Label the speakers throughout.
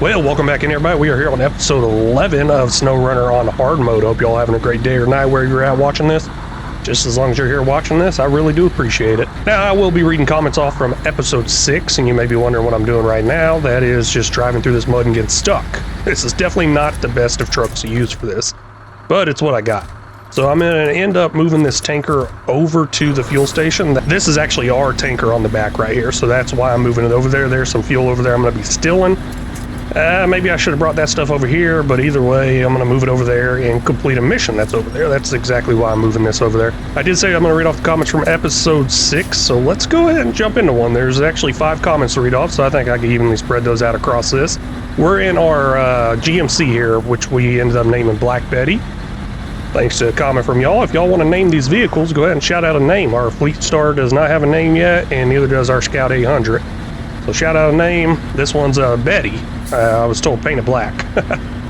Speaker 1: Well, welcome back in, everybody. We are here on episode 11 of SnowRunner on hard mode. Hope y'all having a great day or night where you're at watching this. Just as long as you're here watching this, I really do appreciate it. Now, I will be reading comments off from episode 6, and you may be wondering what I'm doing right now. That is just driving through this mud and getting stuck. This is definitely not the best of trucks to use for this, but it's what I got. So I'm going to end up moving this tanker over to the fuel station. This is actually our tanker on the back right here, so that's why I'm moving it over there. There's some fuel over there I'm going to be stealing. Maybe I should have brought that stuff over here, but either way, I'm going to move it over there and complete a mission that's over there. That's exactly why I'm moving this over there. I did say I'm going to read off the comments from episode 6, so let's go ahead and jump into one. There's actually 5 comments to read off, so I think I can evenly spread those out across this. We're in our GMC here, which we ended up naming Black Betty. Thanks to a comment from y'all. If y'all want to name these vehicles, go ahead and shout out a name. Our Fleet Star does not have a name yet, and neither does our Scout 800. So shout out a name. This one's Betty. I was told paint it black.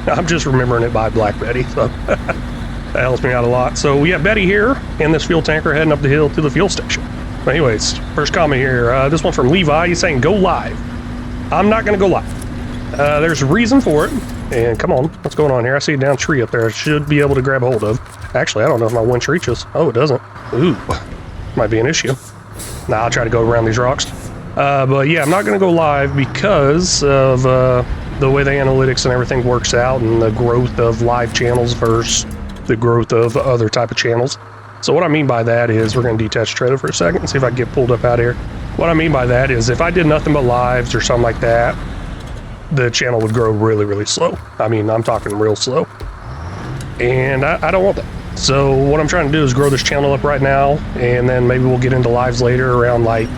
Speaker 1: I'm just remembering it by Black Betty, so that helps me out a lot. So we have Betty here in this fuel tanker heading up the hill to the fuel station. But anyways, first comment here. This one from Levi. He's saying go live. I'm not going to go live. There's a reason for it. And come on, what's going on here? I see a down tree up there I should be able to grab hold of. Actually, I don't know if my winch reaches. Oh, it doesn't. Ooh, might be an issue. Nah, I'll try to go around these rocks. But yeah, I'm not going to go live because of the way the analytics and everything works out and the growth of live channels versus the growth of other type of channels. So what I mean by that is, we're going to detach the trailer for a second and see if I can get pulled up out here. What I mean by that is, if I did nothing but lives or something like that, the channel would grow really, really slow. I mean, I'm talking real slow. And I don't want that. So what I'm trying to do is grow this channel up right now, and then maybe we'll get into lives later around, like,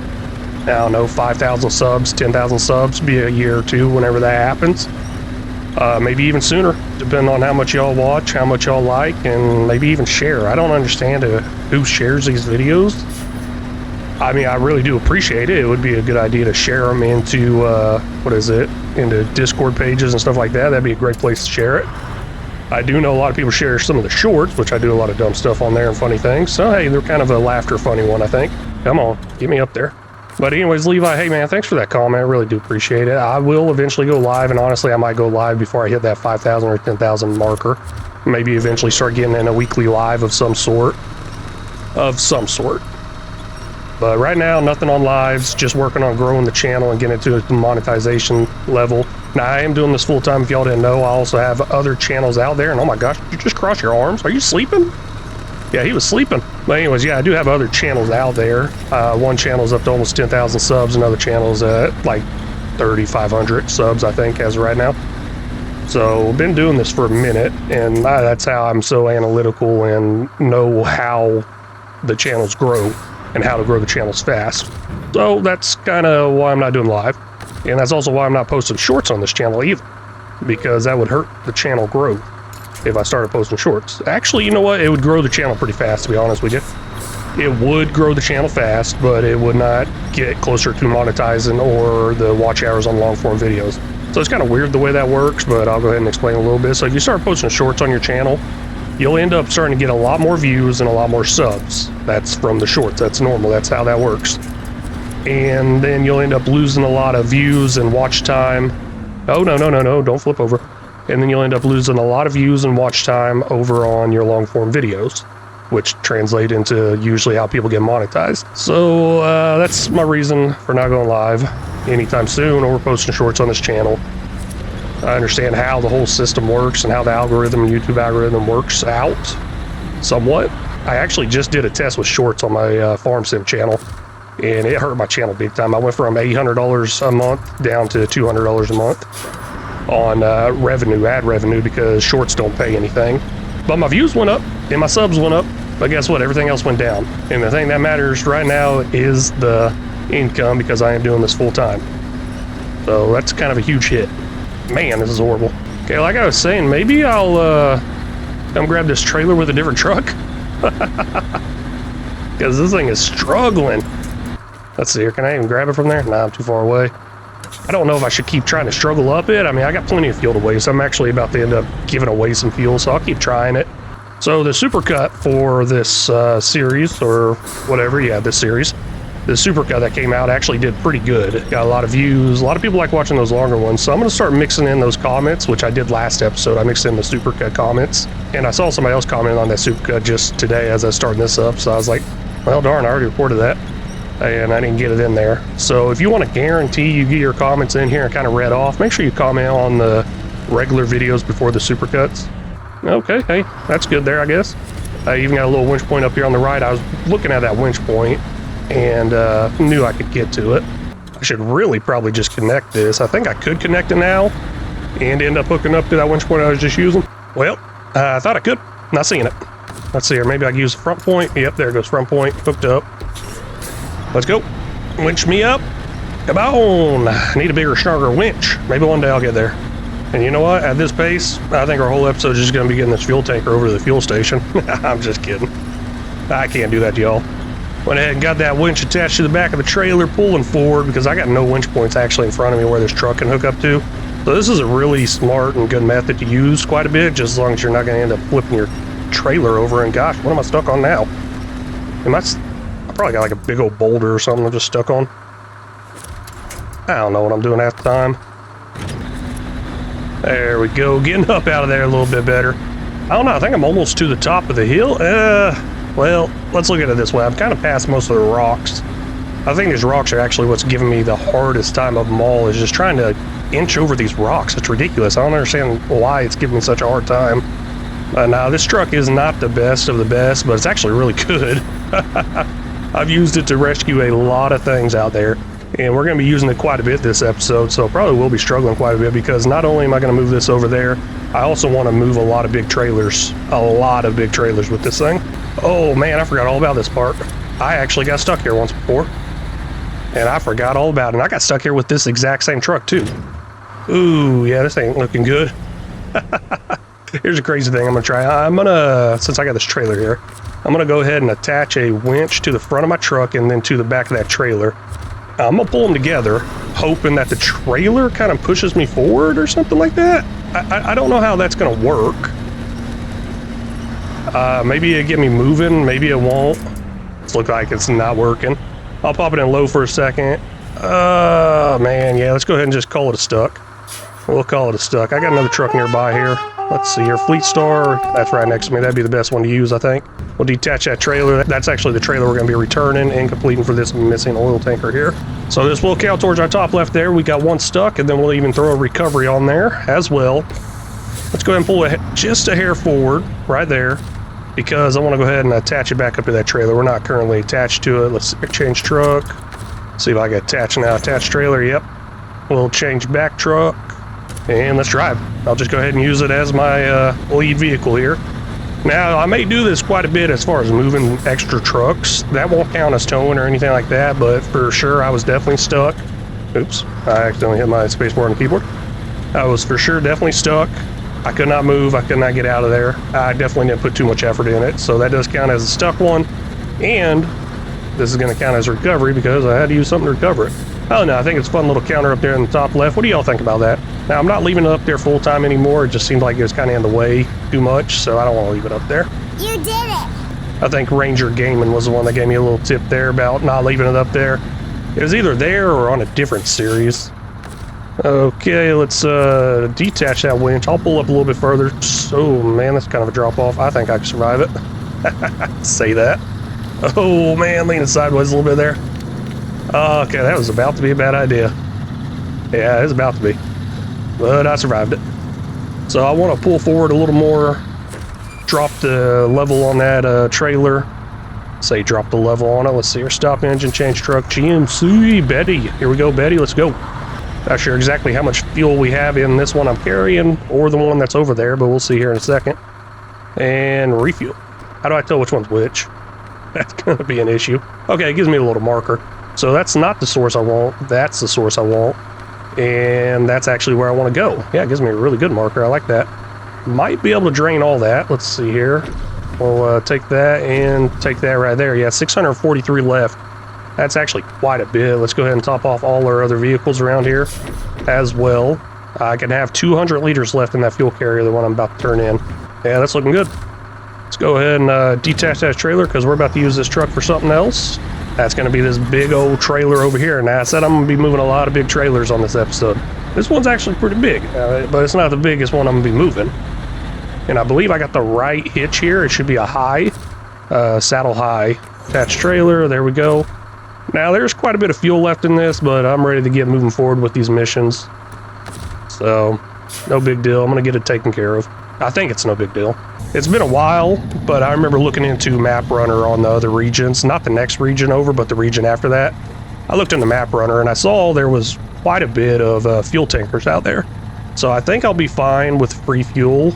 Speaker 1: I don't know, 5,000 subs, 10,000 subs, be a year or two whenever that happens. Maybe even sooner, depending on how much y'all watch, how much y'all like, and maybe even share. I don't understand who shares these videos. I mean, I really do appreciate it. It would be a good idea to share them into, into Discord pages and stuff like that. That'd be a great place to share it. I do know a lot of people share some of the shorts, which I do a lot of dumb stuff on there and funny things. So, hey, they're kind of a laughter funny one, I think. Come on, get me up there. But anyways, Levi, hey man, thanks for that comment. I really do appreciate it. I will eventually go live, and honestly, I might go live before I hit that 5,000 or 10,000 marker. Maybe eventually start getting in a weekly live of some sort. But right now, nothing on lives, just working on growing the channel and getting it to the monetization level. Now, I am doing this full time. If y'all didn't know, I also have other channels out there. And oh my gosh, did you just cross your arms? Are you sleeping? Yeah, he was sleeping. But anyways, yeah, I do have other channels out there. One channel is up to almost 10,000 subs. Another channel is at like 3,500 subs, I think, as of right now. So, been doing this for a minute, and that's how I'm so analytical and know how the channels grow and how to grow the channels fast. So that's kind of why I'm not doing live. And that's also why I'm not posting shorts on this channel either, because that would hurt the channel growth if I started posting shorts. Actually, you know what? It would grow the channel pretty fast, to be honest with you. It would grow the channel fast, but it would not get closer to monetizing or the watch hours on long form videos. So it's kind of weird the way that works, but I'll go ahead and explain a little bit. So if you start posting shorts on your channel, you'll end up starting to get a lot more views and a lot more subs. That's from the shorts. That's normal. That's how that works. And then you'll end up losing a lot of views and watch time. Oh, no, don't flip over. And then you'll end up losing a lot of views and watch time over on your long form videos, which translate into usually how people get monetized. So that's my reason for not going live anytime soon or posting shorts on this channel. I understand how the whole system works and how the algorithm, YouTube algorithm, works out somewhat. I actually just did a test with shorts on my farm sim channel, and it hurt my channel big time. I went from $800 a month down to $200 a month on ad revenue, because shorts don't pay anything. But my views went up and my subs went up, but guess what? Everything else went down. And the thing that matters right now is the income, because I am doing this full time. So that's kind of a huge hit. Man, this is horrible. Okay, like I was saying, maybe I'll come grab this trailer with a different truck. Because this thing is struggling. Let's see here, can I even grab it from there? Nah, I'm too far away. I don't know if I should keep trying to struggle up it. I mean, I got plenty of fuel to waste. I'm actually about to end up giving away some fuel, so I'll keep trying it. So the Supercut for this series, or whatever, yeah, this series, the Supercut that came out actually did pretty good. Got a lot of views. A lot of people like watching those longer ones. So I'm going to start mixing in those comments, which I did last episode. I mixed in the Supercut comments. And I saw somebody else comment on that Supercut just today as I was starting this up. So I was like, well, darn, I already reported that. And I didn't get it in there. So if you want to guarantee you get your comments in here and kind of read off, make sure you comment on the regular videos before the Supercuts. Okay, hey, that's good there, I guess. I even got a little winch point up here on the right. I was looking at that winch point and knew I could get to it. I should really probably just connect this. I think I could connect it now and end up hooking up to that winch point I was just using. Well, I thought I could. Not seeing it. Let's see here. Maybe I can use the front point. Yep, there goes front point. Hooked up. Let's go. Winch me up. Come on. I need a bigger, stronger winch. Maybe one day I'll get there. And you know what? At this pace, I think our whole episode is just going to be getting this fuel tanker over to the fuel station. I'm just kidding. I can't do that to y'all. Went ahead and got that winch attached to the back of the trailer, pulling forward because I got no winch points actually in front of me where this truck can hook up to. So this is a really smart and good method to use quite a bit, just as long as you're not going to end up flipping your trailer over. And gosh, what am I stuck on now? I probably got like a big old boulder or something I'm just stuck on. I don't know what I'm doing half the time. There we go, getting up out of there a little bit better. I don't know, I think I'm almost to the top of the hill. Well, let's look at it this way. I'm kind of past most of the rocks. I think these rocks are actually what's giving me the hardest time of them all, is just trying to inch over these rocks. It's ridiculous. I don't understand why it's giving me such a hard time. Now, this truck is not the best of the best, but it's actually really good. I've used it to rescue a lot of things out there. And we're going to be using it quite a bit this episode, so probably will be struggling quite a bit because not only am I going to move this over there, I also want to move a lot of big trailers. A lot of big trailers with this thing. Oh man, I forgot all about this part. I actually got stuck here once before. And I forgot all about it. And I got stuck here with this exact same truck too. Ooh, yeah, this ain't looking good. Here's a crazy thing I'm going to try. Since I got this trailer here, I'm going to go ahead and attach a winch to the front of my truck and then to the back of that trailer. I'm gonna pull them together, hoping that the trailer kind of pushes me forward or something like that. I don't know how that's gonna work. Maybe it'll get me moving, maybe it won't. It's look like it's not working. I'll pop it in low for a second. Man, yeah, let's go ahead and just call it a stuck. We'll call it a stuck. I got another truck nearby here. Let's see here, Fleet Star, that's right next to me. That'd be the best one to use, I think. We'll detach that trailer. That's actually the trailer we're gonna be returning and completing for this missing oil tanker here. So this will count towards our top left there. We got one stuck, and then we'll even throw a recovery on there as well. Let's go ahead and pull it just a hair forward right there because I wanna go ahead and attach it back up to that trailer. We're not currently attached to it. Let's change truck. See if I can attach now. Attach trailer, yep. We'll change back truck. And let's drive. I'll just go ahead and use it as my lead vehicle here. Now, I may do this quite a bit as far as moving extra trucks. That won't count as towing or anything like that, but for sure I was definitely stuck. Oops, I accidentally hit my spacebar on the keyboard. I was for sure definitely stuck. I could not move, I could not get out of there. I definitely didn't put too much effort in it, so that does count as a stuck one. And this is gonna count as recovery because I had to use something to recover it. Oh no, I think it's a fun little counter up there in the top left. What do y'all think about that? Now, I'm not leaving it up there full time anymore. It just seemed like it was kind of in the way too much, so I don't want to leave it up there.
Speaker 2: You did it!
Speaker 1: I think Ranger Gaming was the one that gave me a little tip there about not leaving it up there. It was either there or on a different series. Okay, let's detach that winch. I'll pull up a little bit further. Oh man, that's kind of a drop off. I think I can survive it. Say that. Oh man, leaning sideways a little bit there. Okay, that was about to be a bad idea. Yeah, it was about to be. But I survived it. So I want to pull forward a little more, drop the level on that trailer. Say drop the level on it. Let's see here. Stop engine, change truck, GMC, Betty. Here we go, Betty, let's go. Not sure exactly how much fuel we have in this one I'm carrying or the one that's over there, but we'll see here in a second. And refuel. How do I tell which one's which? That's going to be an issue. Okay, it gives me a little marker. So that's not the source I want. That's the source I want. And that's actually where I want to go. Yeah, it gives me a really good marker. I like that. Might be able to drain all that. Let's see here. We'll take that and take that right there. Yeah, 643 left. That's actually quite a bit. Let's go ahead and top off all our other vehicles around here as well. I can have 200 liters left in that fuel carrier, the one I'm about to turn in. Yeah, that's looking good. Let's go ahead and detach that trailer because we're about to use this truck for something else. That's going to be this big old trailer over here. Now, I said I'm going to be moving a lot of big trailers on this episode. This one's actually pretty big, but it's not the biggest one I'm going to be moving. And I believe I got the right hitch here. It should be a high, saddle high attached trailer. There we go. Now, there's quite a bit of fuel left in this, but I'm ready to get moving forward with these missions. So, no big deal. I'm going to get it taken care of. I think it's no big deal. It's been a while, but I remember looking into Map Runner on the other regions, not the next region over, but the region after that. I looked in the Map Runner and I saw there was quite a bit of fuel tankers out there. So I think I'll be fine with free fuel.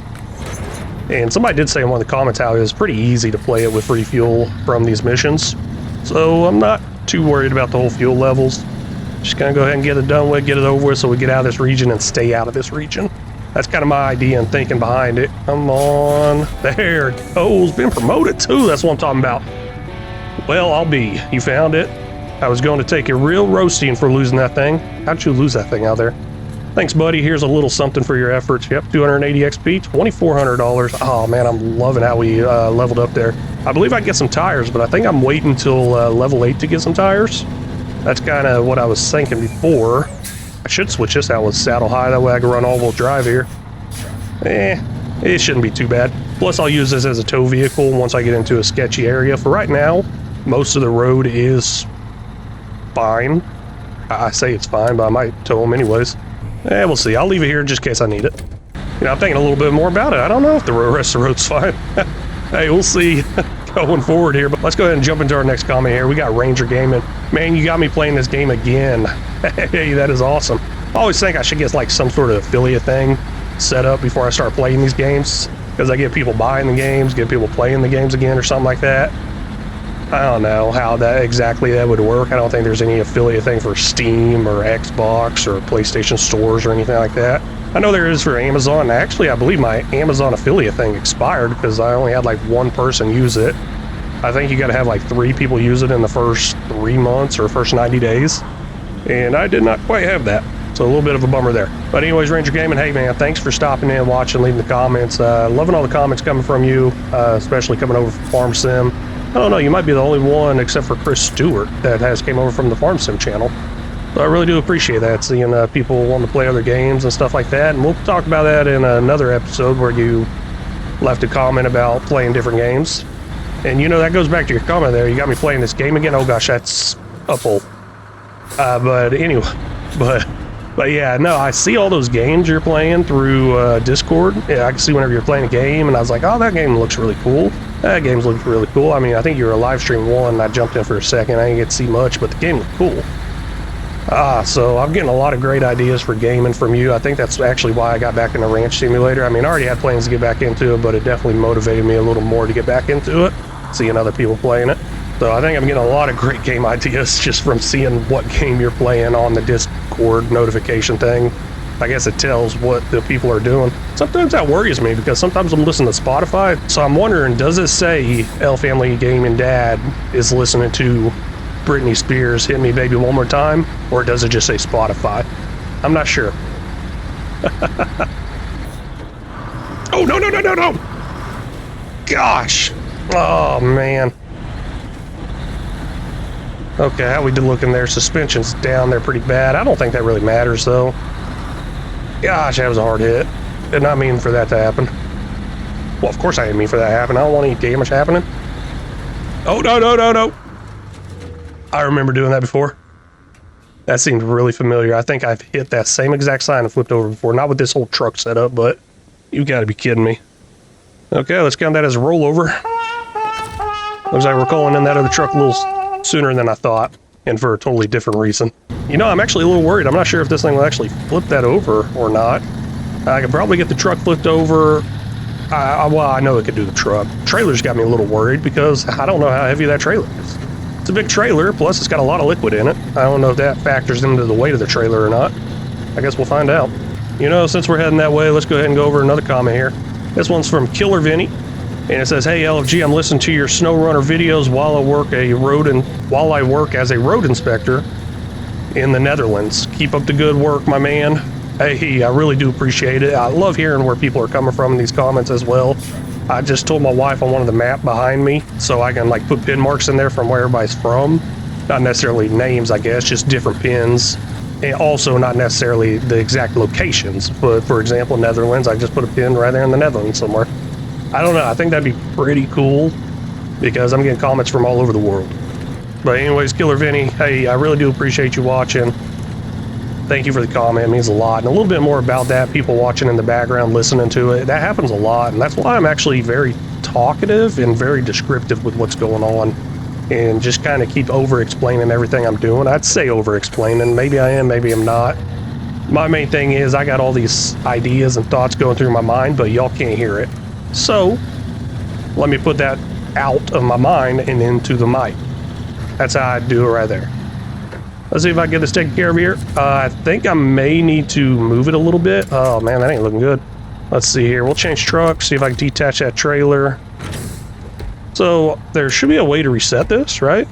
Speaker 1: And somebody did say in one of the comments how it was pretty easy to play it with free fuel from these missions. So I'm not too worried about the whole fuel levels. Just gonna go ahead and get it done with, get it over with so we get out of this region and stay out of this region. That's kind of my idea and thinking behind it. Come on. There it goes. Been promoted too. That's what I'm talking about. Well, I'll be. You found it. I was going to take a real roasting for losing that thing. How'd you lose that thing out there? Thanks, buddy. Here's a little something for your efforts. Yep, 280 XP, $2,400. Oh, man, I'm loving how we leveled up there. I believe I get some tires, but I think I'm waiting till level 8 to get some tires. That's kind of what I was thinking before. I should switch this out with saddle high, that way I can run all-wheel drive here. It shouldn't be too bad. Plus, I'll use this as a tow vehicle once I get into a sketchy area. For right now, most of the road is fine. I say it's fine, but I might tow them anyways. We'll see. I'll leave it here just in case I need it. You know, I'm thinking a little bit more about it. I don't know if the rest of the road's fine. Hey, we'll see going forward here. But let's go ahead and jump into our next comment here. We got Ranger Gaming. Man, you got me playing this game again. Hey, that is awesome. I always think I should get like some sort of affiliate thing set up before I start playing these games, because I get people buying the games, get people playing the games again or something like that. I don't know how that would work. I don't think there's any affiliate thing for Steam or Xbox or PlayStation stores or anything like that. I know there is for Amazon. Actually, I believe my Amazon affiliate thing expired because I only had like one person use it. I think you got to have like 3 people use it in the first 3 months or first 90 days. And I did not quite have that. So a little bit of a bummer there. But anyways, Ranger Gaming, hey man, thanks for stopping in, watching, leaving the comments. Loving all the comments coming from you, especially coming over from Farm Sim. I don't know, you might be the only one except for Chris Stewart that has came over from the Farm Sim channel. So I really do appreciate that, seeing people wanting to play other games and stuff like that. And we'll talk about that in another episode where you left a comment about playing different games. And you know, that goes back to your comment there. You got me playing this game again. Oh gosh, that's uphill. But anyway, but yeah, no, I see all those games you're playing through Discord. Yeah, I can see whenever you're playing a game, and I was like, oh, that game looks really cool. That game looks really cool. I mean, I think you were a live stream one, and I jumped in for a second. I didn't get to see much, but the game looked cool. So I'm getting a lot of great ideas for gaming from you. I think that's actually why I got back into Ranch Simulator. I mean, I already had plans to get back into it, but it definitely motivated me a little more to get back into it, seeing other people playing it. So I think I'm getting a lot of great game ideas just from seeing what game you're playing on the Discord notification thing. I guess it tells what the people are doing. Sometimes that worries me because sometimes I'm listening to Spotify. So I'm wondering, does it say L Family Gaming Dad is listening to Britney Spears, Hit Me Baby One More Time? Or does it just say Spotify? I'm not sure. Oh, no. Gosh. Oh, man. Okay, how we did looking there? Suspension's down there pretty bad. I don't think that really matters, though. Gosh, that was a hard hit. Did not mean for that to happen. Well, of course I didn't mean for that to happen. I don't want any damage happening. Oh, no. I remember doing that before. That seemed really familiar. I think I've hit that same exact sign and flipped over before. Not with this whole truck setup, but you gotta be kidding me. Okay, let's count that as a rollover. Looks like we're calling in that other truck a little sooner than I thought, and for a totally different reason. You know, I'm actually a little worried. I'm not sure if this thing will actually flip that over or not. I could probably get the truck flipped over. Well, I know it could do the truck. Trailer's got me a little worried because I don't know how heavy that trailer is. It's a big trailer, plus it's got a lot of liquid in it. I don't know if that factors into the weight of the trailer or not. I guess we'll find out. You know, since we're heading that way, let's go ahead and go over another comment here. This one's from Killer Vinny. And it says, hey LFG, I'm listening to your SnowRunner videos while I work as a road inspector in the Netherlands. Keep up the good work, my man. Hey, I really do appreciate it. I love hearing where people are coming from in these comments as well. I just told my wife I wanted the map behind me so I can like put pin marks in there from where everybody's from. Not necessarily names, I guess, just different pins. And also not necessarily the exact locations. But for example, Netherlands, I just put a pin right there in the Netherlands somewhere. I don't know. I think that'd be pretty cool because I'm getting comments from all over the world. But anyways, Killer Vinny, hey, I really do appreciate you watching. Thank you for the comment. It means a lot. And a little bit more about that, people watching in the background, listening to it. That happens a lot. And that's why I'm actually very talkative and very descriptive with what's going on. And just kind of keep over-explaining everything I'm doing. I'd say over-explaining. Maybe I am, maybe I'm not. My main thing is I got all these ideas and thoughts going through my mind, but y'all can't hear it. So let me put that out of my mind and into the mic. That's how I do it right there. Let's see if I can get this taken care of here. I think I may need to move it a little bit. Oh man, that ain't looking good. Let's see here. We'll change truck, see if I can detach that trailer. So there should be a way to reset this, right?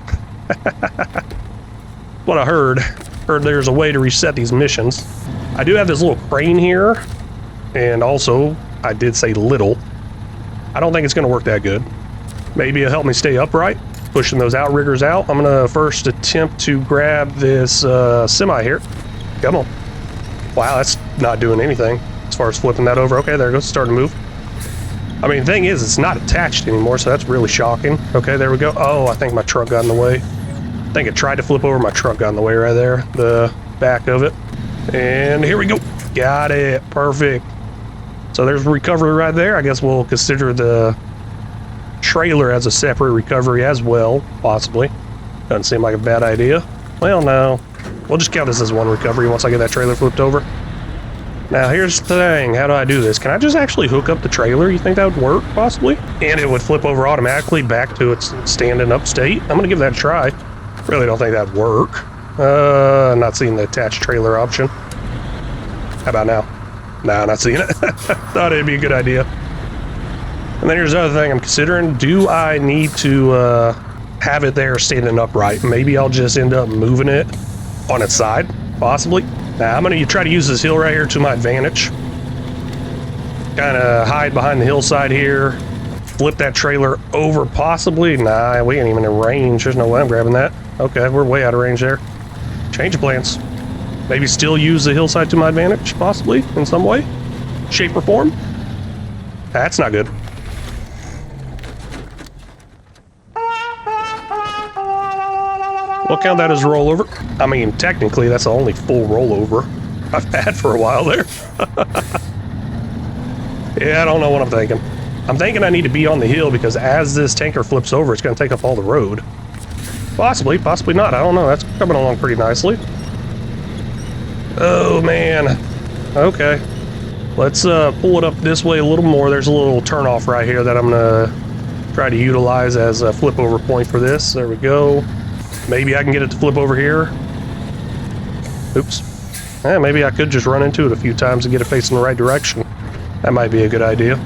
Speaker 1: What I heard there's a way to reset these missions. I do have this little crane here, and also I did say little. I don't think it's going to work that good. Maybe it'll help me stay upright, pushing those outriggers out. I'm going to first attempt to grab this semi here. Come on. Wow, that's not doing anything as far as flipping that over. Okay, there it goes, starting to move. I mean, the thing is, it's not attached anymore, so that's really shocking. Okay, there we go. Oh, I think my truck got in the way. I think it tried to flip over, my truck got in the way right there, the back of it. And here we go. Got it. Perfect. So there's recovery right there. I guess we'll consider the trailer as a separate recovery as well, possibly. Doesn't seem like a bad idea. Well, no. We'll just count this as one recovery once I get that trailer flipped over. Now, here's the thing. How do I do this? Can I just actually hook up the trailer? You think that would work, possibly? And it would flip over automatically back to its standing up state? I'm going to give that a try. Really don't think that'd work. Not seeing the attached trailer option. How about now? Nah, not seeing it. Thought it'd be a good idea. And then here's the other thing I'm considering. Do I need to have it there standing upright? Maybe I'll just end up moving it on its side, possibly. Now, I'm going to try to use this hill right here to my advantage. Kind of hide behind the hillside here. Flip that trailer over, possibly. Nah, we ain't even in range. There's no way I'm grabbing that. Okay, we're way out of range there. Change of plans. Maybe still use the hillside to my advantage, possibly, in some way, shape or form. That's not good. We'll count that as a rollover. I mean, technically, that's the only full rollover I've had for a while there. Yeah, I don't know what I'm thinking. I'm thinking I need to be on the hill because as this tanker flips over, it's going to take up all the road. Possibly, possibly not. I don't know. That's coming along pretty nicely. Oh, man. Okay. Let's pull it up this way a little more. There's a little turnoff right here that I'm going to try to utilize as a flip over point for this. There we go. Maybe I can get it to flip over here. Oops. Maybe I could just run into it a few times and get it facing the right direction. That might be a good idea.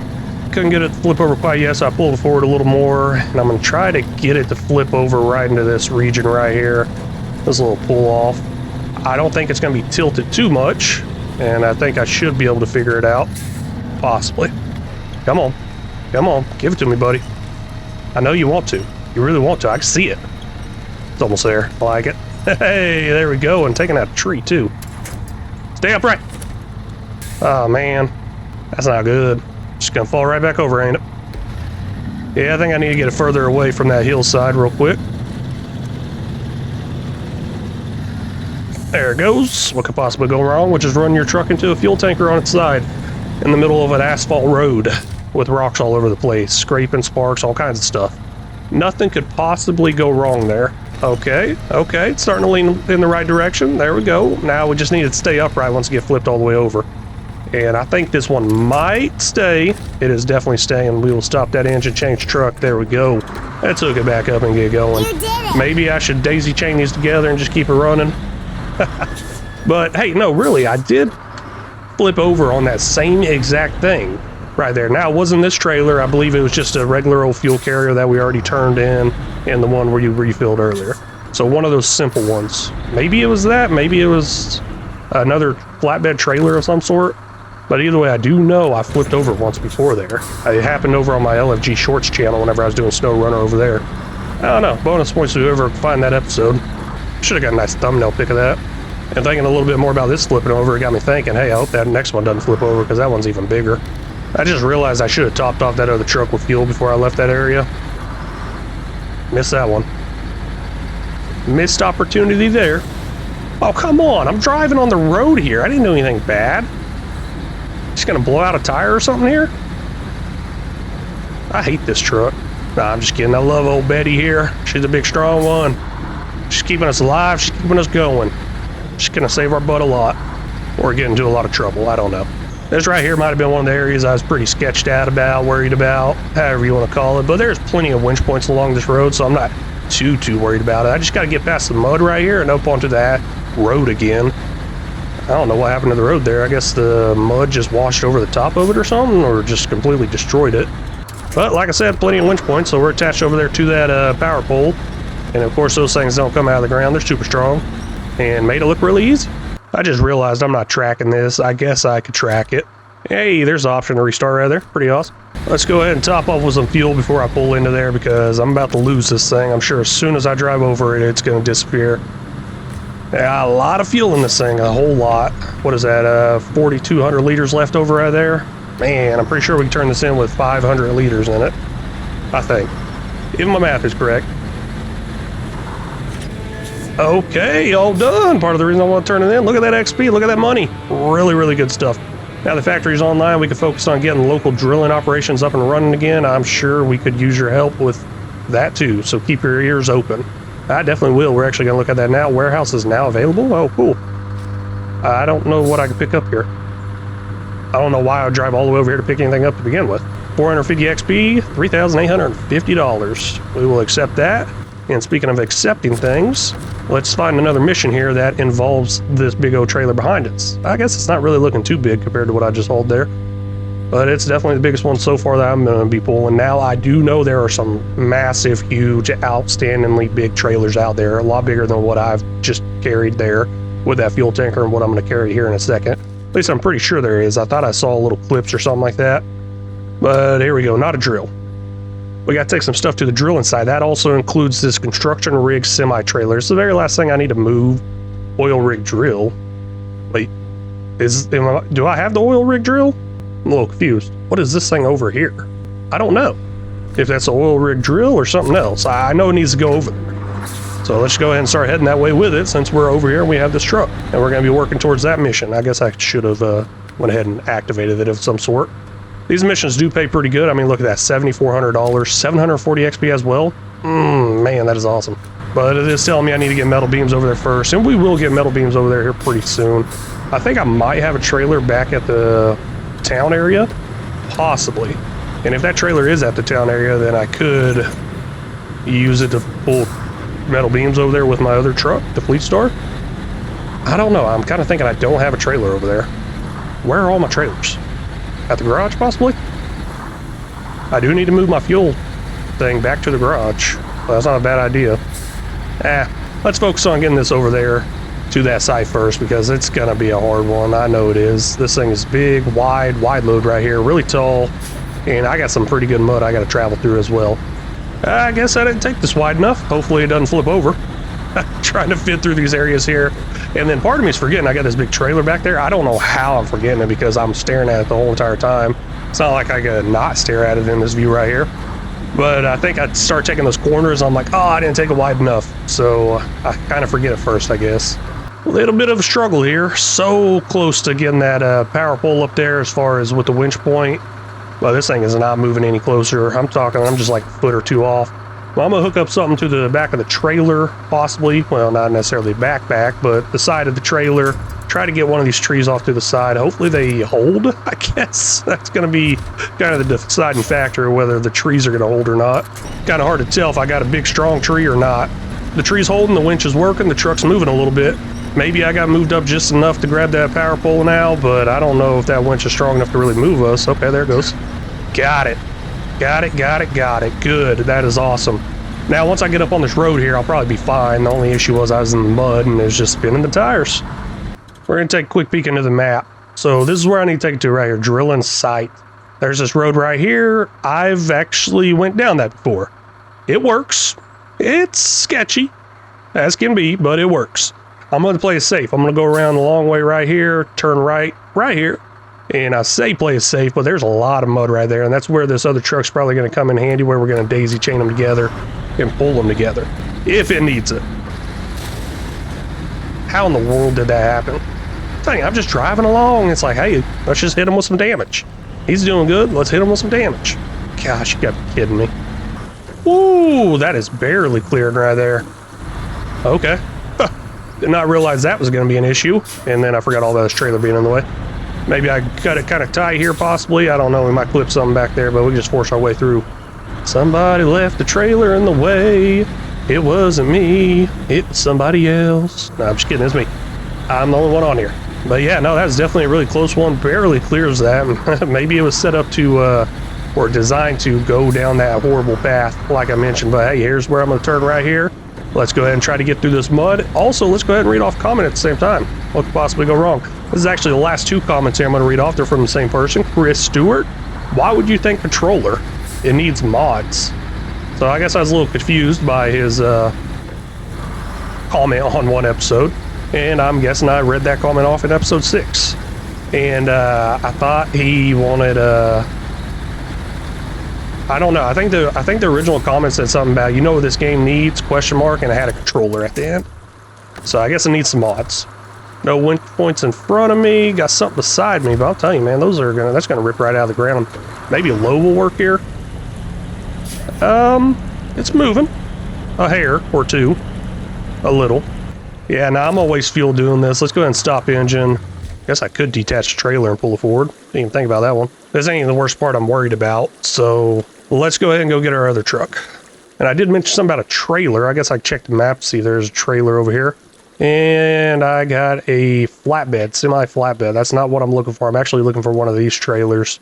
Speaker 1: Couldn't get it to flip over quite yet, so I pulled it forward a little more, and I'm going to try to get it to flip over right into this region right here. This little pull off. I don't think it's going to be tilted too much, and I think I should be able to figure it out. Possibly. Come on. Come on. Give it to me, buddy. I know you want to. You really want to. I can see it. It's almost there. I like it. Hey, there we go. And taking out a tree, too. Stay upright. Oh, man. That's not good. Just gonna fall right back over, ain't it? Yeah, I think I need to get it further away from that hillside real quick. There it goes. What could possibly go wrong? Which is run your truck into a fuel tanker on its side in the middle of an asphalt road with rocks all over the place, scraping, sparks, all kinds of stuff. Nothing could possibly go wrong there. Okay, it's starting to lean in the right direction. There we go. Now we just need it to stay upright once it gets flipped all the way over. And I think this one might stay. It is definitely staying. We will stop that engine, change truck. There we go. That took it back up and get going.
Speaker 2: You did it.
Speaker 1: Maybe I should daisy chain these together and just keep it running. But hey, no, really, I did flip over on that same exact thing right there. Now, it wasn't this trailer. I believe it was just a regular old fuel carrier that we already turned in and the one where you refilled earlier. So one of those simple ones. Maybe it was that. Maybe it was another flatbed trailer of some sort. But either way, I do know I flipped over once before there. It happened over on my LFG Shorts channel whenever I was doing SnowRunner over there. I don't know. Bonus points to whoever can find that episode. Should have got a nice thumbnail pic of that. And thinking a little bit more about this flipping over, it got me thinking, hey, I hope that next one doesn't flip over because that one's even bigger. I just realized I should have topped off that other truck with fuel before I left that area. Missed that one. Missed opportunity there. Oh, come on. I'm driving on the road here. I didn't do anything bad. Just gonna blow out a tire or something here? I hate this truck. Nah, I'm just kidding. I love old Betty here. She's a big, strong one. She's keeping us alive. She's keeping us going. She's gonna save our butt a lot. Or get into a lot of trouble. I don't know. This right here might have been one of the areas I was pretty sketched out about, worried about, however you want to call it. But there's plenty of winch points along this road, so I'm not too worried about it. I just got to get past the mud right here and up onto that road again. I don't know what happened to the road there. I guess the mud just washed over the top of it or something, or just completely destroyed it. But like I said, plenty of winch points, so we're attached over there to that power pole. And of course, those things don't come out of the ground. They're super strong and made it look really easy. I just realized I'm not tracking this. I guess I could track it. Hey, there's an option to restart right there. Pretty awesome. Let's go ahead and top off with some fuel before I pull into there because I'm about to lose this thing. I'm sure as soon as I drive over it, it's going to disappear. Yeah, a lot of fuel in this thing, a whole lot. What is that, 4,200 liters left over right there? Man, I'm pretty sure we can turn this in with 500 liters in it. I think. If my math is correct. Okay, all done. Part of the reason I want to turn it in. Look at that XP, look at that money. Really good stuff. Now the factory's online, we can focus on getting local drilling operations up and running again. I'm sure we could use your help with that too, so keep your ears open. I definitely will. We're actually gonna look at that now. Warehouse is now available. Oh, cool. I don't know what I can pick up here. I don't know why I would drive all the way over here to pick anything up to begin with. 450 XP, $3,850. We will accept that. And speaking of accepting things, let's find another mission here that involves this big old trailer behind us. I guess it's not really looking too big compared to what I just hauled there, but it's definitely the biggest one so far that I'm going to be pulling. Now, I do know there are some massive, huge, outstandingly big trailers out there, a lot bigger than what I've just carried there with that fuel tanker and what I'm going to carry here in a second. At least I'm pretty sure there is. I thought I saw little clips or something like that, but here we go, not a drill. We got to take some stuff to the drilling side. That also includes this construction rig semi-trailer. It's the very last thing I need to move. Oil rig drill. Wait, do I have the oil rig drill? I'm a little confused. What is this thing over here? I don't know if that's an oil rig drill or something else. I know it needs to go over there. So let's go ahead and start heading that way with it since we're over here and we have this truck. And we're going to be working towards that mission. I guess I should have went ahead and activated it of some sort. These missions do pay pretty good. I mean, look at that, $7,400, 740 XP as well. Man, that is awesome. But it is telling me I need to get metal beams over there first, and we will get metal beams over there here pretty soon. I think I might have a trailer back at the town area, possibly. And if that trailer is at the town area, then I could use it to pull metal beams over there with my other truck, the Fleet Star. I don't know. I'm kind of thinking I don't have a trailer over there. Where are all my trailers? At the garage, possibly? I do need to move my fuel thing back to the garage. Well, that's not a bad idea. Let's focus on getting this over there to that site first because it's going to be a hard one. I know it is. This thing is big, wide load right here, really tall, and I got some pretty good mud I got to travel through as well. I guess I didn't take this wide enough. Hopefully it doesn't flip over. Trying to fit through these areas here. And then part of me is forgetting I got this big trailer back there. I don't know how I'm forgetting it because I'm staring at it the whole entire time. It's not like I could not stare at it in this view right here. But I think I'd start taking those corners. I'm like, oh, I didn't take it wide enough. So I kind of forget it first, I guess. A little bit of a struggle here. So close to getting that power pole up there as far as with the winch point. Well, this thing is not moving any closer. I'm just like a foot or two off. Well, I'm going to hook up something to the back of the trailer, possibly. Well, not necessarily back, but the side of the trailer. Try to get one of these trees off to the side. Hopefully they hold, I guess. That's going to be kind of the deciding factor whether the trees are going to hold or not. Kind of hard to tell if I got a big, strong tree or not. The tree's holding, the winch is working, the truck's moving a little bit. Maybe I got moved up just enough to grab that power pole now, but I don't know if that winch is strong enough to really move us. Okay, there it goes. Got it. Got it. Good. That is awesome. Now, once I get up on this road here, I'll probably be fine. The only issue was I was in the mud and it was just spinning the tires. We're going to take a quick peek into the map. So this is where I need to take it to right here, drilling site. There's this road right here. I've actually went down that before. It works. It's sketchy. as can be, but it works. I'm going to play it safe. I'm going to go around the long way right here, turn right here. And I say play it safe, but there's a lot of mud right there, and that's where this other truck's probably going to come in handy, where we're going to daisy chain them together and pull them together, if it needs it. How in the world did that happen? Dang, I'm just driving along. It's like, hey, let's just hit him with some damage. He's doing good. Let's hit him with some damage. Gosh, you gotta be kidding me. Ooh, that is barely cleared right there. Okay. Did not realize that was going to be an issue. And then I forgot all that trailer being in the way. Maybe I got it kind of tight here, possibly. I don't know. We might clip something back there, but we can just force our way through. Somebody left the trailer in the way. It wasn't me. It was somebody else. No, I'm just kidding. It's me. I'm the only one on here. But yeah, no, that's definitely a really close one. Barely clears that. Maybe it was set up to, or designed to go down that horrible path, like I mentioned. But hey, here's where I'm going to turn right here. Let's go ahead and try to get through this mud. Also, let's go ahead and read off a comment at the same time. What could possibly go wrong? This is actually the last two comments here I'm going to read off. They're from the same person. Chris Stewart. Why would you think controller? It needs mods. So I guess I was a little confused by his comment on one episode. And I'm guessing I read that comment off in episode 6. And I thought he wanted... I don't know. I think the original comment said something about, you know what this game needs, question mark, and it had a controller at the end. So I guess it needs some mods. No wind points in front of me. Got something beside me, but I'll tell you, man, that's gonna rip right out of the ground. Maybe a low will work here. It's moving. A hair or two. A little. Yeah, now I'm always fuel doing this. Let's go ahead and stop engine. Guess I could detach the trailer and pull it forward. Didn't even think about that one. This ain't the worst part I'm worried about, so let's go ahead and go get our other truck. And I did mention something about a trailer. I guess I checked the map to see there's a trailer over here. And I got a flatbed, semi-flatbed. That's not what I'm looking for. I'm actually looking for one of these trailers.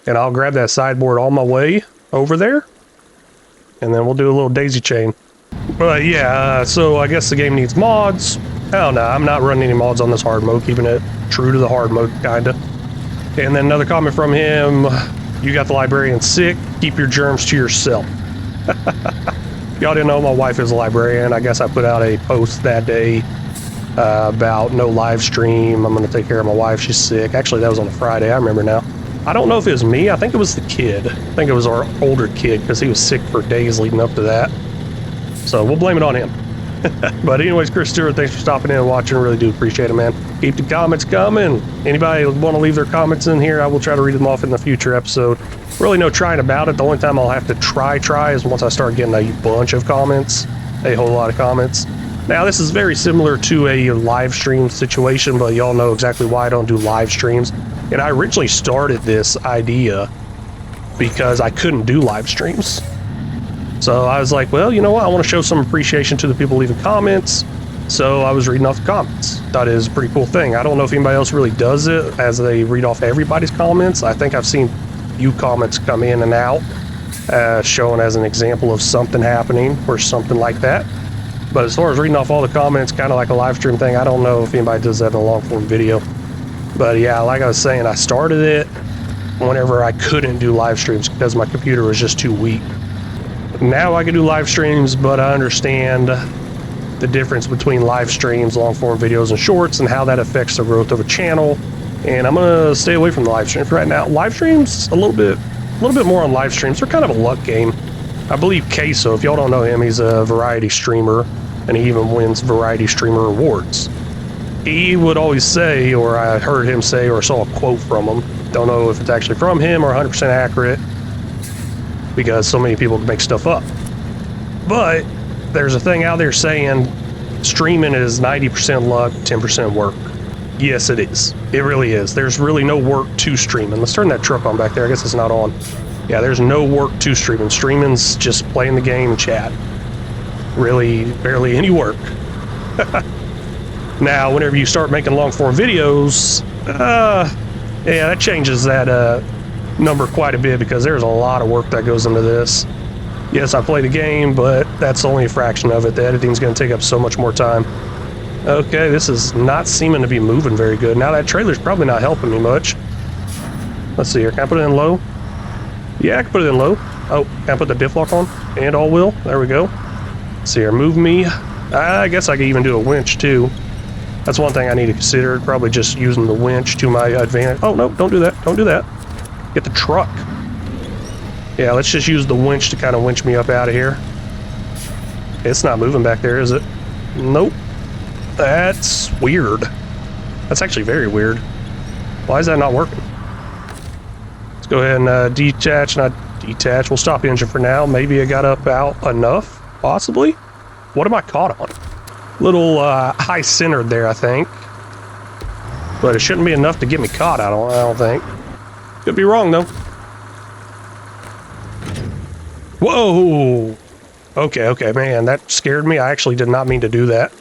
Speaker 1: And I'll grab that sideboard on my way over there. And then we'll do a little daisy chain. But yeah, so I guess the game needs mods. Hell no, I'm not running any mods on this hard mode, keeping it true to the hard mode, kinda. And then another comment from him, you got the librarian sick, keep your germs to yourself. Y'all didn't know my wife is a librarian. I guess I put out a post that day about no live stream. I'm gonna take care of my wife, she's sick. Actually, that was on a Friday, I remember now. I don't know if it was me, I think it was the kid. I think it was our older kid, because he was sick for days leading up to that. So we'll blame it on him. But anyways, Chris Stewart, thanks for stopping in and watching. Really do appreciate it, man. Keep the comments coming. Anybody want to leave their comments in here, I will try to read them off in the future episode. Really no trying about it. The only time I'll have to try is once I start getting a bunch of comments, a whole lot of comments. Now, this is very similar to a live stream situation, but y'all know exactly why I don't do live streams. And I originally started this idea because I couldn't do live streams. So I was like, well, you know what? I want to show some appreciation to the people leaving comments. So I was reading off the comments. Thought it was a pretty cool thing. I don't know if anybody else really does it as they read off everybody's comments. I think I've seen few comments come in and out, showing as an example of something happening or something like that. But as far as reading off all the comments, kind of like a live stream thing, I don't know if anybody does that in a long form video. But yeah, like I was saying, I started it whenever I couldn't do live streams because my computer was just too weak. Now I can do live streams, but I understand the difference between live streams, long form videos, and shorts, and how that affects the growth of a channel. And I'm gonna stay away from the live streams right now. Live streams, a little bit more on live streams. They're kind of a luck game. I believe Queso, if y'all don't know him, he's a variety streamer, and he even wins variety streamer awards. He would always say, or I heard him say, or saw a quote from him. Don't know if it's actually from him or 100% accurate, because so many people make stuff up. But there's a thing out there saying streaming is 90% luck, 10% work. Yes, it is. It really is. There's really no work to streaming. Let's turn that truck on back there. I guess it's not on. Yeah, there's no work to streaming. Streaming's just playing the game and chat. Really, barely any work. Now, whenever you start making long form videos, yeah, that changes that number quite a bit, because there's a lot of work that goes into this. Yes, I play the game, but that's only a fraction of it. The editing's going to take up so much more time. Okay, this is not seeming to be moving very good. Now that trailer's probably not helping me much. Let's see here. Can I put it in low? Yeah, I can put it in low. Oh, can I put the diff lock on? And all wheel. There we go. Let's see here. Move me. I guess I could even do a winch too. That's one thing I need to consider. Probably just using the winch to my advantage. Oh, no, don't do that. Don't do that. Get the truck. Yeah, let's just use the winch to kind of winch me up out of here. It's not moving back there, is it? Nope. That's weird. That's actually very weird. Why is that not working? Let's go ahead and detach, not detach. We'll stop the engine for now. Maybe I got up out enough, possibly. What am I caught on? Little high centered there, I think. But it shouldn't be enough to get me caught, I don't think. Could be wrong, though. Whoa! Okay, man, that scared me. I actually did not mean to do that.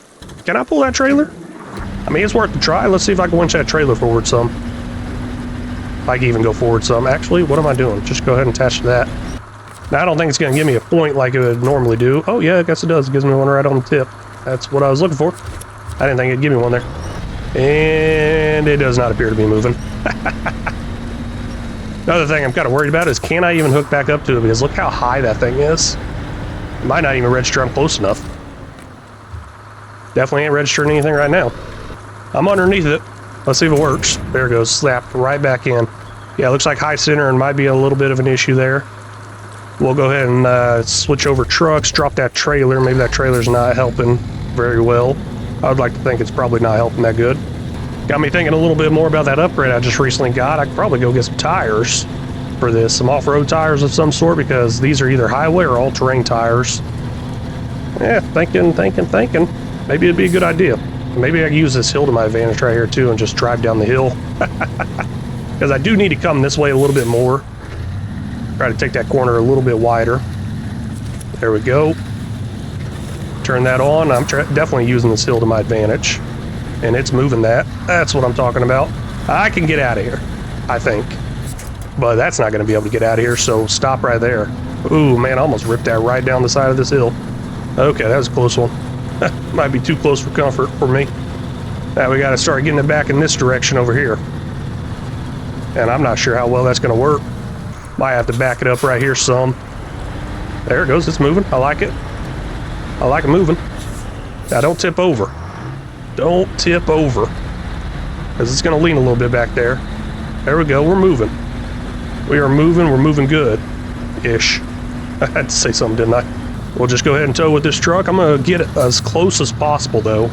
Speaker 1: Can I pull that trailer? I mean, it's worth a try. Let's see if I can winch that trailer forward some. If I can even go forward some. Actually, what am I doing? Just go ahead and attach to that. Now, I don't think it's going to give me a point like it would normally do. Oh, yeah, I guess it does. It gives me one right on the tip. That's what I was looking for. I didn't think it'd give me one there. And it does not appear to be moving. Another thing I'm kind of worried about is, can I even hook back up to it? Because look how high that thing is. It might not even register I'm close enough. Definitely ain't registering anything right now. I'm underneath it. Let's see if it works. There it goes, slapped right back in. Yeah, it looks like high center and might be a little bit of an issue there. We'll go ahead and switch over trucks, drop that trailer. Maybe that trailer's not helping very well. I would like to think it's probably not helping that good. Got me thinking a little bit more about that upgrade I just recently got. I could probably go get some tires for this, some off-road tires of some sort, because these are either highway or all-terrain tires. Yeah, thinking. Maybe it'd be a good idea. Maybe I can use this hill to my advantage right here too and just drive down the hill. Because I do need to come this way a little bit more. Try to take that corner a little bit wider. There we go. Turn that on. I'm definitely using this hill to my advantage. And it's moving that. That's what I'm talking about. I can get out of here, I think. But that's not going to be able to get out of here, so stop right there. Ooh, man, I almost ripped that right down the side of this hill. Okay, that was a close one. Might be too close for comfort for me. Now we got to start getting it back in this direction over here. And I'm not sure how well that's going to work. Might have to back it up right here some. There it goes, it's moving. I like it. I like it moving. Now don't tip over. Don't tip over. Because it's going to lean a little bit back there. There we go, we're moving. We are moving, we're moving good-ish. I had to say something, didn't I? We'll just go ahead and tow with this truck. I'm going to get it as close as possible, though.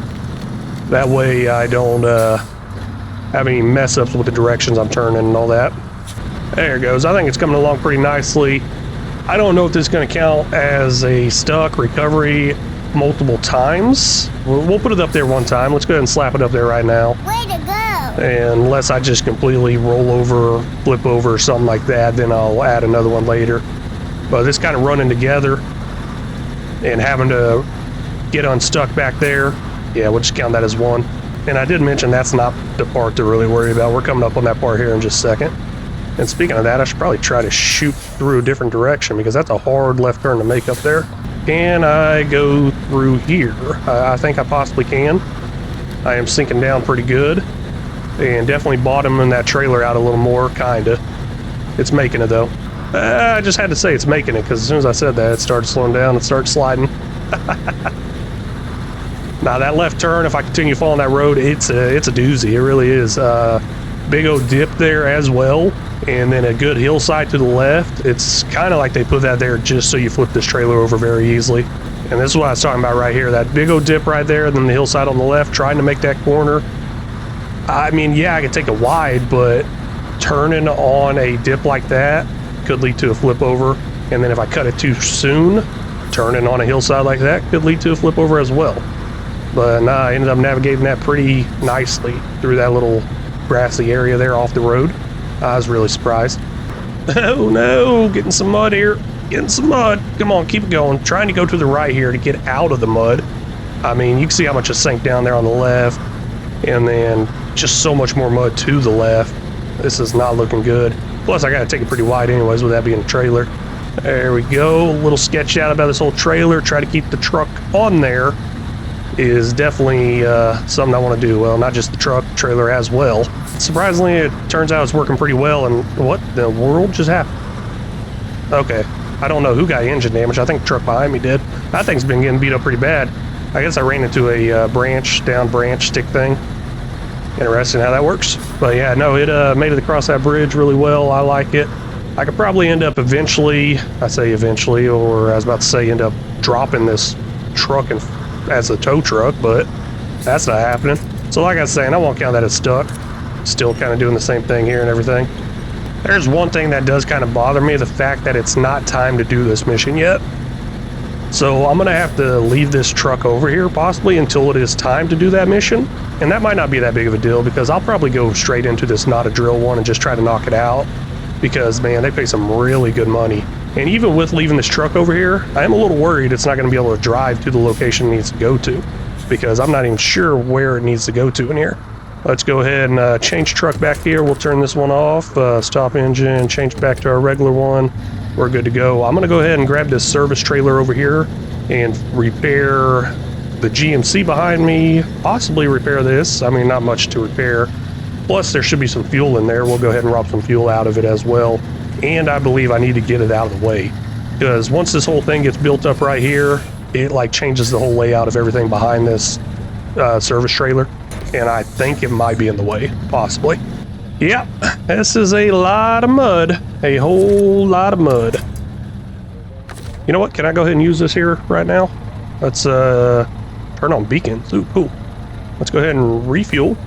Speaker 1: That way I don't have any mess-ups with the directions I'm turning and all that. There it goes. I think it's coming along pretty nicely. I don't know if this is going to count as a stuck recovery multiple times. We'll put it up there one time. Let's go ahead and slap it up there right now.
Speaker 2: Way to go!
Speaker 1: And unless I just completely roll over, flip over, or something like that, then I'll add another one later. But this kind of running together and having to get unstuck back there, yeah, we'll just count that as one. And I did mention that's not the part to really worry about. We're coming up on that part here in just a second. And speaking of that, I should probably try to shoot through a different direction because that's a hard left turn to make up there. Can I go through here? I think I possibly can. I am sinking down pretty good. And definitely bottoming that trailer out a little more, kinda. It's making it though. I just had to say it's making it because as soon as I said that, it started slowing down and started sliding. Now that left turn, if I continue following that road, it's a doozy. It really is. Big old dip there as well, and then a good hillside to the left. It's kind of like they put that there just so you flip this trailer over very easily. And this is what I was talking about right here. That big old dip right there, and then the hillside on the left, trying to make that corner. I mean, yeah, I could take it wide, but turning on a dip like that could lead to a flip over. And then if I cut it too soon, turning on a hillside like that could lead to a flip over as well. But nah, I ended up navigating that pretty nicely through that little grassy area there off the road. I was really surprised. Oh no, getting some mud here. Getting some mud. Come on, keep it going. Trying to go to the right here to get out of the mud. I mean, you can see how much it sank down there on the left. And then just so much more mud to the left. This is not looking good. Plus, I got to take it pretty wide anyways with that being a trailer. There we go. A little sketched out about this whole trailer. Try to keep the truck on there is definitely something I want to do. Well, not just the truck, trailer as well. Surprisingly, it turns out it's working pretty well. And what the world just happened? Okay, I don't know who got engine damage. I think the truck behind me did. That thing's been getting beat up pretty bad. I guess I ran into a down branch stick thing. Interesting how that works. But yeah, no, it made it across that bridge really well. I like it. I could probably end up eventually, I say eventually, or I was about to say end up dropping this truck as a tow truck, but that's not happening. So like I was saying, I won't count that as stuck. Still kind of doing the same thing here and everything. There's one thing that does kind of bother me, the fact that it's not time to do this mission yet. So I'm gonna have to leave this truck over here possibly until it is time to do that mission. And that might not be that big of a deal because I'll probably go straight into this not a drill one and just try to knock it out. Because man, they pay some really good money. And even with leaving this truck over here, I am a little worried it's not gonna be able to drive to the location it needs to go to, because I'm not even sure where it needs to go to in here. Let's go ahead and change truck back here. We'll turn this one off, stop engine, change back to our regular one. We're good to go. I'm gonna go ahead and grab this service trailer over here and repair the GMC behind me, possibly repair this. I mean, not much to repair. Plus, there should be some fuel in there. We'll go ahead and rob some fuel out of it as well. And I believe I need to get it out of the way, because once this whole thing gets built up right here, it like changes the whole layout of everything behind this service trailer. And I think it might be in the way, possibly. Yep, this is a lot of mud, a whole lot of mud. You know what, can I go ahead and use this here right now? Let's turn on beacons. Ooh, cool. Let's go ahead and refuel.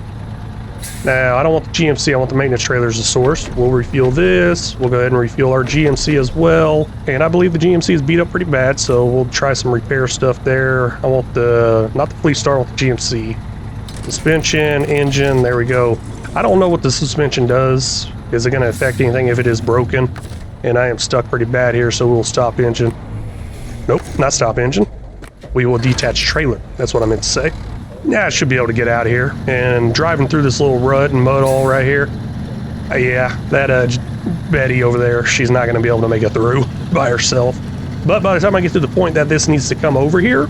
Speaker 1: Now, I don't want the GMC, I want the maintenance trailer as a source. We'll refuel this, we'll go ahead and refuel our GMC as well. And I believe the GMC is beat up pretty bad, so we'll try some repair stuff there. I want not the Fleet Star, I want the GMC. Suspension, engine, there we go. I don't know what the suspension does. Is it going to affect anything if it is broken? And I am stuck pretty bad here, so we'll stop engine. Nope, not stop engine. We will detach trailer. That's what I meant to say. Yeah, I should be able to get out of here. And driving through this little rut and mud all right here. Yeah, that Betty over there, she's not going to be able to make it through by herself. But by the time I get to the point that this needs to come over here,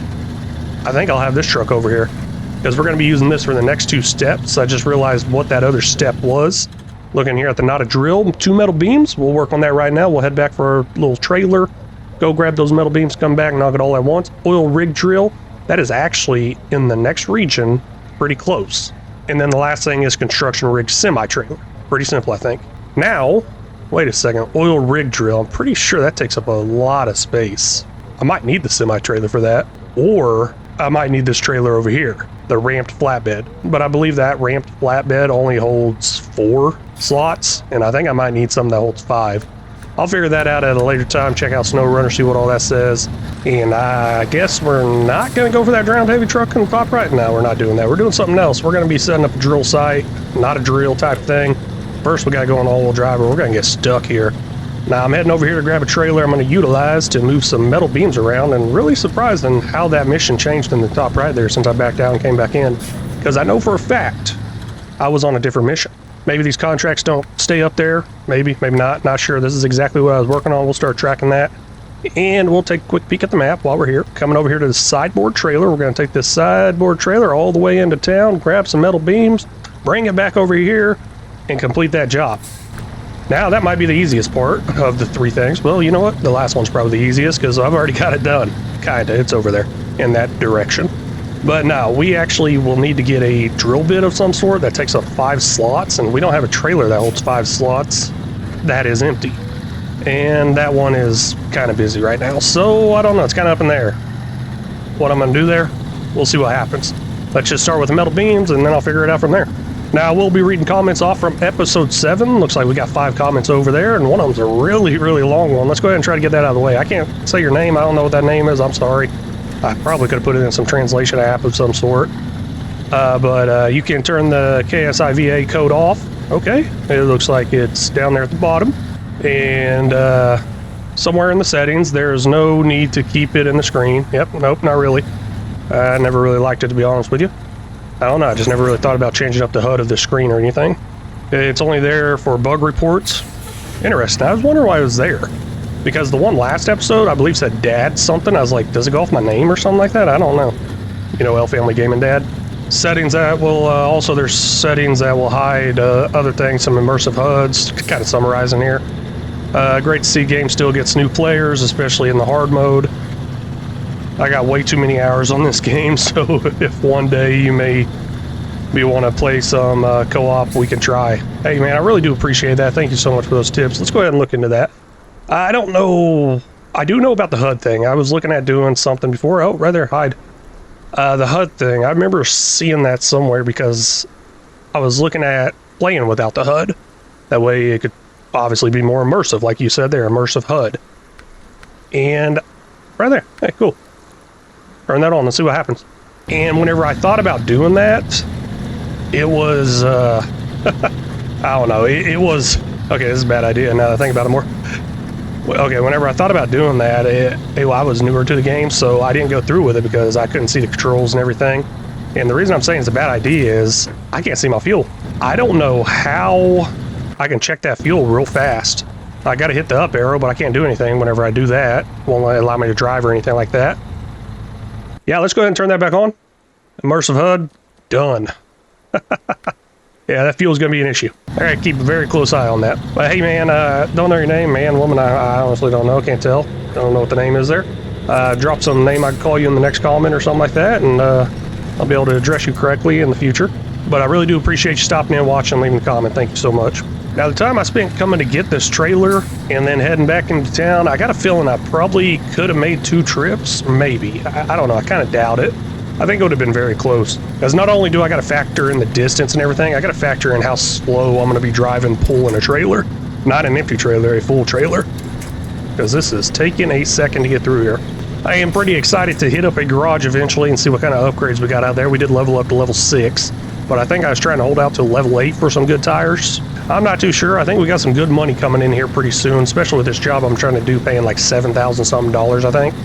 Speaker 1: I think I'll have this truck over here, because we're going to be using this for the next 2 steps. I just realized what that other step was. Looking here at the not a drill, 2 metal beams. We'll work on that right now. We'll head back for our little trailer, go grab those metal beams, come back, knock it all at once. Oil rig drill, that is actually in the next region, pretty close. And then the last thing is construction rig semi-trailer. Pretty simple, I think. Now, wait a second, oil rig drill, I'm pretty sure that takes up a lot of space. I might need the semi-trailer for that, or I might need this trailer over here, the ramped flatbed. But I believe that ramped flatbed only holds 4 slots, and I think I might need something that holds 5. I'll figure that out at a later time, check out SnowRunner, see what all that says. And I guess we're not going to go for that drowned heavy truck in the top right. No, we're not doing that. We're doing something else. We're going to be setting up a drill site, not a drill type thing. First, we got to go on all-wheel drive, or we're going to get stuck here. Now, I'm heading over here to grab a trailer I'm going to utilize to move some metal beams around, and really surprised in how that mission changed in the top right there since I backed out and came back in. Because I know for a fact I was on a different mission. Maybe these contracts don't stay up there. Maybe, maybe not sure. This is exactly what I was working on. We'll start tracking that. And we'll take a quick peek at the map while we're here. Coming over here to the sideboard trailer. We're going to take this sideboard trailer all the way into town, grab some metal beams, bring it back over here, and complete that job. Now, that might be the easiest part of the 3 things. Well, you know what? The last one's probably the easiest because I've already got it done. Kinda. It's over there in that direction. But no, we actually will need to get a drill bit of some sort that takes up 5 slots, and we don't have a trailer that holds 5 slots. That is empty. And that one is kind of busy right now. So, I don't know. It's kind of up in there. What I'm going to do there, we'll see what happens. Let's just start with the metal beams, and then I'll figure it out from there. Now, we'll be reading comments off from episode 7. Looks like we got 5 comments over there, and one of them's a really, really long one. Let's go ahead and try to get that out of the way. I can't say your name. I don't know what that name is. I'm sorry. I probably could have put it in some translation app of some sort. But you can turn the KSIVA code off. Okay. It looks like it's down there at the bottom. And somewhere in the settings, there's no need to keep it in the screen. Yep. Nope, not really. I never really liked it, to be honest with you. I don't know. I just never really thought about changing up the HUD of the screen or anything. It's only there for bug reports. Interesting. I was wondering why it was there. Because the one last episode, I believe, said Dad something. I was like, does it go off my name or something like that? I don't know. You know, L Family Gaming Dad. Settings that will, also there's settings that will hide other things, some immersive HUDs, kind of summarizing here. Great to see game still gets new players, especially in the hard mode. I got way too many hours on this game, so if one day you may want to play some co-op, we can try. Hey man, I really do appreciate that. Thank you so much for those tips. Let's go ahead and look into that. I don't know. I do know about the HUD thing. I was looking at doing something before. Oh, right there, hide. The HUD thing. I remember seeing that somewhere because I was looking at playing without the HUD. That way it could obviously be more immersive, like you said there, immersive HUD. And right there. Hey, cool. Turn that on. Let's see what happens. And whenever I thought about doing that, it was, I don't know, it was, okay, this is a bad idea now that I think about it more. Okay, whenever I thought about doing that, I was newer to the game, so I didn't go through with it because I couldn't see the controls and everything. And the reason I'm saying it's a bad idea is I can't see my fuel. I don't know how I can check that fuel real fast. I got to hit the up arrow, but I can't do anything whenever I do that. It won't allow me to drive or anything like that. Yeah, let's go ahead and turn that back on. Immersive HUD, done. Yeah, that fuel's gonna be an issue. I gotta keep a very close eye on that. But hey man, don't know your name, man, woman, I honestly don't know, can't tell. Don't know what the name is there. Drop some name I can call you in the next comment or something like that, and I'll be able to address you correctly in the future. But I really do appreciate you stopping in, watching, leaving a comment. Thank you so much. Now, the time I spent coming to get this trailer and then heading back into town, I got a feeling I probably could have made 2 trips, maybe. I don't know, I kind of doubt it. I think it would have been very close. Because not only do I got to factor in the distance and everything, I got to factor in how slow I'm going to be driving, pulling a trailer. Not an empty trailer, a full trailer. Because this is taking a second to get through here. I am pretty excited to hit up a garage eventually and see what kind of upgrades we got out there. We did level up to level 6, but I think I was trying to hold out to level 8 for some good tires. I'm not too sure. I think we got some good money coming in here pretty soon, especially with this job I'm trying to do, paying like $7,000 something, I think.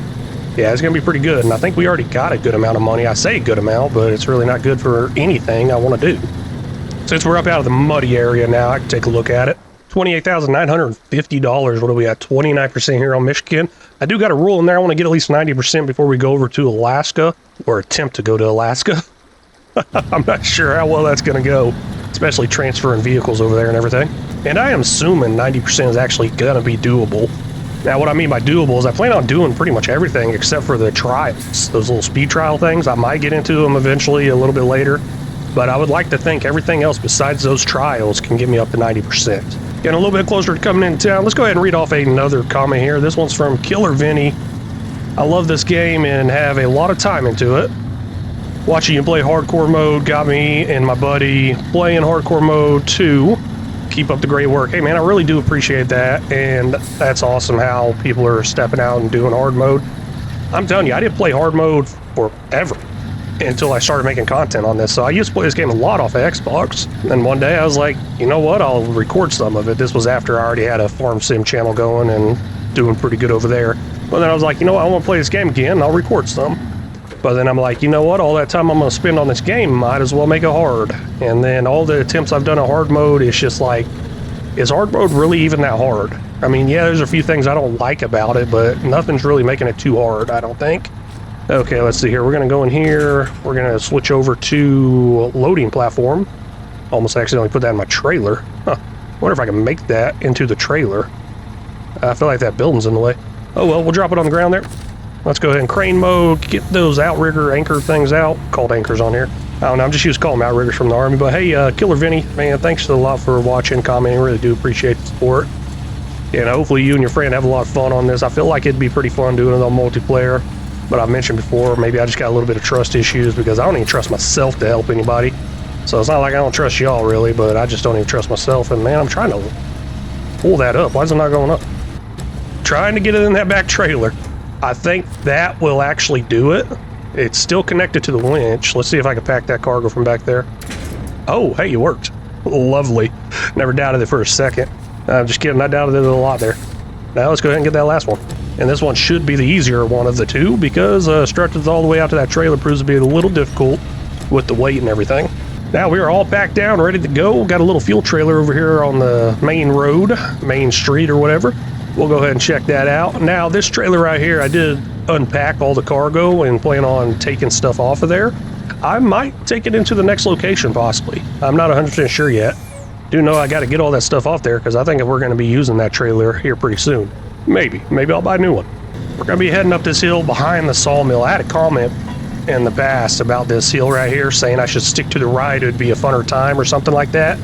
Speaker 1: Yeah, it's going to be pretty good, and I think we already got a good amount of money. I say a good amount, but it's really not good for anything I want to do. Since we're up out of the muddy area now, I can take a look at it. $28,950. What are we at? 29% here on Michigan. I do got a rule in there. I want to get at least 90% before we go over to Alaska, or attempt to go to Alaska. I'm not sure how well that's going to go, especially transferring vehicles over there and everything. And I am assuming 90% is actually going to be doable. Now, what I mean by doable is I plan on doing pretty much everything except for the trials, those little speed trial things. I might get into them eventually a little bit later, but I would like to think everything else besides those trials can get me up to 90%. Getting a little bit closer to coming into town. Let's go ahead and read off another comment here. This one's from Killer Vinny. I love this game and have a lot of time into it. Watching you play hardcore mode got me and my buddy playing hardcore mode too. Keep up the great work. Hey man, I really do appreciate that, and that's awesome how people are stepping out and doing hard mode. I'm telling you, I didn't play hard mode forever until I started making content on this. So I used to play this game a lot off of Xbox, and one day I was like, you know what, I'll record some of it. This was after I already had a farm sim channel going and doing pretty good over there. But then I was like, you know what, I want to play this game again, and I'll record some. But then I'm like, you know what, all that time I'm going to spend on this game, might as well make it hard. And then all the attempts I've done at hard mode, it's just like, is hard mode really even that hard? I mean, yeah, there's a few things I don't like about it, but nothing's really making it too hard, I don't think. Okay, let's see here. We're going to go in here. We're going to switch over to loading platform. Almost accidentally put that in my trailer. Huh. Wonder if I can make that into the trailer. I feel like that building's in the way. Oh well, we'll drop it on the ground there. Let's go ahead and crane mode, get those outrigger anchor things out. Called anchors on here. I don't know, I'm just used to calling them outriggers from the Army. But hey, Killer Vinny, man, thanks a lot for watching, commenting. Really do appreciate the support. And hopefully you and your friend have a lot of fun on this. I feel like it'd be pretty fun doing it on multiplayer. But I've mentioned before, maybe I just got a little bit of trust issues because I don't even trust myself to help anybody. So it's not like I don't trust y'all really, but I just don't even trust myself. And man, I'm trying to pull that up. Why is it not going up? Trying to get it in that back trailer. I think that will actually do it. It's still connected to the winch. Let's see if I can pack that cargo from back there. Oh, hey, it worked. Lovely. Never doubted it for a second. I'm just kidding. I doubted it a lot there. Now let's go ahead and get that last one. And this one should be the easier one of the two because stretches all the way out to that trailer proves to be a little difficult with the weight and everything. Now we are all packed down, ready to go. Got a little fuel trailer over here on the main road, main street or whatever. We'll go ahead and check that out. Now this trailer right here, I did unpack all the cargo and plan on taking stuff off of there. I might take it into the next location possibly. I'm not 100% sure yet. Do know I got to get all that stuff off there because I think we're going to be using that trailer here pretty soon. Maybe I'll buy a new one. We're gonna be heading up this hill behind the sawmill. I had a comment in the past about this hill right here saying I should stick to the right, it'd be a funner time or something like that.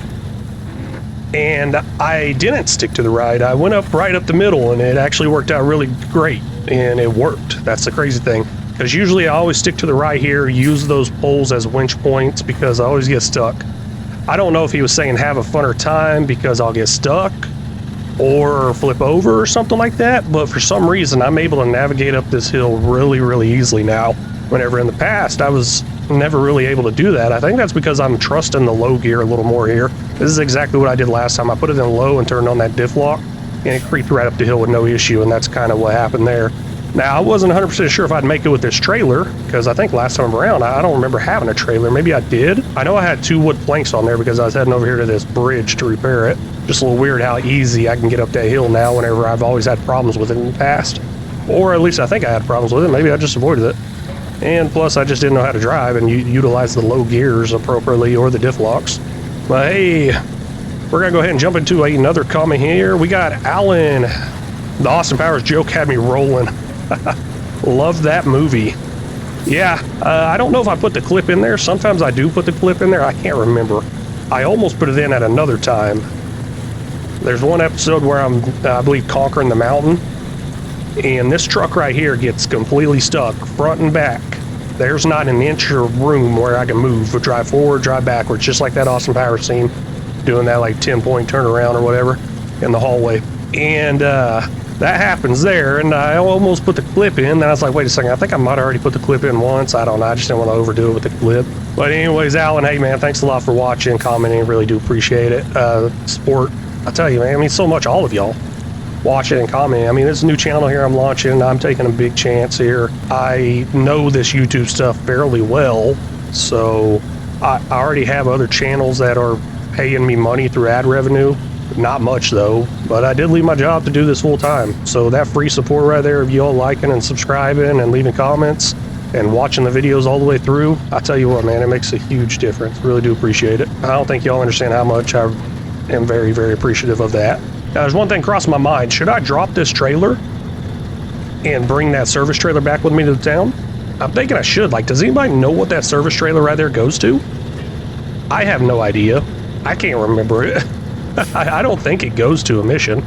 Speaker 1: And I didn't stick to the right. I went up right up the middle, and it actually worked out really great, and it worked. That's the crazy thing, because usually I always stick to the right here, use those poles as winch points because I always get stuck. I don't know if he was saying have a funner time because I'll get stuck or flip over or something like that, but for some reason I'm able to navigate up this hill really, really easily now. Whenever in the past I was never really able to do that. I think that's because I'm trusting the low gear a little more here. This is exactly what I did last time. I put it in low and turned on that diff lock, and it creeped right up the hill with no issue, and that's kind of what happened there. Now, I wasn't 100% sure if I'd make it with this trailer, because I think last time around, I don't remember having a trailer. Maybe I did. I know I had 2 wood planks on there because I was heading over here to this bridge to repair it. Just a little weird how easy I can get up that hill now whenever I've always had problems with it in the past. Or at least I think I had problems with it. Maybe I just avoided it. And plus, I just didn't know how to drive and utilize the low gears appropriately or the diff locks. But hey, we're going to go ahead and jump into another comment here. We got Alan. The Austin Powers joke had me rolling. Love that movie. Yeah, I don't know if I put the clip in there. Sometimes I do put the clip in there. I can't remember. I almost put it in at another time. There's one episode where I'm, I believe, conquering the mountain. And this truck right here gets completely stuck, front and back. There's not an inch of room where I can move or drive forward, drive backwards, just like that Austin Powers scene, doing that like 10-point turnaround or whatever in the hallway. And that happens there, and I almost put the clip in, and I was like, wait a second, I think I might have already put the clip in once. I don't know, I just didn't want to overdo it with the clip. But anyways, Alan, hey man, thanks a lot for watching, commenting, really do appreciate it. Support, I tell you, man, I mean so much, all of y'all. Watching and commenting. I mean, this is a new channel here I'm launching. I'm taking a big chance here. I know this YouTube stuff fairly well, so I already have other channels that are paying me money through ad revenue. Not much though, but I did leave my job to do this full time. So that free support right there of y'all liking and subscribing and leaving comments and watching the videos all the way through, I tell you what, man, it makes a huge difference. Really do appreciate it. I don't think y'all understand how much I am very, very appreciative of that. Now, there's one thing crossing my mind. Should I drop this trailer and bring that service trailer back with me to the town? I'm thinking I should. Like, does anybody know what that service trailer right there goes to? I have no idea. I can't remember it. I don't think it goes to a mission.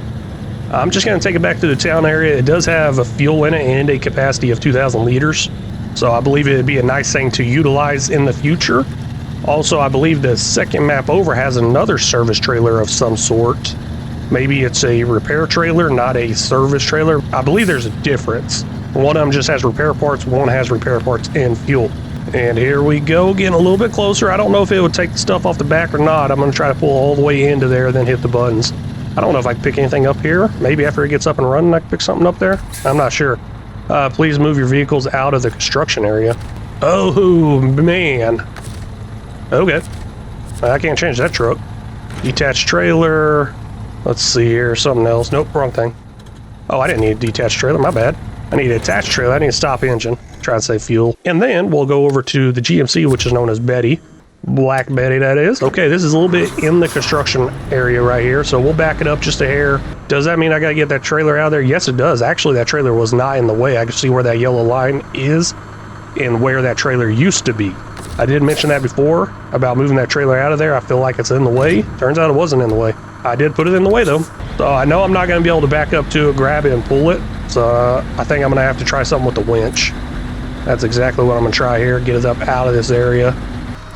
Speaker 1: I'm just going to take it back to the town area. It does have a fuel in it and a capacity of 2,000 liters. So I believe it'd be a nice thing to utilize in the future. Also, I believe the second map over has another service trailer of some sort. Maybe it's a repair trailer, not a service trailer. I believe there's a difference. One of them just has repair parts, one has repair parts and fuel. And here we go, getting a little bit closer. I don't know if it would take the stuff off the back or not. I'm going to try to pull all the way into there, then hit the buttons. I don't know if I can pick anything up here. Maybe after it gets up and running, I can pick something up there. I'm not sure. Please move your vehicles out of the construction area. Oh, man. Okay. I can't change that truck. Detached trailer. Let's see here, something else. Nope, wrong thing. Oh, I didn't need a detached trailer, my bad. I need an attached trailer, I need a stop engine. Try to save fuel. And then we'll go over to the GMC, which is known as Betty. Black Betty, that is. Okay, this is a little bit in the construction area right here, so we'll back it up just a hair. Does that mean I gotta get that trailer out of there? Yes, it does. Actually, that trailer was not in the way. I can see where that yellow line is and where that trailer used to be. I did mention that before about moving that trailer out of there. I feel like it's in the way. Turns out it wasn't in the way. I did put it in the way though. So I know I'm not going to be able to back up to it, grab it, and pull it. So I think I'm going to have to try something with the winch. That's exactly what I'm going to try here. Get it up out of this area.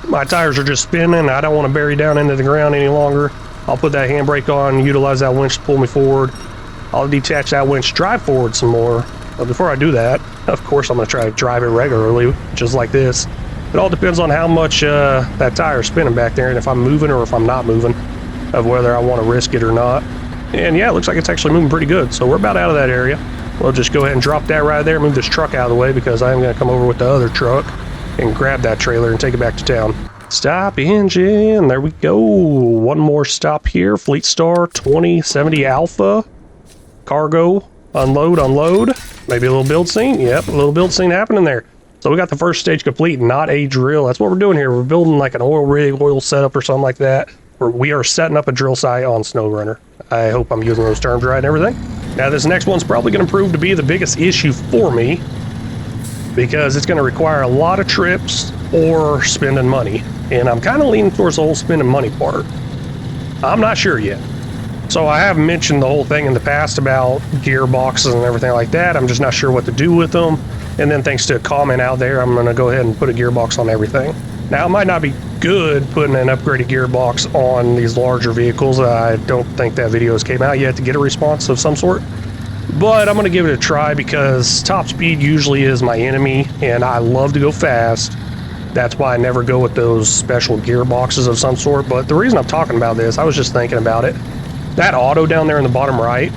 Speaker 1: My tires are just spinning. I don't want to bury down into the ground any longer. I'll put that handbrake on, utilize that winch to pull me forward. I'll detach that winch, drive forward some more. But before I do that, of course, I'm going to try to drive it regularly, just like this. It all depends on how much that tire is spinning back there and if I'm moving or if I'm not moving, of whether I want to risk it or not. And yeah, it looks like it's actually moving pretty good. So we're about out of that area. We'll just go ahead and drop that right there, move this truck out of the way because I'm going to come over with the other truck and grab that trailer and take it back to town. Stop engine. There we go. One more stop here. Fleet Star 2070 Alpha. Cargo. Unload, unload. Maybe a little build scene. Yep, a little build scene happening there. So we got the first stage complete, not a drill. That's what we're doing here. We're building like an oil rig, oil setup or something like that. We are setting up a drill site on SnowRunner. I hope I'm using those terms right and everything. Now this next one's probably going to prove to be the biggest issue for me because it's going to require a lot of trips or spending money. And I'm kind of leaning towards the whole spending money part. I'm not sure yet. So I have mentioned the whole thing in the past about gearboxes and everything like that. I'm just not sure what to do with them. And then thanks to a comment out there, I'm going to go ahead and put a gearbox on everything. Now, it might not be good putting an upgraded gearbox on these larger vehicles. I don't think that video has came out yet to get a response of some sort. But I'm going to give it a try because top speed usually is my enemy, and I love to go fast. That's why I never go with those special gearboxes of some sort. But the reason I'm talking about this, I was just thinking about it. That auto down there in the bottom right,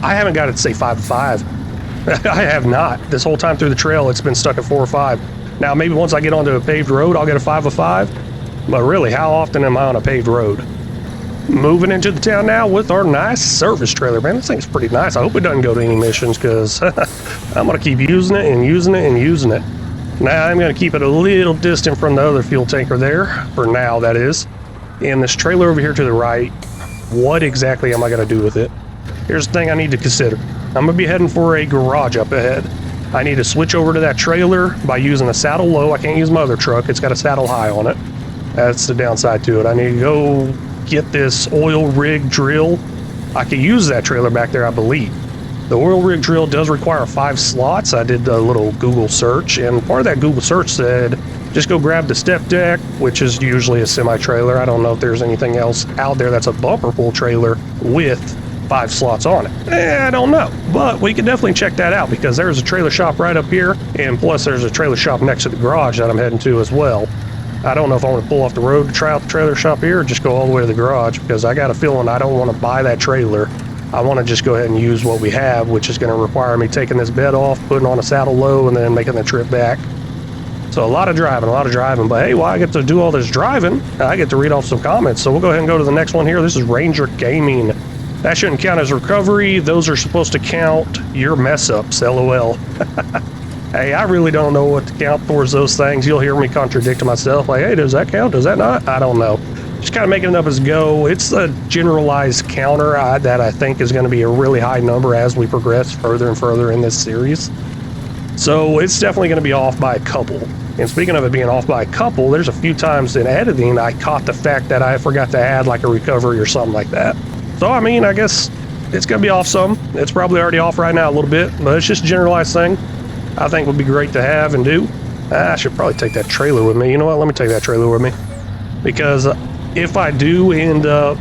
Speaker 1: I haven't got it to say 5 to 5. I have not. This whole time through the trail, it's been stuck at 4 or 5. Now, maybe once I get onto a paved road, I'll get a 5 of 5. But really, how often am I on a paved road? Moving into the town now with our nice service trailer. Man, this thing's pretty nice. I hope it doesn't go to any missions because I'm going to keep using it and using it and using it. Now, I'm going to keep it a little distant from the other fuel tanker there. For now, that is. And this trailer over here to the right, what exactly am I going to do with it? Here's the thing I need to consider. I'm going to be heading for a garage up ahead. I need to switch over to that trailer by using a saddle low. I can't use my other truck. It's got a saddle high on it. That's the downside to it. I need to go get this oil rig drill. I could use that trailer back there, I believe. The oil rig drill does require 5 slots. I did a little Google search, and part of that Google search said, just go grab the step deck, which is usually a semi-trailer. I don't know if there's anything else out there that's a bumper pull trailer with 5 slots on it. I don't know, but we can definitely check that out because there's a trailer shop right up here, and plus there's a trailer shop next to the garage that I'm heading to as well. I don't know if I want to pull off the road to try out the trailer shop here or just go all the way to the garage because I got a feeling I don't want to buy that trailer. I want to just go ahead and use what we have, which is going to require me taking this bed off, putting on a saddle low, and then making the trip back. So a lot of driving, but hey, while I get to do all this driving, I get to read off some comments. So we'll go ahead and go to the next one here. This is Ranger Gaming. That shouldn't count as recovery. Those are supposed to count your mess ups, LOL. Hey, I really don't know what to count towards those things. You'll hear me contradict myself, like, hey, does that count? Does that not? I don't know. Just kind of making it up as go. It's a generalized counter that I think is going to be a really high number as we progress further and further in this series. So it's definitely going to be off by a couple. And speaking of it being off by a couple, there's a few times in editing I caught the fact that I forgot to add like a recovery or something like that. So, I mean, I guess it's going to be off some. It's probably already off right now a little bit, but it's just a generalized thing. I think would be great to have and do. I should probably take that trailer with me. You know what? Let me take that trailer with me. Because if I do end up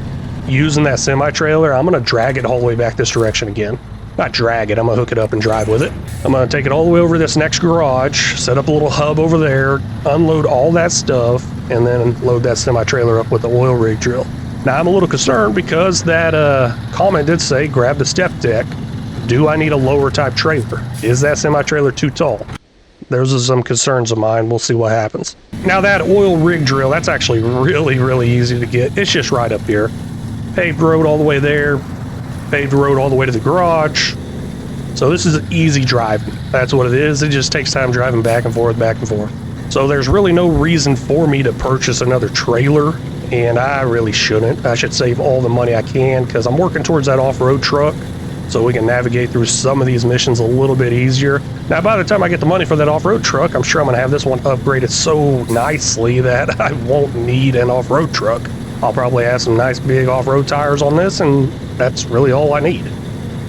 Speaker 1: using that semi-trailer, I'm going to drag it all the way back this direction again. Not drag it, I'm going to hook it up and drive with it. I'm going to take it all the way over to this next garage, set up a little hub over there, unload all that stuff, and then load that semi-trailer up with the oil rig drill. Now, I'm a little concerned because that comment did say grab the step deck. Do I need a lower type trailer? Is that semi-trailer too tall? Those are some concerns of mine. We'll see what happens. Now that oil rig drill, that's actually really, really easy to get. It's just right up here. Paved road all the way there. Paved road all the way to the garage. So this is easy driving. That's what it is. It just takes time driving back and forth, back and forth. So there's really no reason for me to purchase another trailer, and I really shouldn't. I should save all the money I can because I'm working towards that off-road truck, so we can navigate through some of these missions a little bit easier. Now, by the time I get the money for that off-road truck, I'm sure I'm going to have this one upgraded so nicely that I won't need an off-road truck. I'll probably have some nice big off-road tires on this, and that's really all I need.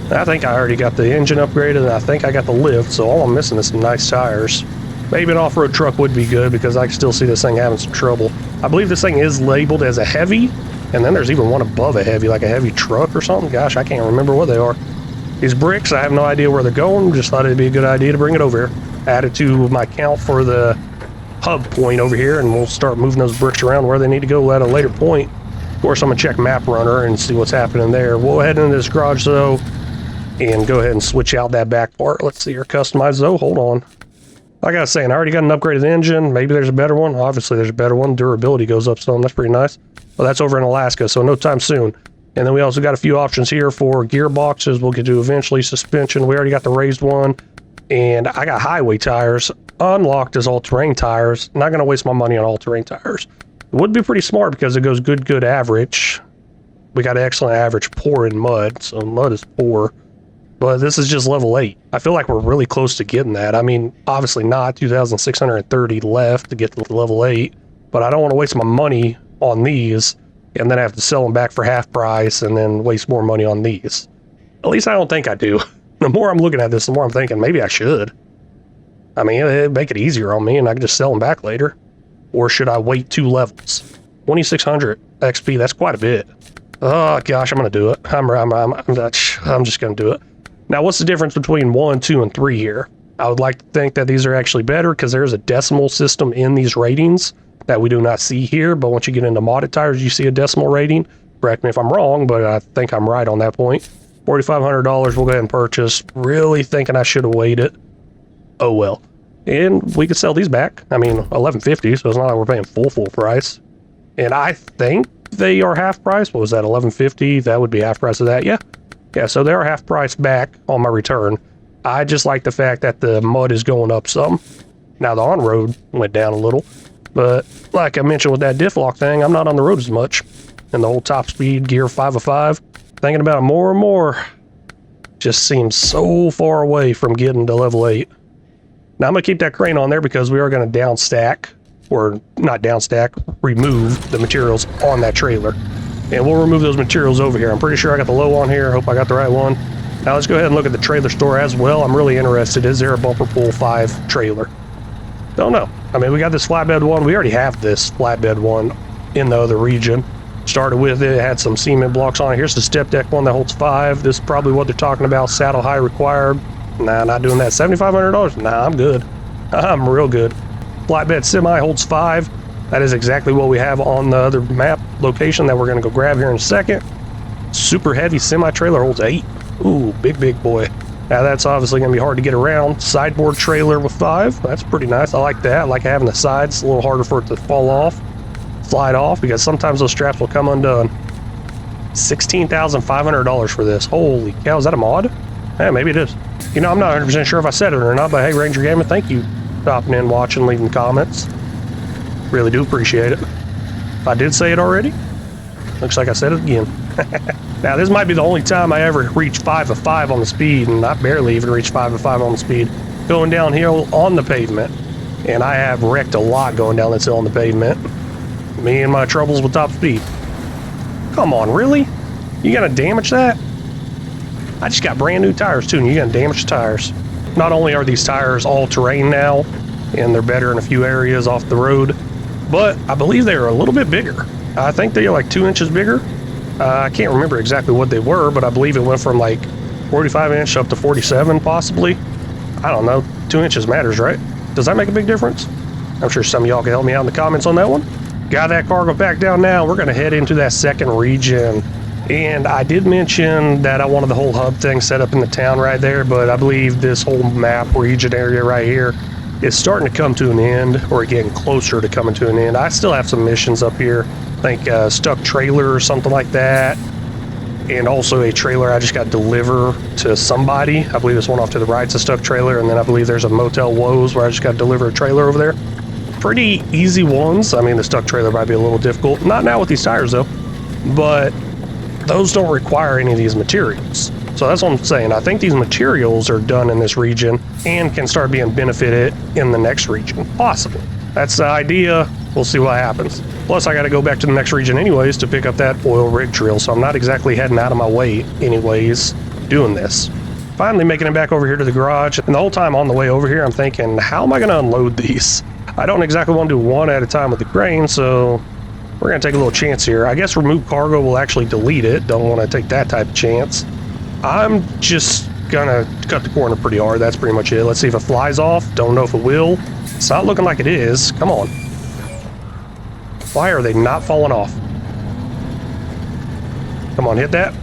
Speaker 1: I think I already got the engine upgraded, and I think I got the lift, so all I'm missing is some nice tires. Maybe an off-road truck would be good because I can still see this thing having some trouble. I believe this thing is labeled as a heavy, and then there's even one above a heavy, like a heavy truck or something. Gosh, I can't remember what they are. These bricks, I have no idea where they're going. Just thought it'd be a good idea to bring it over here. Add it to my count for the hub point over here, and we'll start moving those bricks around where they need to go at a later point. Of course, I'm going to check Map Runner and see what's happening there. We'll head into this garage, though, and go ahead and switch out that back part. Let's see here, customize, though. Hold on. Like I was saying, I already got an upgraded engine. Maybe there's a better one. Obviously, there's a better one. Durability goes up some. That's pretty nice. Well, that's over in Alaska, so no time soon. And then we also got a few options here for gearboxes. We'll get to eventually suspension. We already got the raised one. And I got highway tires unlocked as all-terrain tires. Not going to waste my money on all-terrain tires. It would be pretty smart because it goes good, average. We got excellent average, poor in mud. So mud is poor. but this is just level 8. I feel like we're really close to getting that. I mean, obviously not 2,630 left to get to level 8, but I don't want to waste my money on these and then have to sell them back for half price and then waste more money on these. At least I don't think I do. The more I'm looking at this, the more I'm thinking maybe I should. I mean, it'd make it easier on me and I can just sell them back later. Or should I wait 2 levels? 2,600 XP, that's quite a bit. Oh gosh, I'm gonna do it. I'm just gonna do it. Now, what's the difference between 1, 2, and 3 here? I would like to think that these are actually better because there's a decimal system in these ratings that we do not see here, but once you get into modded tires, you see a decimal rating. Correct me if I'm wrong, but I think I'm right on that point. $4,500, we'll go ahead and purchase. Really thinking I should have waited. Oh well. And we could sell these back. I mean, $11.50, so it's not like we're paying full price. And I think they are half price. What was that, $11.50? That would be half price of that, yeah. Yeah, so they are half price back on my return. I just like the fact that the mud is going up some. Now the on-road went down a little, but like I mentioned with that diff lock thing, I'm not on the road as much. And the whole top speed gear 505, thinking about it more and more, just seems so far away from getting to level 8. Now I'm gonna keep that crane on there because we are gonna down stack, or not down stack, remove the materials on that trailer. And we'll remove those materials over here. I'm pretty sure I got the low on here. Hope I got the right one. Now let's go ahead and look at the trailer store as well. I'm really interested. Is there a Bumper Pool 5 trailer? Don't know. I mean, we got this flatbed one. We already have this flatbed one in the other region. Started with it, had some cement blocks on it. Here's the step deck one that holds 5. This is probably what they're talking about. Saddle high required. Nah, not doing that. $7,500? Nah, I'm good. I'm real good. Flatbed semi holds 5. That is exactly what we have on the other map location that we're going to go grab here in a second. Super heavy semi-trailer holds 8. Ooh, big boy. Now that's obviously going to be hard to get around. Sideboard trailer with 5. That's pretty nice. I like that. I like having the sides. A little harder for it to fall off, slide off, because sometimes those straps will come undone. $16,500 for this. Holy cow, is that a mod? Yeah, maybe it is. You know, I'm not 100% sure if I said it or not, but hey, Ranger Gaming, thank you for stopping in, watching, leaving comments. Really do appreciate it. If I did say it already, looks like I said it again. Now, this might be the only time I ever reach 5 of 5 on the speed, and I barely even reach 5 of 5 on the speed. Going downhill on the pavement, and I have wrecked a lot going down this hill on the pavement. Me and my troubles with top speed. Come on, really? You gonna damage that? I just got brand new tires too, and you're gonna damage the tires. Not only are these tires all terrain now, and they're better in a few areas off the road, but I believe they are a little bit bigger. I think they are like 2 inches bigger. I can't remember exactly what they were, but I believe it went from like 45 inch up to 47 possibly. I don't know, 2 inches matters, right? Does that make a big difference? I'm sure some of y'all can help me out in the comments on that one. Got that cargo pack down now. We're gonna head into that second region. And I did mention that I wanted the whole hub thing set up in the town right there, but I believe this whole map region area right here is starting to come to an end, or getting closer to coming to an end. I still have some missions up here. I think stuck trailer or something like that. And also a trailer I just got delivered to somebody. I believe this one off to the right's a stuck trailer, and then I believe there's a Motel Woes where I just got delivered a trailer over there. Pretty easy ones. I mean, the stuck trailer might be a little difficult. Not now with these tires though, but those don't require any of these materials. So that's what I'm saying. I think these materials are done in this region and can start being benefited in the next region, possibly. That's the idea. We'll see what happens. Plus, I got to go back to the next region anyways to pick up that oil rig drill, so I'm not exactly heading out of my way anyways doing this. Finally making it back over here to the garage, and the whole time on the way over here, I'm thinking, how am I going to unload these? I don't exactly want to do one at a time with the crane, so we're going to take a little chance here. I guess remove cargo will actually delete it. Don't want to take that type of chance. I'm just gonna cut the corner pretty hard. That's pretty much it. Let's see if it flies off. Don't know if it will. It's not looking like it is. Come on. Why are they not falling off? Come on, hit that.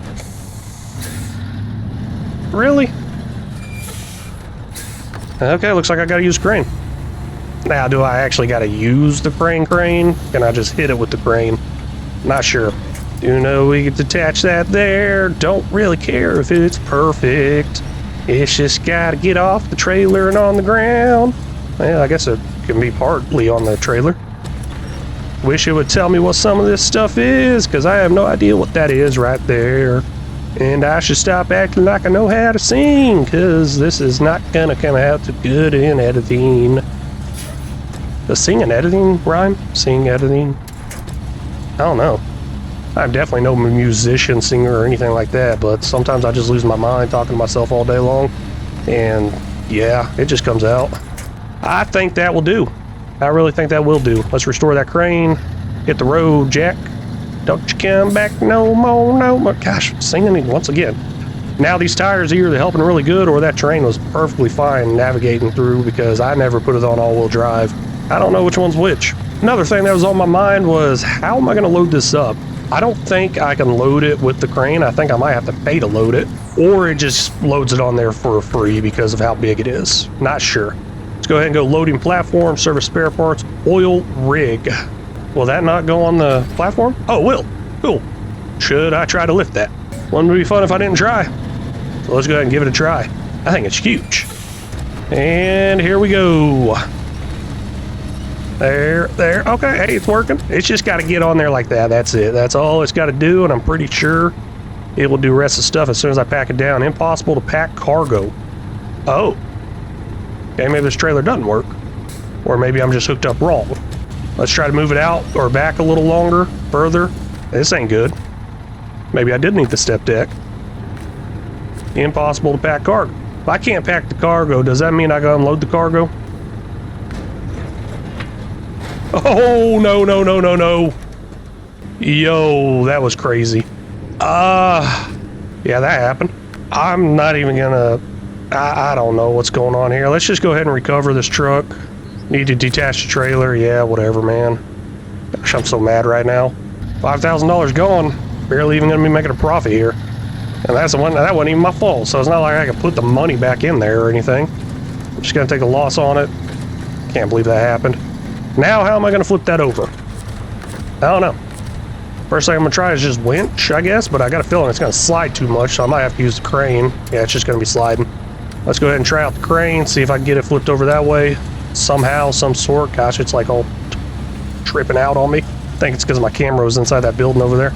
Speaker 1: Really? Okay, looks like I gotta use crane. Now, do I actually gotta use the crane? Can I just hit it with the crane? Not sure. You know, we can detach that there. Don't really care if it's perfect. It's just gotta get off the trailer and on the ground. Well, I guess it can be partly on the trailer. Wish it would tell me what some of this stuff is, because I have no idea what that is right there. And I should stop acting like I know how to sing, because this is not gonna come out too good in editing. Does sing and editing rhyme? Sing, editing? I don't know. I'm definitely no musician, singer, or anything like that, but sometimes I just lose my mind talking to myself all day long. And yeah, it just comes out. I think that will do. I really think that will do. Let's restore that crane. Hit the road, Jack. Don't you come back no more, no more. Gosh, singing once again. Now these tires are either helping really good or that train was perfectly fine navigating through, because I never put it on all-wheel drive. I don't know which one's which. Another thing that was on my mind was, how am I going to load this up? I don't think I can load it with the crane. I think I might have to pay to load it, or it just loads it on there for free because of how big it is. Not sure. Let's go ahead and go loading platform, service spare parts, oil rig. Will that not go on the platform? Oh, it will. Cool. Should I try to lift that? Wouldn't it be fun if I didn't try? So let's go ahead and give it a try. I think it's huge. And here we go. There. Okay, hey, it's working. It's just got to get on there like that. That's it. That's all it's got to do, and I'm pretty sure it will do the rest of the stuff as soon as I pack it down. Impossible to pack cargo. Oh. Okay, maybe this trailer doesn't work. Or maybe I'm just hooked up wrong. Let's try to move it out or back a little longer, further. This ain't good. Maybe I did need the step deck. Impossible to pack cargo. If I can't pack the cargo, does that mean I gotta unload the cargo? Oh, no. Yo, that was crazy. Yeah, that happened. I'm not even gonna... I don't know what's going on here. Let's just go ahead and recover this truck. Need to detach the trailer. Yeah, whatever, man. Gosh, I'm so mad right now. $5,000 gone. Barely even gonna be making a profit here. And that's the one that wasn't even my fault, so it's not like I can put the money back in there or anything. I'm just gonna take a loss on it. Can't believe that happened. Now, how am I gonna flip that over? I don't know. First thing I'm gonna try is just winch, I guess, but I got a feeling it's gonna slide too much, so I might have to use the crane. Yeah, it's just gonna be sliding. Let's go ahead and try out the crane, see if I can get it flipped over that way. Somehow, some sort. Gosh, it's like all tripping out on me. I think it's because my camera was inside that building over there.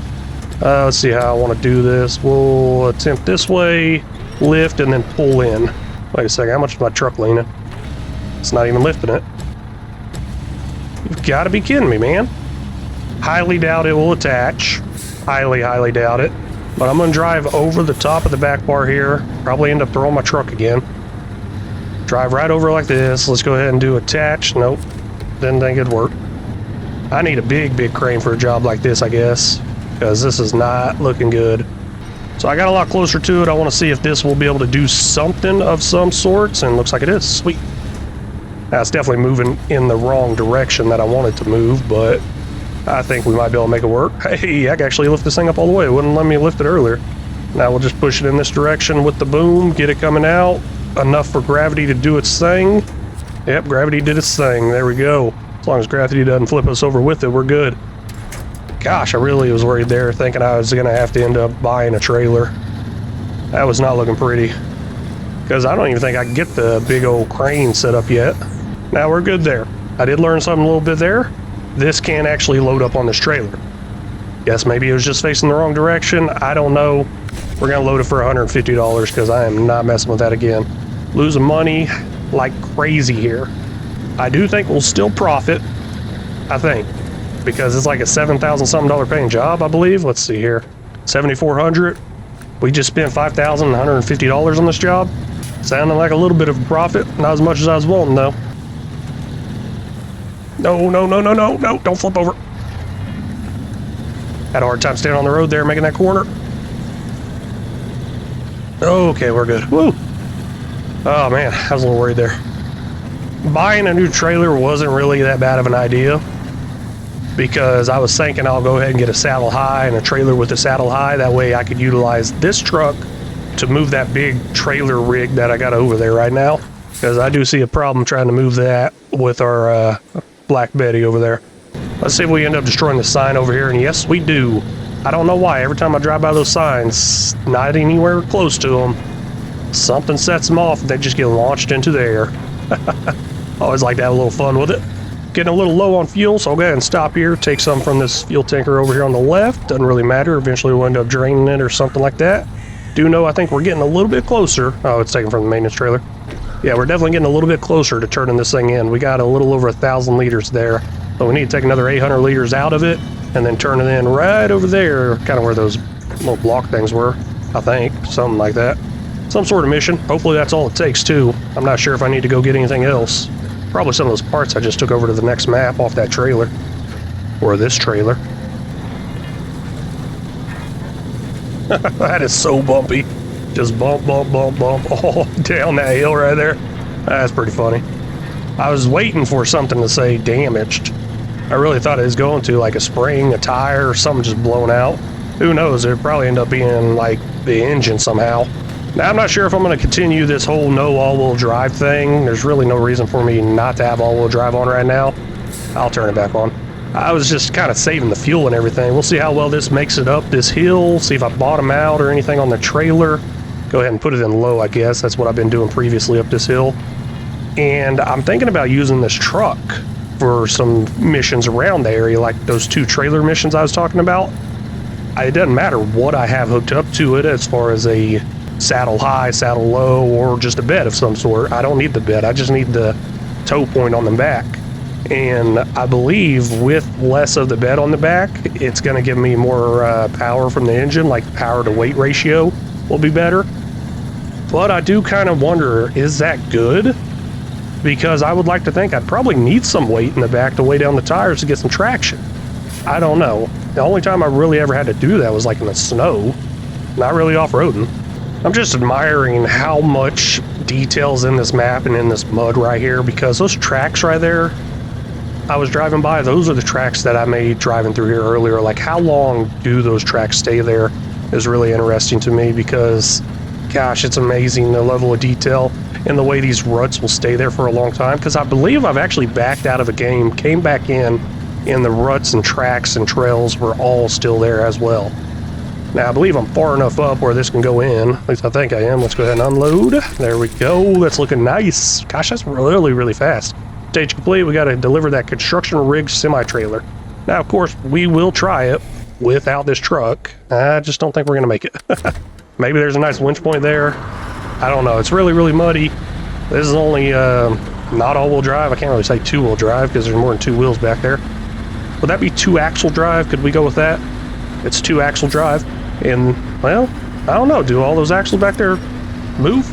Speaker 1: Let's see how I want to do this. We'll attempt this way, lift, and then pull in. Wait a second, how much is my truck leaning? It's not even lifting it. You've got to be kidding me, man. Highly doubt it will attach. Highly doubt it. But I'm going to drive over the top of the back bar here. Probably end up throwing my truck again. Drive right over like this. Let's go ahead and do attach. Nope. Didn't think it'd work. I need a big crane for a job like this, I guess, because this is not looking good. So I got a lot closer to it. I want to see if this will be able to do something of some sorts, and looks like it is. Sweet. Now it's definitely moving in the wrong direction that I wanted to move, but I think we might be able to make it work. Hey, I can actually lift this thing up all the way. It wouldn't let me lift it earlier. Now we'll just push it in this direction with the boom, get it coming out. Enough for gravity to do its thing. Yep, gravity did its thing. There we go. As long as gravity doesn't flip us over with it, we're good. Gosh, I really was worried there, thinking I was going to have to end up buying a trailer. That was not looking pretty. Because I don't even think I can get the big old crane set up yet. Now we're good there. I did learn something a little bit there. This can actually load up on this trailer. Guess maybe it was just facing the wrong direction. I don't know. We're going to load it for $150 because I am not messing with that again. Losing money like crazy here. I do think we'll still profit. I think. Because it's like a $7,000 something paying job, I believe. Let's see here. $7,400. We just spent $5,150 on this job. Sounding like a little bit of a profit. Not as much as I was wanting, though. No. Don't flip over. Had a hard time staying on the road there, making that corner. Okay, we're good. Woo! Oh man, I was a little worried there. Buying a new trailer wasn't really that bad of an idea, because I was thinking I'll go ahead and get a saddle high and a trailer with a saddle high. That way I could utilize this truck to move that big trailer rig that I got over there right now, because I do see a problem trying to move that with our Black Betty over there. Let's see if we end up destroying the sign over here, and yes, we do. I don't know why. Every time I drive by those signs, not anywhere close to them, something sets them off and they just get launched into the air. Always like to have a little fun with it. Getting a little low on fuel, so I'll go ahead and stop here, take some from this fuel tanker over here on the left. Doesn't really matter. Eventually we'll end up draining it or something like that. Do know I think we're getting a little bit closer. Oh, it's taken from the maintenance trailer. Yeah, we're definitely getting a little bit closer to turning this thing in. We got a little over 1,000 liters there. But we need to take another 800 liters out of it and then turn it in right over there, kind of where those little block things were, I think. Something like that. Some sort of mission. Hopefully that's all it takes, too. I'm not sure if I need to go get anything else. Probably some of those parts I just took over to the next map off that trailer. Or this trailer. That is so bumpy. Just bump, bump, bump, bump, all down that hill right there. That's pretty funny. I was waiting for something to say damaged. I really thought it was going to, like a spring, a tire, or something just blown out. Who knows? It'd probably end up being like the engine somehow. Now, I'm not sure if I'm going to continue this whole no all-wheel drive thing. There's really no reason for me not to have all-wheel drive on right now. I'll turn it back on. I was just kind of saving the fuel and everything. We'll see how well this makes it up this hill, see if I bottom out or anything on the trailer. Go ahead and put it in low, I guess. That's what I've been doing previously up this hill. And I'm thinking about using this truck for some missions around the area, like those 2 trailer missions I was talking about. It doesn't matter what I have hooked up to it as far as a saddle high, saddle low, or just a bed of some sort. I don't need the bed. I just need the tow point on the back. And I believe with less of the bed on the back, it's going to give me more power from the engine, like power to weight ratio will be better. But I do kind of wonder, is that good? Because I would like to think I'd probably need some weight in the back to weigh down the tires to get some traction. I don't know. The only time I really ever had to do that was like in the snow, not really off-roading. I'm just admiring how much detail's in this map and in this mud right here, because those tracks right there I was driving by, those are the tracks that I made driving through here earlier. Like, how long do those tracks stay there is really interesting to me, because gosh, it's amazing the level of detail and the way these ruts will stay there for a long time. Because I believe I've actually backed out of a game, came back in, and the ruts and tracks and trails were all still there as well. Now, I believe I'm far enough up where this can go in. At least I think I am. Let's go ahead and unload. There we go. That's looking nice. Gosh, that's really, really fast. Stage complete. We got to deliver that construction rigged semi-trailer. Now, of course, we will try it without this truck. I just don't think we're going to make it. Maybe there's a nice winch point there. I don't know. It's really muddy. This is only not all-wheel drive. I can't really say two-wheel drive because there's more than 2 wheels back there. Would that be 2-axle drive? Could we go with that? It's 2-axle drive. And, well, I don't know. Do all those axles back there move?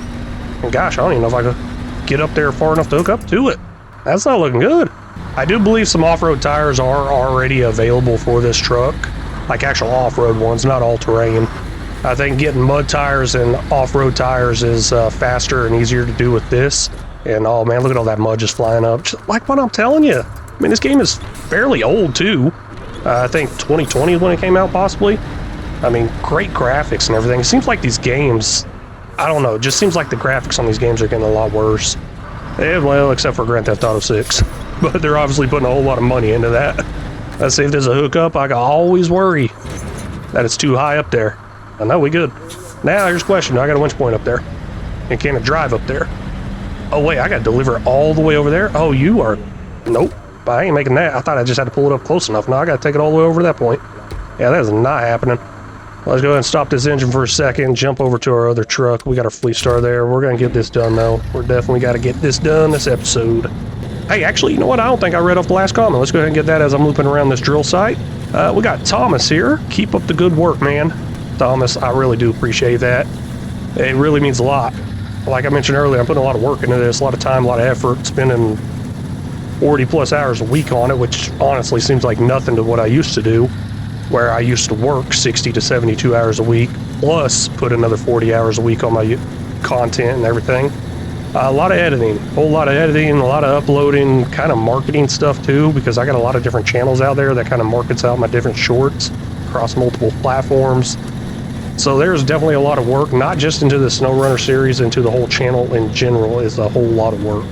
Speaker 1: And gosh, I don't even know if I could get up there far enough to hook up to it. That's not looking good. I do believe some off-road tires are already available for this truck. Like actual off-road ones, not all-terrain. I think getting mud tires and off-road tires is faster and easier to do with this. And oh man, look at all that mud just flying up. Just like what I'm telling you. I mean, this game is fairly old too. I think 2020 is when it came out, possibly. I mean, great graphics and everything. It seems like these games, I don't know, it just seems like the graphics on these games are getting a lot worse. Well, except for Grand Theft Auto 6. But they're obviously putting a whole lot of money into that. Let's see if there's a hookup. I can always worry that it's too high up there. I know we good. Now here's the question. I got a winch point up there. And can it drive up there? Oh wait, I got to deliver it all the way over there? Oh, you are... Nope. I ain't making that. I thought I just had to pull it up close enough. Now I got to take it all the way over to that point. Yeah, that is not happening. Let's go ahead and stop this engine for a second, jump over to our other truck. We got our Fleet Star there. We're going to get this done, though. We're definitely got to get this done this episode. Hey, actually, you know what? I don't think I read off the last comment. Let's go ahead and get that as I'm looping around this drill site. We got Thomas here. Keep up the good work, man. Thomas, I really do appreciate that. It really means a lot. Like I mentioned earlier, I'm putting a lot of work into this, a lot of time, a lot of effort, spending 40+ hours a week on it, which honestly seems like nothing to what I used to do, where I used to work 60 to 72 hours a week, plus put another 40 hours a week on my content and everything. A lot of editing, a whole lot of editing, a lot of uploading, kind of marketing stuff too, because I got a lot of different channels out there that kind of markets out my different shorts across multiple platforms. So there's definitely a lot of work, not just into the SnowRunner series, into the whole channel in general is a whole lot of work.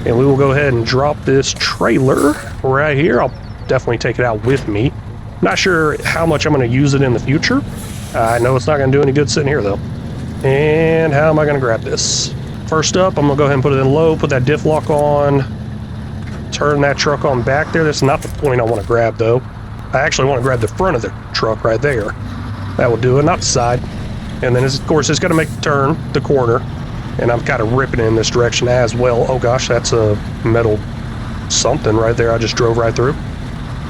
Speaker 1: And we will go ahead and drop this trailer right here. I'll definitely take it out with me. Not sure how much I'm going to use it in the future. I know it's not going to do any good sitting here though. And how am I going to grab this? First up, I'm going to go ahead and put it in low, put that diff lock on, turn that truck on back there. That's not the point I want to grab though. I actually want to grab the front of the truck right there. That will do it, not the side. And then, of course, it's going to make the turn, the corner. And I'm kind of ripping in this direction as well. Oh, gosh, that's a metal something right there I just drove right through.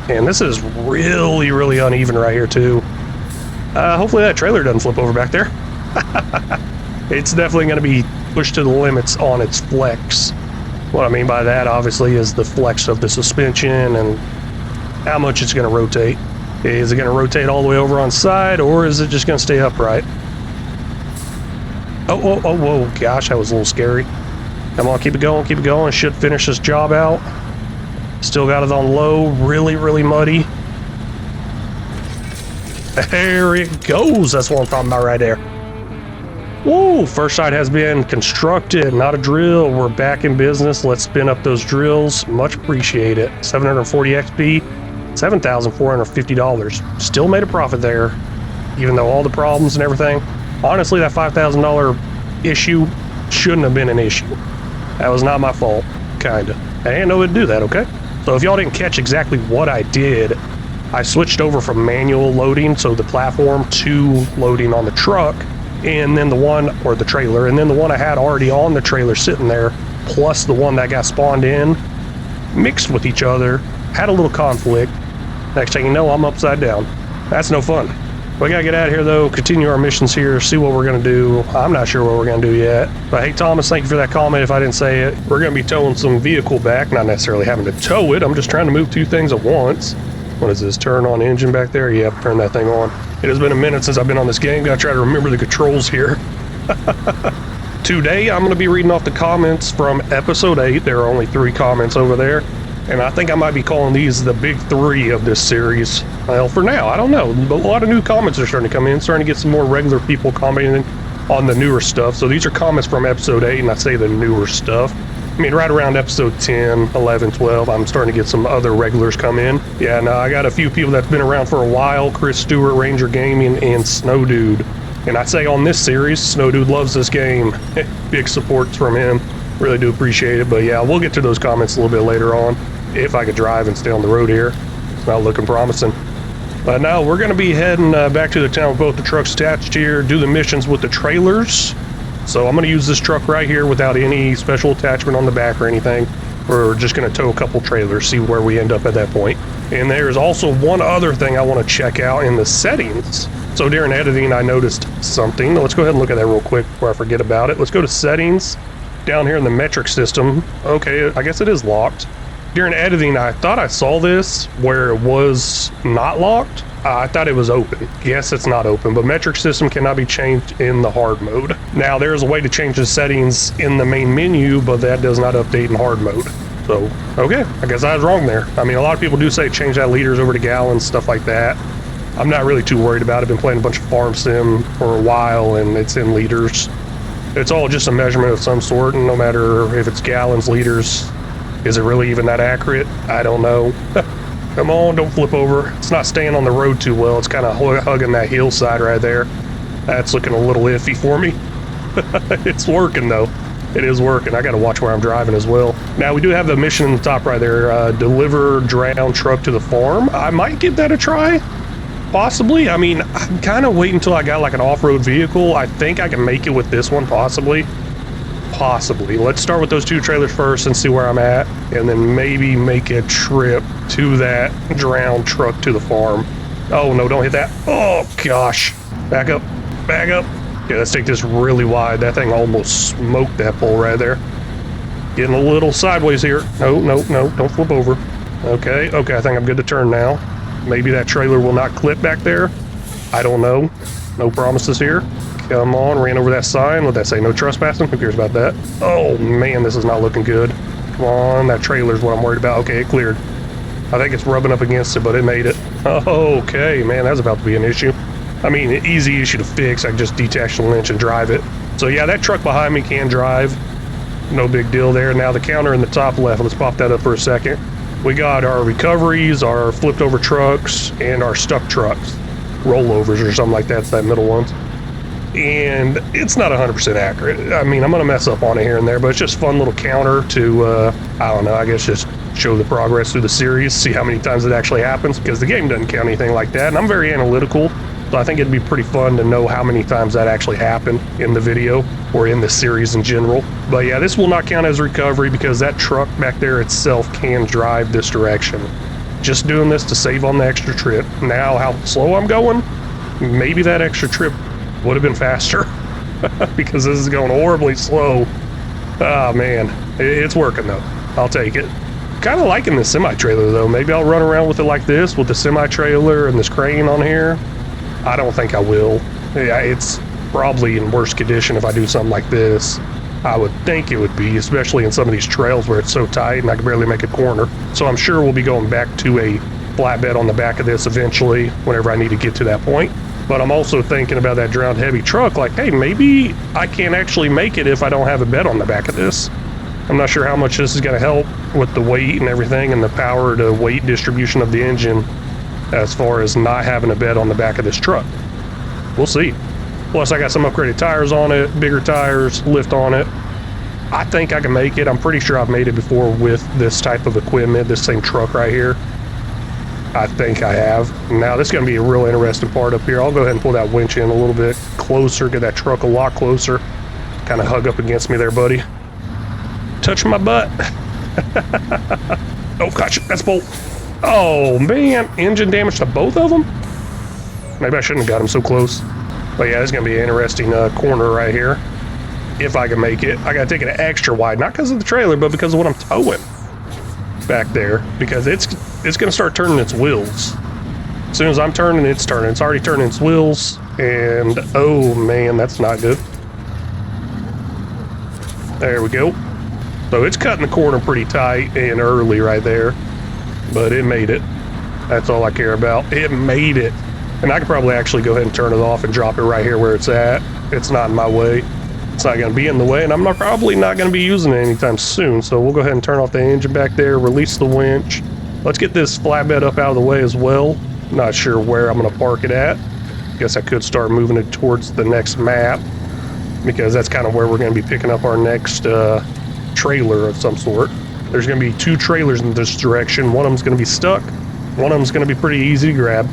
Speaker 1: And this is really, really uneven right here, too. Hopefully that trailer doesn't flip over back there. It's definitely going to be pushed to the limits on its flex. What I mean by that, obviously, is the flex of the suspension and how much it's going to rotate. Is it going to rotate all the way over on side, or is it just going to stay upright? Oh, whoa, gosh, that was a little scary. Come on, keep it going. Should finish this job out. Still got it on low, really, really muddy. There it goes. That's what I'm talking about right there. Whoa, first side has been constructed, not a drill. We're back in business. Let's spin up those drills. Much appreciate it. 740 XP, $7,450. Still made a profit there, even though all the problems and everything. Honestly, that $5,000 issue shouldn't have been an issue. That was not my fault, kinda. I didn't know it'd do that, okay? So if y'all didn't catch exactly what I did, I switched over from manual loading, so the platform, to loading on the truck, and then the one, or the trailer, and then the one I had already on the trailer sitting there, plus the one that got spawned in, mixed with each other, had a little conflict. Next thing you know, I'm upside down. That's no fun. We gotta get out of here though, continue our missions here, see what we're gonna do. I'm not sure what we're gonna do yet. But hey Thomas, thank you for that comment if I didn't say it. We're gonna be towing some vehicle back, not necessarily having to tow it, I'm just trying to move two things at once. What is this, turn on engine back there? Yeah, turn that thing on. It has been a minute since I've been on this game, gotta try to remember the controls here. Today I'm gonna be reading off the comments from episode 8, there are only 3 comments over there. And I think I might be calling these the big 3 of this series. Well, for now, I don't know. But a lot of new comments are starting to come in, starting to get some more regular people commenting on the newer stuff. So these are comments from episode 8, and I say the newer stuff. I mean, right around episode 10, 11, 12, I'm starting to get some other regulars come in. Yeah, no, I got a few people that's been around for a while. Chris Stewart, Ranger Gaming, and Snow Dude. And I'd say on this series, Snow Dude loves this game. Big supports from him. Really do appreciate it. But yeah, we'll get to those comments a little bit later on. If I could drive and stay on the road here. It's not looking promising. But now we're going to be heading back to the town with both the trucks attached here, do the missions with the trailers. So I'm going to use this truck right here without any special attachment on the back or anything. We're just going to tow a couple trailers, see where we end up at that point. And there's also one other thing I want to check out in the settings. So during editing, I noticed something. Let's go ahead and look at that real quick before I forget about it. Let's go to settings. Down here in the metric system. Okay, I guess it is locked. During editing, I thought I saw this where it was not locked. I thought it was open. Yes, it's not open, but metric system cannot be changed in the hard mode. Now, there's a way to change the settings in the main menu, but that does not update in hard mode. So, okay, I guess I was wrong there. I mean, a lot of people do say change that liters over to gallons, stuff like that. I'm not really too worried about it. I've been playing a bunch of farm sim for a while, and it's in liters. It's all just a measurement of some sort, and no matter if it's gallons, liters, is it really even that accurate? I don't know. Come on, don't flip over. It's not staying on the road too well. It's kind of hugging that hillside right there. That's looking a little iffy for me. It's working though. It is working. I got to watch where I'm driving as well. Now we do have the mission in the top right there. Deliver drowned truck to the farm. I might give that a try. Possibly. I mean, I'm kind of waiting until I got like an off-road vehicle. I think I can make it with this one, possibly. Possibly. Let's start with those 2 trailers first and see where I'm at, and then maybe make a trip to that drowned truck to the farm. Oh no, don't hit that. Oh gosh. Back up. Back up. Okay, let's take this really wide. That thing almost smoked that pole right there. Getting a little sideways here. No, don't flip over. Okay, I think I'm good to turn now. Maybe that trailer will not clip back there. I don't know. No promises here. Come on, ran over that sign. What that say? No trespassing? Who cares about that? Oh man, this is not looking good. Come on, that trailer's what I'm worried about. Okay, it cleared. I think it's rubbing up against it, but it made it. Okay, man, that's about to be an issue. I mean, an easy issue to fix. I can just detach the winch and drive it. So yeah, that truck behind me can drive. No big deal there. Now the counter in the top left, let's pop that up for a second. We got our recoveries, our flipped over trucks, and our stuck trucks. Rollovers or something like that. It's that middle ones. And it's not 100% accurate. I mean, I'm going to mess up on it here and there, but it's just fun little counter to, I don't know, I guess just show the progress through the series, see how many times it actually happens, because the game doesn't count anything like that. And I'm very analytical, so So I think it'd be pretty fun to know how many times that actually happened in the video or in the series in general. But yeah, this will not count as recovery because that truck back there itself can drive this direction. Just doing this to save on the extra trip. Now how slow I'm going, maybe that extra trip would have been faster because this is going horribly slow. Oh man, it's working though. I'll take it. Kind of liking this semi-trailer though. Maybe I'll run around with it like this with the semi-trailer and this crane on here. I don't think I will. Yeah, it's probably in worse condition if I do something like this. I would think it would be, especially in some of these trails where it's so tight and I can barely make a corner. So I'm sure we'll be going back to a flatbed on the back of this eventually whenever I need to get to that point. But I'm also thinking about that drowned heavy truck, like, hey, maybe I can't actually make it if I don't have a bed on the back of this. I'm not sure how much this is going to help with the weight and everything and the power to weight distribution of the engine as far as not having a bed on the back of this truck. We'll see. Plus, I got some upgraded tires on it, bigger tires, lift on it. I think I can make it. I'm pretty sure I've made it before with this type of equipment, this same truck right here. I think I have. Now, this is going to be a real interesting part up here. I'll go ahead and pull that winch in a little bit closer, get that truck a lot closer. Kind of hug up against me there, buddy. Touch my butt. Oh, gotcha. That's bolt. Oh, man. Engine damage to both of them? Maybe I shouldn't have got them so close. But yeah, it's going to be an interesting corner right here. If I can make it. I got to take it extra wide. Not because of the trailer, but because of what I'm towing back there. Because it's going to start turning its wheels. As soon as I'm turning, it's turning. It's already turning its wheels. And, oh, man, that's not good. There we go. So it's cutting the corner pretty tight and early right there, but it made it. That's all I care about. It made it. And I could probably actually go ahead and turn it off and drop it right here where it's at. It's not in my way. It's not going to be in the way, and I'm probably not going to be using it anytime soon. So we'll go ahead and turn off the engine back there, release the winch. Let's get this flatbed up out of the way as well. Not sure where I'm going to park it at. Guess I could start moving it towards the next map because that's kind of where we're going to be picking up our next trailer of some sort. There's going to be two trailers in this direction. One of them's going to be stuck. One of them's going to be pretty easy to grab.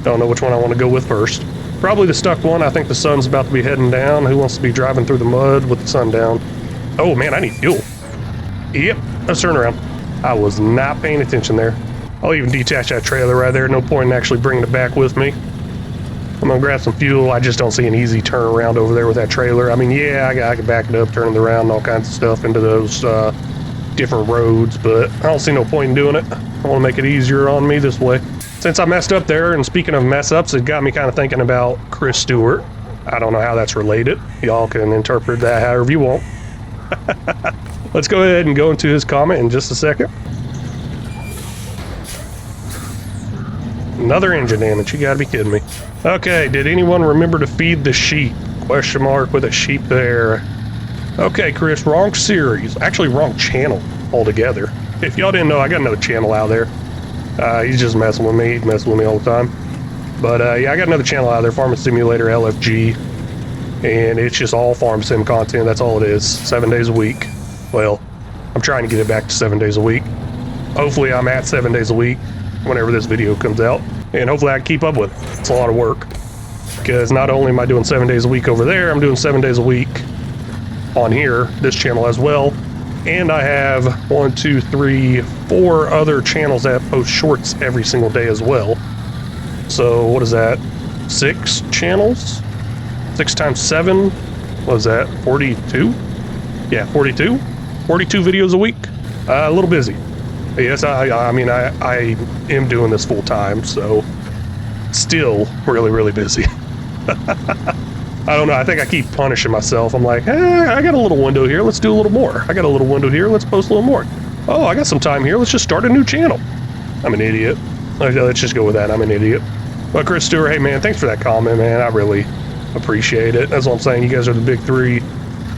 Speaker 1: Don't know which one I want to go with first. Probably the stuck one. I think the sun's about to be heading down. Who wants to be driving through the mud with the sun down? Oh man, I need fuel. Yep, let's turn around. I was not paying attention there. I'll even detach that trailer right there. No point in actually bringing it back with me. I'm gonna grab some fuel. I just don't see an easy turnaround over there with that trailer. I mean, yeah, I can back it up, turn it around, and all kinds of stuff into those different roads, but I don't see no point in doing it. I want to make it easier on me this way. Since I messed up there, and speaking of mess ups, it got me kind of thinking about Chris Stewart. I don't know how that's related. Y'all can interpret that however you want. Let's go ahead and go into his comment in just a second. Another engine damage, you gotta be kidding me. Okay, did anyone remember to feed the sheep? Question mark with a sheep there. Okay, Chris, wrong series. Actually, wrong channel altogether. If y'all didn't know, I got another channel out there. He's just messing with me. He's messing with me all the time. But yeah, I got another channel out there, Farming Simulator LFG. And it's just all farm sim content. That's all it is. 7 days a week. Well, I'm trying to get it back to 7 days a week. Hopefully I'm at 7 days a week whenever this video comes out. And hopefully I can keep up with it. It's a lot of work. Because not only am I doing 7 days a week over there, I'm doing 7 days a week on here, this channel as well. And I have 1, 2, 3, 4 other channels that post shorts every single day as well. So what is that? 6 channels? 6 times 7? What is that? 42? Yeah, 42. 42 videos a week. A little busy. Yes, I mean, I am doing this full time, so still really, really busy. I don't know. I think I keep punishing myself. I'm like, I got a little window here. Let's do a little more. I got a little window here. Let's post a little more. Oh, I got some time here. Let's just start a new channel. I'm an idiot. Let's just go with that. I'm an idiot. But Chris Stewart, hey man, thanks for that comment, man. I really appreciate it. That's what I'm saying. You guys are the big three.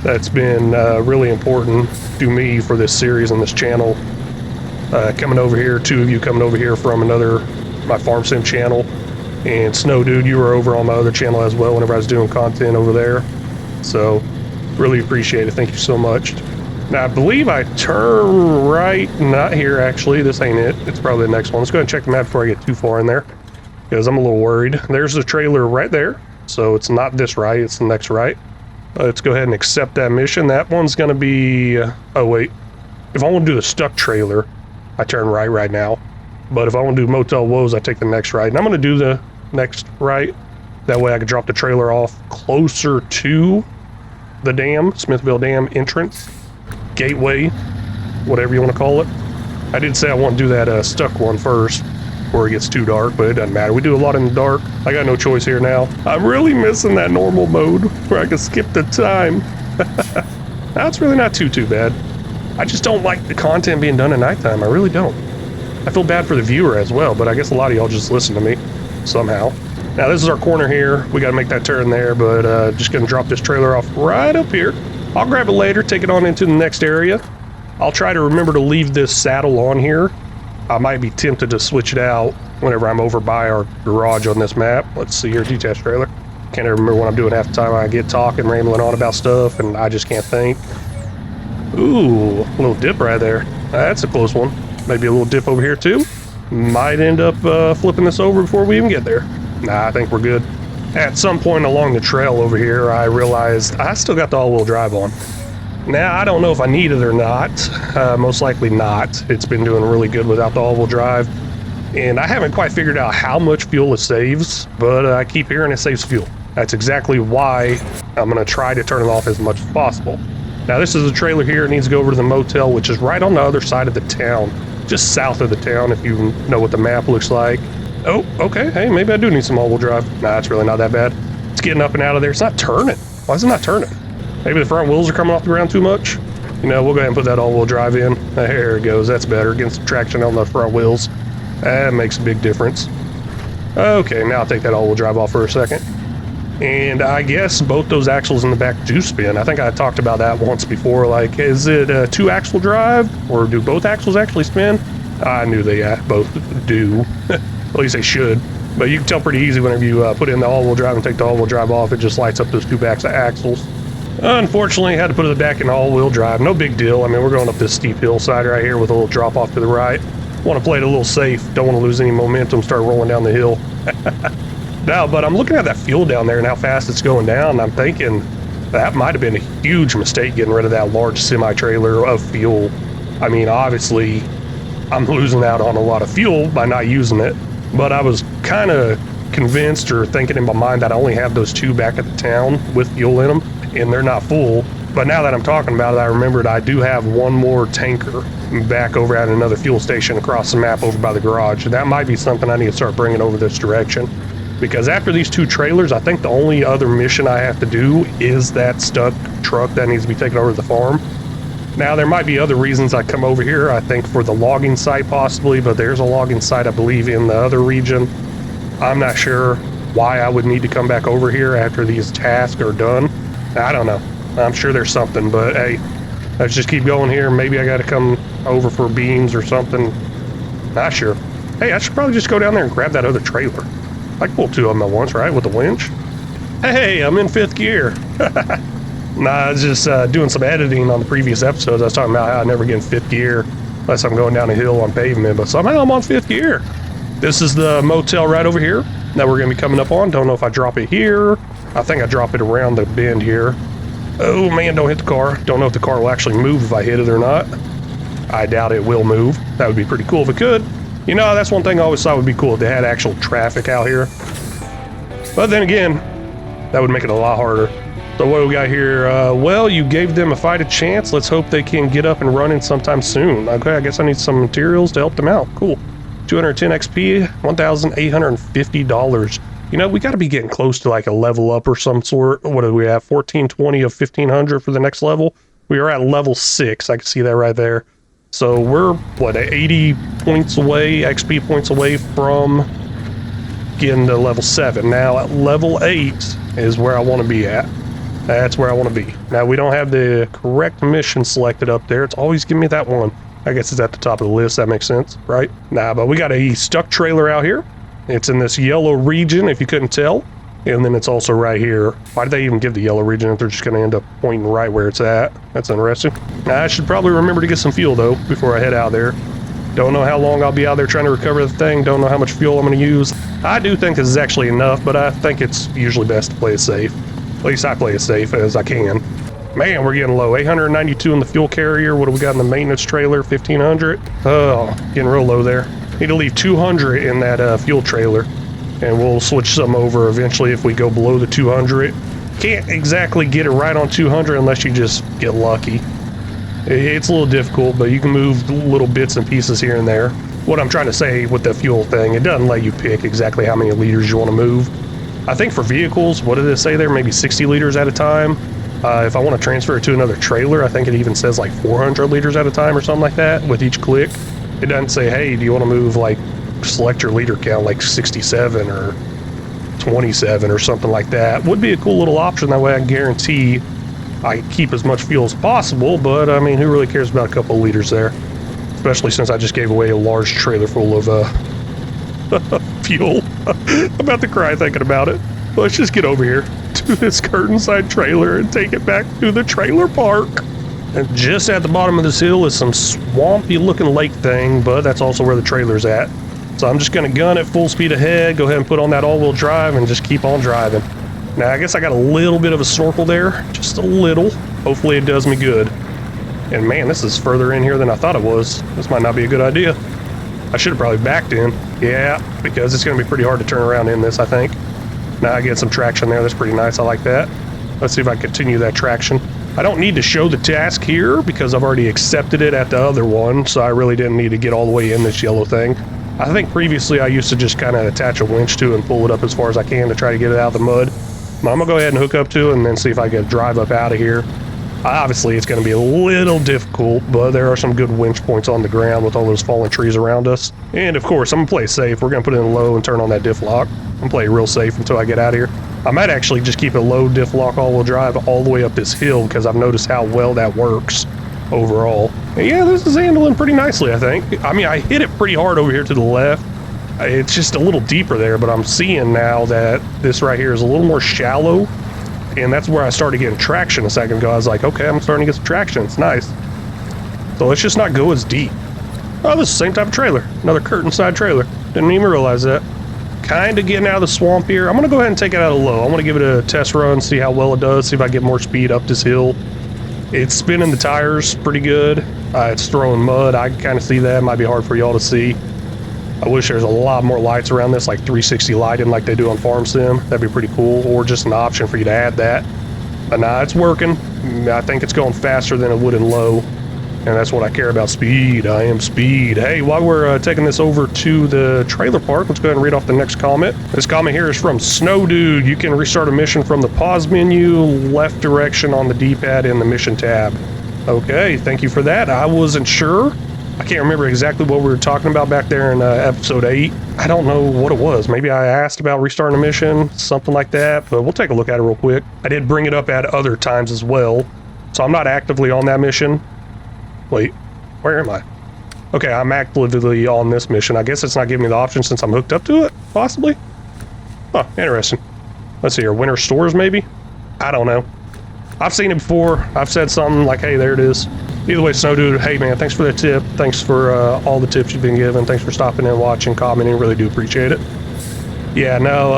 Speaker 1: That's been really important to me for this series and this channel. Coming over here, 2 of you coming over here from my Farm Sim channel. And Snow Dude, you were over on my other channel as well whenever I was doing content over there. So, really appreciate it. Thank you so much. Now, I believe I turn right. Not here, actually. This ain't it. It's probably the next one. Let's go ahead and check the map before I get too far in there. because I'm a little worried. There's the trailer right there. So it's not this right, it's the next right. Let's go ahead and accept that mission. That one's gonna be, oh wait. If I want to do the stuck trailer, I turn right now. But if I want to do Motel Woes, I take the next right. And I'm gonna do the next right. That way I can drop the trailer off closer to the dam, Smithville Dam entrance, gateway, whatever you want to call it. I did say I want to do that stuck one first before it gets too dark, but it doesn't matter. We do a lot in the dark. I got no choice here now. I'm really missing that normal mode where I can skip the time. That's really not too bad. I just don't like the content being done at nighttime. I really don't. I feel bad for the viewer as well, but I guess a lot of y'all just listen to me somehow. Now this is our corner here. We got to make that turn there, but just gonna drop this trailer off right up here. I'll grab it later, take it on into the next area. I'll try to remember to leave this saddle on here. I might be tempted to switch it out whenever I'm over by our garage on this map. Let's see here, detached trailer. Can't even remember what I'm doing half the time. I get talking, rambling on about stuff, and I just can't think. Ooh, a little dip right there. That's a close one. Maybe a little dip over here too. Might end up flipping this over before we even get there. Nah, I think we're good. At some point along the trail over here, I realized I still got the all-wheel drive on. Now, I don't know if I need it or not. Most likely not. It's been doing really good without the all-wheel drive. And I haven't quite figured out how much fuel it saves, but I keep hearing it saves fuel. That's exactly why I'm going to try to turn it off as much as possible. Now, this is a trailer here. It needs to go over to the motel, which is right on the other side of the town. Just south of the town, if you know what the map looks like. Oh, okay. Hey, maybe I do need some all-wheel drive. Nah, it's really not that bad. It's getting up and out of there. It's not turning. Why is it not turning? Maybe the front wheels are coming off the ground too much? You know, we'll go ahead and put that all-wheel drive in. There it goes. That's better. Getting some traction on the front wheels. That makes a big difference. Okay, now I'll take that all-wheel drive off for a second. And I guess both those axles in the back do spin. I think I talked about that once before. Like, is it a two-axle drive, or do both axles actually spin? I knew they both do. At least they should. But you can tell pretty easy whenever you put in the all-wheel drive and take the all-wheel drive off, it just lights up those two backs of axles. Unfortunately, I had to put it back in all-wheel drive. No big deal. I mean, we're going up this steep hillside right here with a little drop off to the right. Want to play it a little safe. Don't want to lose any momentum, start rolling down the hill. Now, but I'm looking at that fuel down there and how fast it's going down. And I'm thinking that might have been a huge mistake getting rid of that large semi-trailer of fuel. I mean, obviously, I'm losing out on a lot of fuel by not using it. But I was kind of convinced or thinking in my mind that I only have those two back at the town with fuel in them, and they're not full. But now that I'm talking about it, I remembered I do have one more tanker back over at another fuel station across the map over by the garage. That might be something I need to start bringing over this direction. Because after these two trailers, I think the only other mission I have to do is that stuck truck that needs to be taken over to the farm. Now, there might be other reasons I come over here, I think for the logging site possibly, but there's a logging site, I believe, in the other region. I'm not sure why I would need to come back over here after these tasks are done. I don't know. I'm sure there's something, but hey, let's just keep going here. Maybe I got to come over for beans or something. Not sure. Hey, I should probably just go down there and grab that other trailer. I can pull two of them at once, right, with the winch? Hey, I'm in 5th gear. Nah, I was just doing some editing on the previous episodes. I was talking about how I never get in 5th gear unless I'm going down a hill on pavement, but somehow I'm on 5th gear. This is the motel right over here that we're going to be coming up on. Don't know if I drop it here. I think I drop it around the bend here. Oh man, don't hit the car. Don't know if the car will actually move if I hit it or not. I doubt it will move. That would be pretty cool if it could. You know, that's one thing I always thought would be cool if they had actual traffic out here. But then again, that would make it a lot harder. So what do we got here? Well, you gave them a fighting chance. Let's hope they can get up and running sometime soon. Okay, I guess I need some materials to help them out. Cool. 210 XP, $1,850. You know, we got to be getting close to like a level up or some sort. What do we have? 1420 of 1500 for the next level. We are at level 6. I can see that right there. So we're, what, 80 points away, XP points away from getting to level 7. Now, at level 8 is where I want to be at. That's where I want to be. Now, we don't have the correct mission selected up there. It's always giving me that one. I guess it's at the top of the list. That makes sense, right? Nah, but we got a stuck trailer out here. It's in this yellow region, if you couldn't tell. And then it's also right here. Why did they even give the yellow region if they're just going to end up pointing right where it's at? That's interesting. I should probably remember to get some fuel, though, before I head out there. Don't know how long I'll be out there trying to recover the thing. Don't know how much fuel I'm going to use. I do think this is actually enough, but I think it's usually best to play it safe. At least I play it safe as I can. Man, we're getting low. 892 in the fuel carrier. What do we got in the maintenance trailer? 1500. Oh, getting real low there. Need to leave 200 in that fuel trailer, and we'll switch some over eventually if we go below the 200. Can't exactly get it right on 200 unless you just get lucky. It's a little difficult, but you can move little bits and pieces here and there. What I'm trying to say with the fuel thing, it doesn't let you pick exactly how many liters you want to move. I think for vehicles, what did it say there? Maybe 60 liters at a time. If I want to transfer it to another trailer, I think it even says like 400 liters at a time or something like that with each click. It doesn't say, hey, do you want to move like, select your liter count like 67 or 27 or something like that. Would be a cool little option. That way I guarantee I keep as much fuel as possible, but I mean, who really cares about a couple of liters there? Especially since I just gave away a large trailer full of fuel. I'm about to cry thinking about it. Let's just get over here to this curtain side trailer and take it back to the trailer park. And just at the bottom of this hill is some swampy looking lake thing, but that's also where the trailer's at. So I'm just gonna gun at full speed ahead, go ahead and put on that all-wheel drive and just keep on driving. Now, I guess I got a little bit of a snorkel there, just a little. Hopefully it does me good. And man, this is further in here than I thought it was. This might not be a good idea. I should have probably backed in. Yeah, because it's gonna be pretty hard to turn around in this, I think. Now I get some traction there, that's pretty nice, I like that. Let's see if I can continue that traction. I don't need to show the task here because I've already accepted it at the other one, so I really didn't need to get all the way in this yellow thing. I think previously I used to just kind of attach a winch to it and pull it up as far as I can to try to get it out of the mud. But I'm gonna go ahead and hook up to it and then see if I can drive up out of here. Obviously it's gonna be a little difficult, but there are some good winch points on the ground with all those fallen trees around us. And of course, I'm gonna play safe. We're gonna put it in low and turn on that diff lock. I'm gonna play real safe until I get out of here. I might actually just keep it low diff lock all-wheel drive all the way up this hill because I've noticed how well that works overall. And yeah, this is handling pretty nicely, I think. I mean, I hit it pretty hard over here to the left. It's just a little deeper there, but I'm seeing now that this right here is a little more shallow, and that's where I started getting traction a second ago. I was like, okay, I'm starting to get some traction. It's nice. So let's just not go as deep. Oh, this is the same type of trailer. Another curtain side trailer. Didn't even realize that. Kind of getting out of the swamp here. I'm going to go ahead and take it out of low. I'm going to give it a test run, see how well it does, see if I get more speed up this hill. It's spinning the tires pretty good. It's throwing mud. I can kind of see that. It might be hard for y'all to see. I wish there's a lot more lights around this, like 360 lighting like they do on Farm Sim. That'd be pretty cool, or just an option for you to add that. But nah, it's working. I think it's going faster than it would in low, and that's what I care about, speed. I am speed. Hey, while we're taking this over to the trailer park, let's go ahead and read off the next comment. This comment here is from Snow Dude. You can restart a mission from the pause menu, left direction on the D-pad in the mission tab. Okay, thank you for that. I wasn't sure. I can't remember exactly what we were talking about back there in episode 8. I don't know what it was. Maybe I asked about restarting a mission, something like that, but we'll take a look at it real quick. I did bring it up at other times as well, so I'm not actively on that mission. Wait, where am I? Okay, I'm actively on this mission. I guess it's not giving me the option since I'm hooked up to it, possibly? Huh, interesting. Let's see here, winter stores maybe? I don't know. I've seen it before. I've said something like, hey, there it is. Either way, Snow Dude, hey man, thanks for that tip. Thanks for all the tips you've been giving. Thanks for stopping in, watching, commenting. Really do appreciate it. Yeah, no,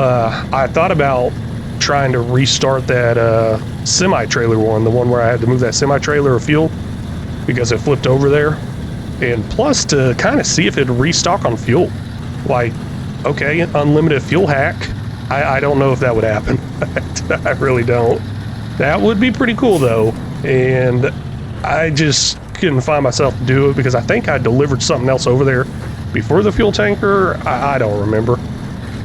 Speaker 1: I thought about trying to restart that semi-trailer one, the one where I had to move that semi-trailer of fuel because it flipped over there. And plus to kind of see if it'd restock on fuel. Like, okay, unlimited fuel hack. I don't know if that would happen. I really don't. That would be pretty cool though. And I just couldn't find myself to do it because I think I delivered something else over there before the fuel tanker. I don't remember.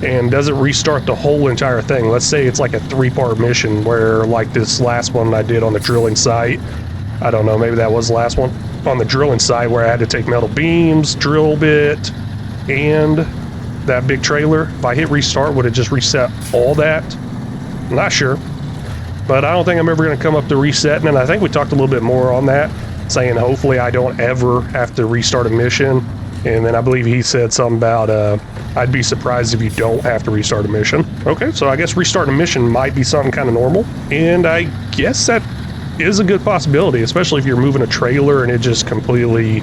Speaker 1: And does it restart the whole entire thing? Let's say it's like a 3-part mission where like this last one I did on the drilling site. I don't know, maybe that was the last one. On the drilling site where I had to take metal beams, drill bit, and that big trailer. If I hit restart, would it just reset all that? I'm not sure. But I don't think I'm ever going to come up to resetting, and I think we talked a little bit more on that, saying hopefully I don't ever have to restart a mission. And then I believe he said something about I'd be surprised if you don't have to restart a mission. Okay, so I guess restarting a mission might be something kind of normal, and I guess that is a good possibility, especially if you're moving a trailer and it just completely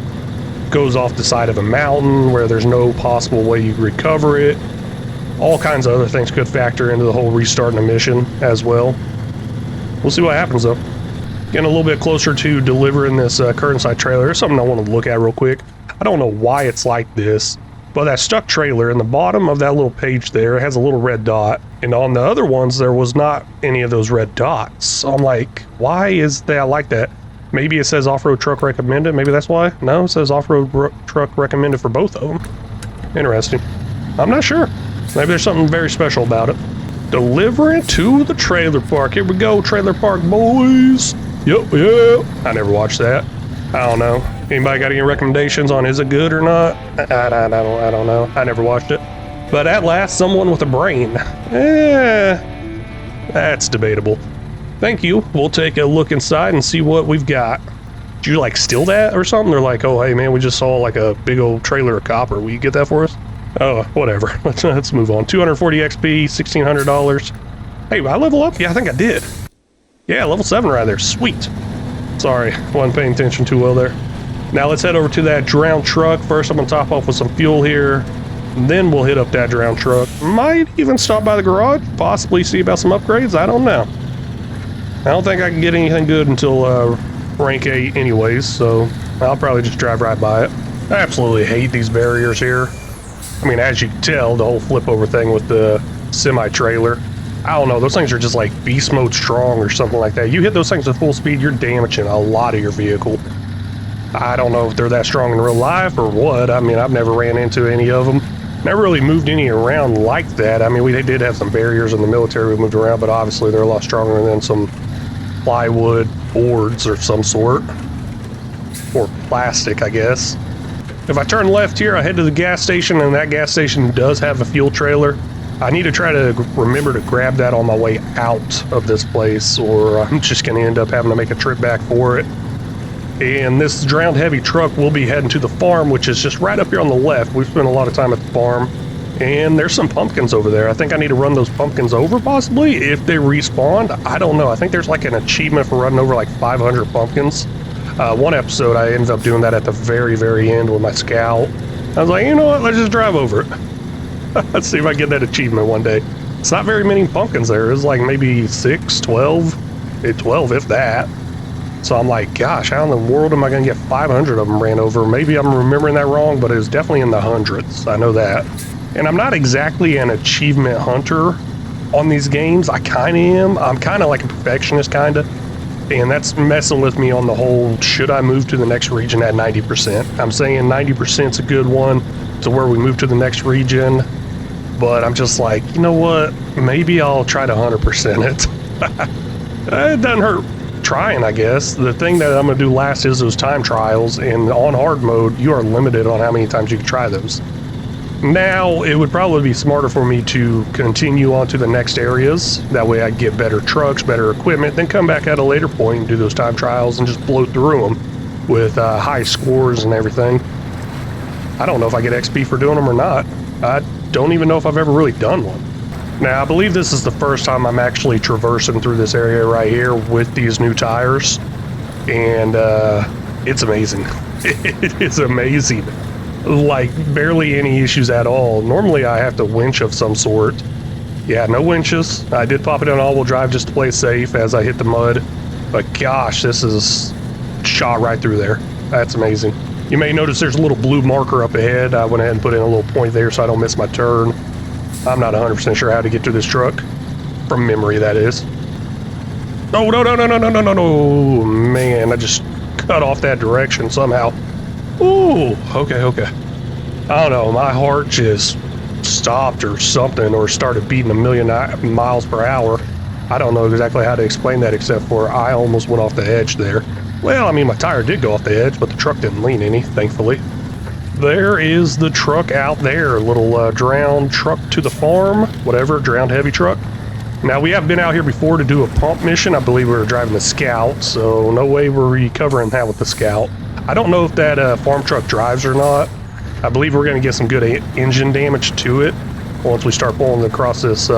Speaker 1: goes off the side of a mountain where there's no possible way you recover it. All kinds of other things could factor into the whole restarting a mission as well. We'll see what happens though. Getting a little bit closer to delivering this current side trailer. There's something I want to look at real quick. I don't know why it's like this, but that stuck trailer in the bottom of that little page there, it has a little red dot. And on the other ones, there was not any of those red dots. So I'm like, why is that like that? Maybe it says off-road truck recommended. Maybe that's why. No, it says off-road truck recommended for both of them. Interesting. I'm not sure. Maybe there's something very special about it. Delivering to the trailer park. Here we go, trailer park boys. Yep. I never watched that. I don't know. Anybody got any recommendations on is it good or not? I don't know. I never watched it. But at last, someone with a brain. That's debatable. Thank you. We'll take a look inside and see what we've got. Did you like steal that or something? They're like, oh hey man, we just saw like a big old trailer of copper. Will you get that for us? Oh, whatever. Let's move on. 240 XP, $1,600. Hey, I level up? Yeah, I think I did. Yeah, level 7 right there. Sweet. Sorry, wasn't paying attention too well there. Now let's head over to that drowned truck. First, I'm gonna top off with some fuel here. Then we'll hit up that drowned truck. Might even stop by the garage, possibly see about some upgrades. I don't know. I don't think I can get anything good until rank 8 anyways, so I'll probably just drive right by it. I absolutely hate these barriers here. I mean, as you can tell, the whole flip over thing with the semi-trailer, I don't know, those things are just like beast mode strong or something like that. You hit those things at full speed, you're damaging a lot of your vehicle. I don't know if they're that strong in real life or what. I mean, I've never ran into any of them. Never really moved any around like that. I mean, we did have some barriers in the military we moved around, but obviously they're a lot stronger than some plywood boards or some sort. Or plastic, I guess. If I turn left here, I head to the gas station, and that gas station does have a fuel trailer. I need to try to remember to grab that on my way out of this place, or I'm just going to end up having to make a trip back for it. And this drowned heavy truck will be heading to the farm, which is just right up here on the left. We've spent a lot of time at the farm, and there's some pumpkins over there. I think I need to run those pumpkins over, possibly, if they respawned. I don't know. I think there's like an achievement for running over like 500 pumpkins. One episode, I ended up doing that at the very, very end with my scout. I was like, you know what? Let's just drive over it. Let's see if I get that achievement one day. It's not very many pumpkins there. It's like maybe 6, 12, 12 if that. So I'm like, gosh, how in the world am I going to get 500 of them ran over? Maybe I'm remembering that wrong, but it was definitely in the hundreds. I know that. And I'm not exactly an achievement hunter on these games. I kind of am. I'm kind of like a perfectionist, kind of. And that's messing with me on the whole, should I move to the next region at 90%? I'm saying 90% is a good one to where we move to the next region. But I'm just like, you know what? Maybe I'll try to 100% it. It doesn't hurt trying, I guess. The thing that I'm going to do last is those time trials, and on hard mode, you are limited on how many times you can try those. Now, it would probably be smarter for me to continue on to the next areas. That way I get better trucks, better equipment, then come back at a later point and do those time trials and just blow through them with high scores and everything. I don't know if I get XP for doing them or not. I don't even know if I've ever really done one. Now, I believe this is the first time I'm actually traversing through this area right here with these new tires. And it's amazing. It is amazing. Like, barely any issues at all. Normally, I have to winch of some sort. Yeah, no winches. I did pop it on all-wheel drive just to play safe as I hit the mud. But gosh, this is shot right through there. That's amazing. You may notice there's a little blue marker up ahead. I went ahead and put in a little point there so I don't miss my turn. I'm not 100% sure how to get to this truck. From memory, that is. Oh, no. Man, I just cut off that direction somehow. Ooh, okay. I don't know, my heart just stopped or something, or started beating 1,000,000 miles per hour. I don't know exactly how to explain that, except for I almost went off the edge there. Well, I mean, my tire did go off the edge, but the truck didn't lean any, thankfully. There is the truck out there, little drowned truck to the farm, whatever, drowned heavy truck. Now, we have been out here before to do a pump mission. I believe we were driving the Scout, so no way we're recovering that with the Scout. I don't know if that farm truck drives or not. I believe we're going to get some good engine damage to it once we start pulling across this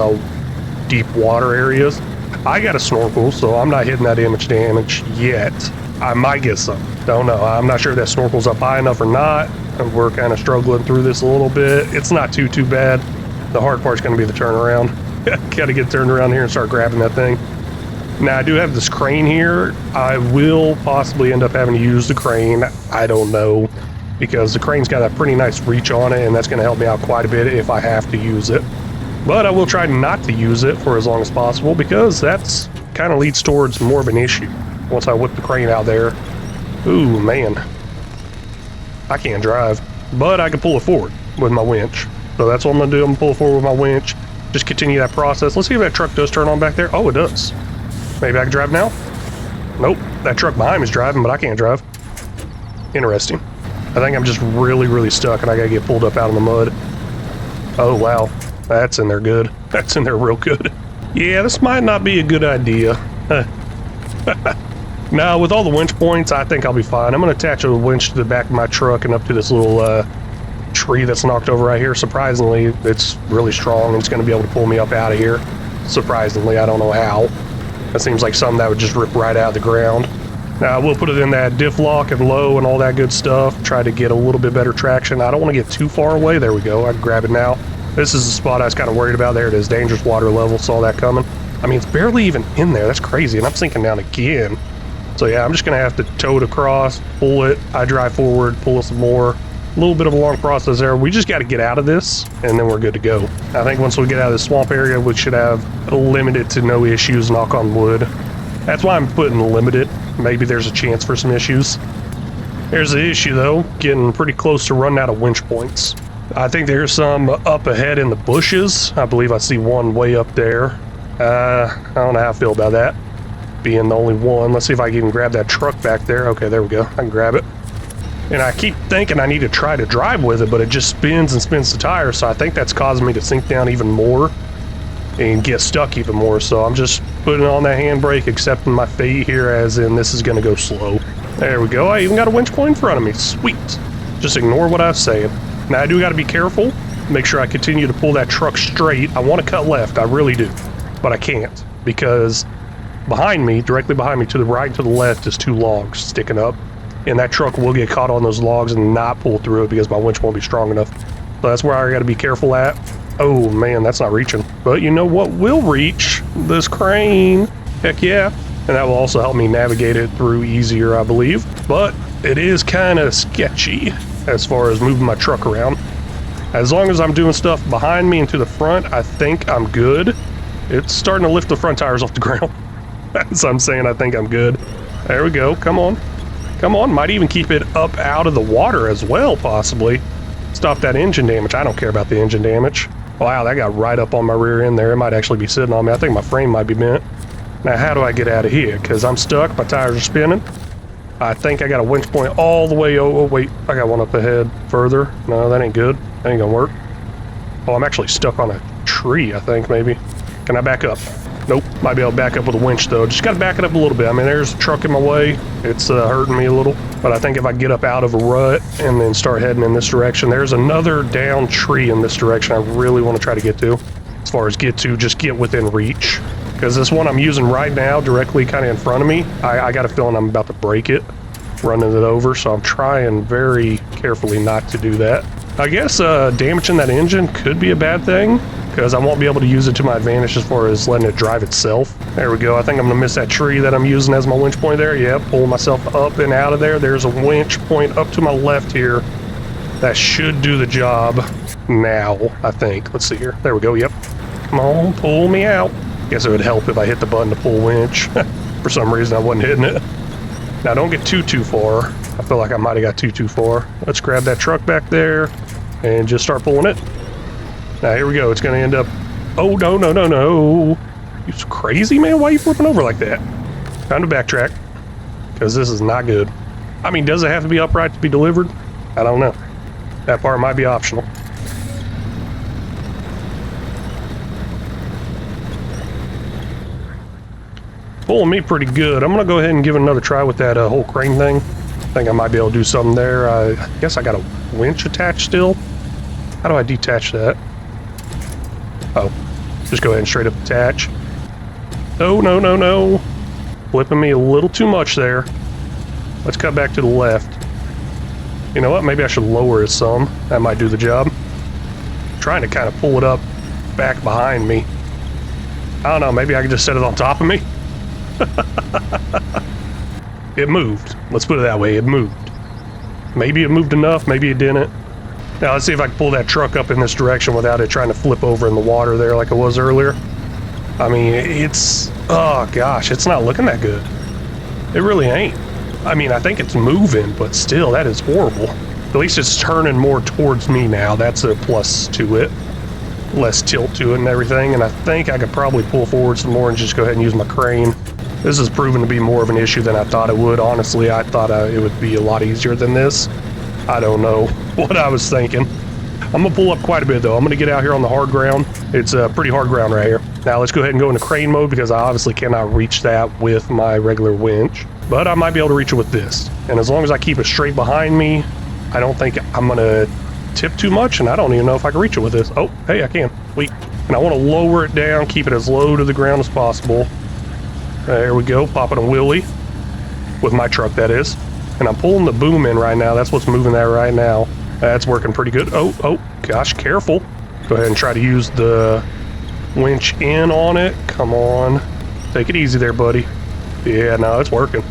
Speaker 1: deep water areas. I got a snorkel, so I'm not hitting that image damage yet. I might get some. Don't know. I'm not sure if that snorkel's up high enough or not. And we're kind of struggling through this a little bit. It's not too bad. The hard part's going to be the turnaround. Gotta get turned around here and start grabbing that thing. Now, I do have this crane here. I will possibly end up having to use the crane. I don't know, because the crane's got a pretty nice reach on it, and that's going to help me out quite a bit if I have to use it. But I will try not to use it for as long as possible, because that's kind of leads towards more of an issue once I whip the crane out there. Ooh, man. I can't drive, but I can pull it forward with my winch. So that's what I'm going to do. I'm going to pull it forward with my winch. Just continue that process. Let's see if that truck does turn on back there. Oh, it does. Maybe I can drive now? Nope. That truck behind me is driving, but I can't drive. Interesting. I think I'm just really stuck, and I got to get pulled up out of the mud. Oh, wow. That's in there good. That's in there real good. Yeah, this might not be a good idea. Now, with all the winch points, I think I'll be fine. I'm going to attach a winch to the back of my truck and up to this little tree that's knocked over right here. Surprisingly, it's really strong, and it's going to be able to pull me up out of here. Surprisingly, I don't know how. That seems like something that would just rip right out of the ground. Now, we'll put it in that diff lock and low and all that good stuff. Try to get a little bit better traction. I don't want to get too far away. There we go. I can grab it now. This is the spot I was kind of worried about. There it is. Dangerous water level. Saw that coming. I mean, it's barely even in there. That's crazy. And I'm sinking down again. So yeah, I'm just going to have to tow it across, pull it. I drive forward, pull it some more. A little bit of a long process there. We just got to get out of this, and then we're good to go. I think once we get out of the swamp area, we should have limited to no issues, knock on wood. That's why I'm putting limited. Maybe there's a chance for some issues. There's the issue, though. Getting pretty close to running out of winch points. I think there's some up ahead in the bushes. I believe I see one way up there. I don't know how I feel about that, being the only one. Let's see if I can even grab that truck back there. Okay, there we go. I can grab it. And I keep thinking I need to try to drive with it, but it just spins and spins the tires, so I think that's causing me to sink down even more and get stuck even more. So I'm just putting on that handbrake, accepting my fate here, as in this is going to go slow. There we go. I even got a winch point in front of me. Sweet. Just ignore what I was saying. Now, I do got to be careful. Make sure I continue to pull that truck straight. I want to cut left. I really do. But I can't, because behind me, directly behind me, to the right and to the left, is two logs sticking up. And that truck will get caught on those logs and not pull through it because my winch won't be strong enough. So that's where I got to be careful at. Oh man, that's not reaching. But you know what will reach? This crane. Heck yeah. And that will also help me navigate it through easier, I believe. But it is kind of sketchy as far as moving my truck around. As long as I'm doing stuff behind me and to the front, I think I'm good. It's starting to lift the front tires off the ground. As I'm saying, I think I'm good. There we go. Come on. Come on, might even keep it up out of the water as well, possibly. Stop that engine damage. I don't care about the engine damage. Wow, that got right up on my rear end there. It might actually be sitting on me. I think my frame might be bent. Now, how do I get out of here? Because I'm stuck. My tires are spinning. I think I got a winch point all the way. Oh, wait. I got one up ahead further. No, that ain't good. That ain't gonna work. Oh, I'm actually stuck on a tree, I think, maybe. Can I back up? Nope. Might be able to back up with a winch, though. Just got to back it up a little bit. I mean, there's a truck in my way. It's hurting me a little. But I think if I get up out of a rut and then start heading in this direction, there's another down tree in this direction I really want to try to get to. As far as just get within reach. Because this one I'm using right now, directly kind of in front of me, I got a feeling I'm about to break it, running it over. So I'm trying very carefully not to do that. I guess damaging that engine could be a bad thing, because I won't be able to use it to my advantage as far as letting it drive itself. There we go. I think I'm going to miss that tree that I'm using as my winch point there. Yep, pull myself up and out of there. There's a winch point up to my left here. That should do the job now, I think. Let's see here. There we go. Yep. Come on, pull me out. Guess it would help if I hit the button to pull winch. For some reason, I wasn't hitting it. Now, don't get too far. I feel like I might have got too far. Let's grab that truck back there and just start pulling it. Now, here we go. It's going to end up... Oh, no, no, no, no. You crazy, man? Why are you flipping over like that? Time to backtrack, because this is not good. I mean, does it have to be upright to be delivered? I don't know. That part might be optional. Pulling me pretty good. I'm going to go ahead and give it another try with that whole crane thing. I think I might be able to do something there. I guess I got a winch attached still. How do I detach that? Oh, just go ahead and straight up attach. Oh, no, no, no. Flipping me a little too much there. Let's cut back to the left. You know what? Maybe I should lower it some. That might do the job. I'm trying to kind of pull it up back behind me. I don't know. Maybe I can just set it on top of me. It moved. Let's put it that way. It moved. Maybe it moved enough. Maybe it didn't. Now let's see if I can pull that truck up in this direction without it trying to flip over in the water there like it was earlier. I mean, it's... oh gosh, it's not looking that good. It really ain't. I mean, I think it's moving, but still, that is horrible. At least it's turning more towards me now. That's a plus to it. Less tilt to it and everything, and I think I could probably pull forward some more and just go ahead and use my crane. This has proven to be more of an issue than I thought it would. Honestly, I thought it would be a lot easier than this. I don't know what I was thinking. I'm gonna pull up quite a bit though. I'm gonna get out here on the hard ground. It's pretty hard ground right here. Now let's go ahead and go into crane mode because I obviously cannot reach that with my regular winch, but I might be able to reach it with this. And as long as I keep it straight behind me, I don't think I'm gonna tip too much, and I don't even know if I can reach it with this. Oh, hey, I can. Wait. And I want to lower it down, keep it as low to the ground as possible. There we go, popping a wheelie. With my truck, that is. And I'm pulling the boom in right now. That's what's moving that right now. That's working pretty good. Oh, gosh, careful. Go ahead and try to use the winch in on it. Come on. Take it easy there, buddy. Yeah, no, it's working.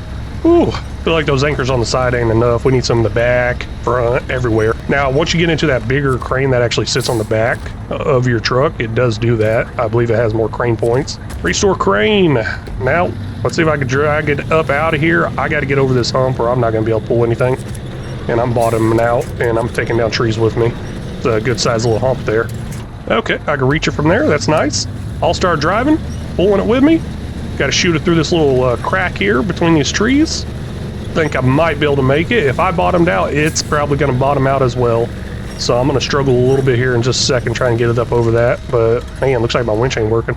Speaker 1: Ooh, I feel like those anchors on the side ain't enough. We need some in the back, front, everywhere. Now, once you get into that bigger crane that actually sits on the back of your truck, it does do that. I believe it has more crane points. Restore crane. Now, let's see if I can drag it up out of here. I got to get over this hump or I'm not going to be able to pull anything. And I'm bottoming out, and I'm taking down trees with me. It's a good sized little hump there. Okay, I can reach it from there. That's nice. I'll start driving, pulling it with me. Got to shoot it through this little crack here between these trees. Think I might be able to make it. If I bottomed out, it's probably going to bottom out as well. So I'm going to struggle a little bit here in just a second trying to get it up over that. But man, looks like my winch ain't working.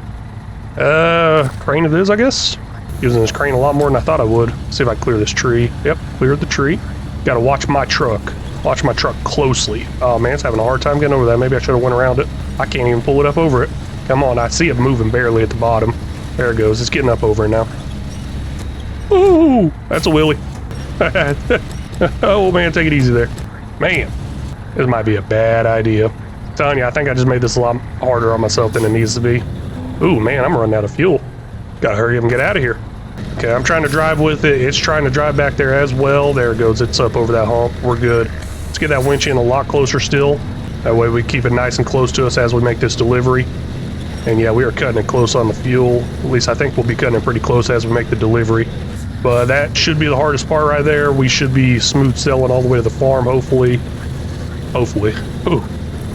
Speaker 1: Crane it is, I guess. Using this crane a lot more than I thought I would. See if I can clear this tree. Yep, cleared the tree. Got to watch my truck. Watch my truck closely. Oh man, it's having a hard time getting over that. Maybe I should have went around it. I can't even pull it up over it. Come on, I see it moving barely at the bottom. There it goes. It's getting up over it now. Ooh, that's a wheelie. Oh man, take it easy there. Man, this might be a bad idea. I'm telling you, I think I just made this a lot harder on myself than it needs to be. Ooh man, I'm running out of fuel. Gotta hurry up and get out of here. Okay, I'm trying to drive with it. It's trying to drive back there as well. There it goes. It's up over that hump. We're good. Let's get that winch in a lot closer still. That way we keep it nice and close to us as we make this delivery. And yeah, we are cutting it close on the fuel. At least I think we'll be cutting it pretty close as we make the delivery. But that should be the hardest part right there. We should be smooth sailing all the way to the farm, hopefully. Hopefully. Ooh.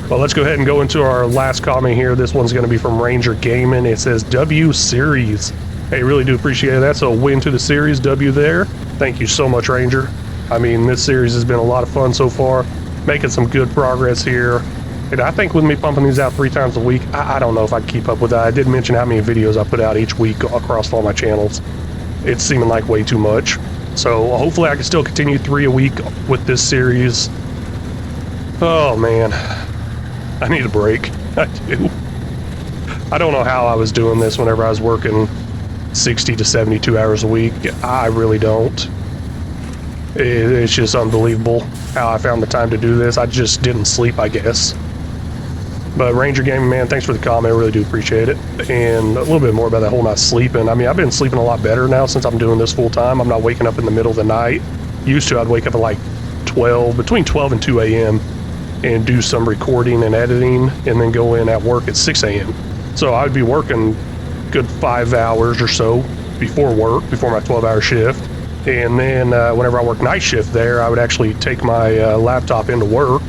Speaker 1: Well, let's go ahead and go into our last comment here. This one's going to be from Ranger Gaming. It says W Series. Hey, really do appreciate that. So a win to the series, W there. Thank you so much, Ranger. I mean, this series has been a lot of fun so far. Making some good progress here. And I think with me pumping these out 3 times a week, I don't know if I can keep up with that. I did mention how many videos I put out each week across all my channels. It's seeming like way too much. So hopefully I can still continue 3 a week with this series. Oh man, I need a break. I do. I don't know how I was doing this whenever I was working 60 to 72 hours a week. I really don't. It's just unbelievable how I found the time to do this. I just didn't sleep, I guess. But Ranger Gaming, man, thanks for the comment. I really do appreciate it. And a little bit more about that whole not sleeping. I mean, I've been sleeping a lot better now since I'm doing this full time. I'm not waking up in the middle of the night. Used to, I'd wake up at like 12, between 12 and 2 a.m. and do some recording and editing and then go in at work at 6 a.m. So I'd be working good 5 hours or so before work, before my 12-hour shift. And then whenever I work night shift there, I would actually take my laptop into work.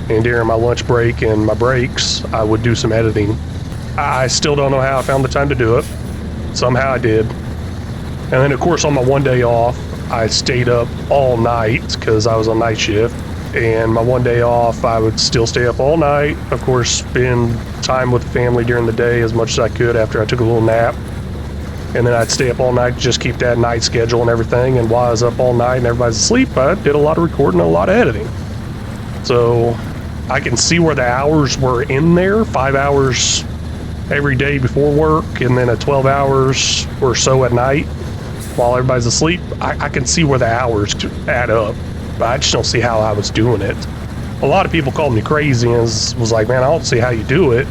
Speaker 1: And during my lunch break and my breaks, I would do some editing. I still don't know how I found the time to do it. Somehow I did. And then, of course, on my one day off, I stayed up all night because I was on night shift. And my one day off, I would still stay up all night. Of course, spend time with the family during the day as much as I could after I took a little nap. And then I'd stay up all night to just keep that night schedule and everything. And while I was up all night and everybody's asleep, I did a lot of recording and a lot of editing. So I can see where the hours were in there. 5 hours every day before work, and then 12 hours or so at night. while everybody's asleep, I can see where the hours add up, but I just don't see how I was doing it. A lot of people called me crazy and was like, man, I don't see how you do it.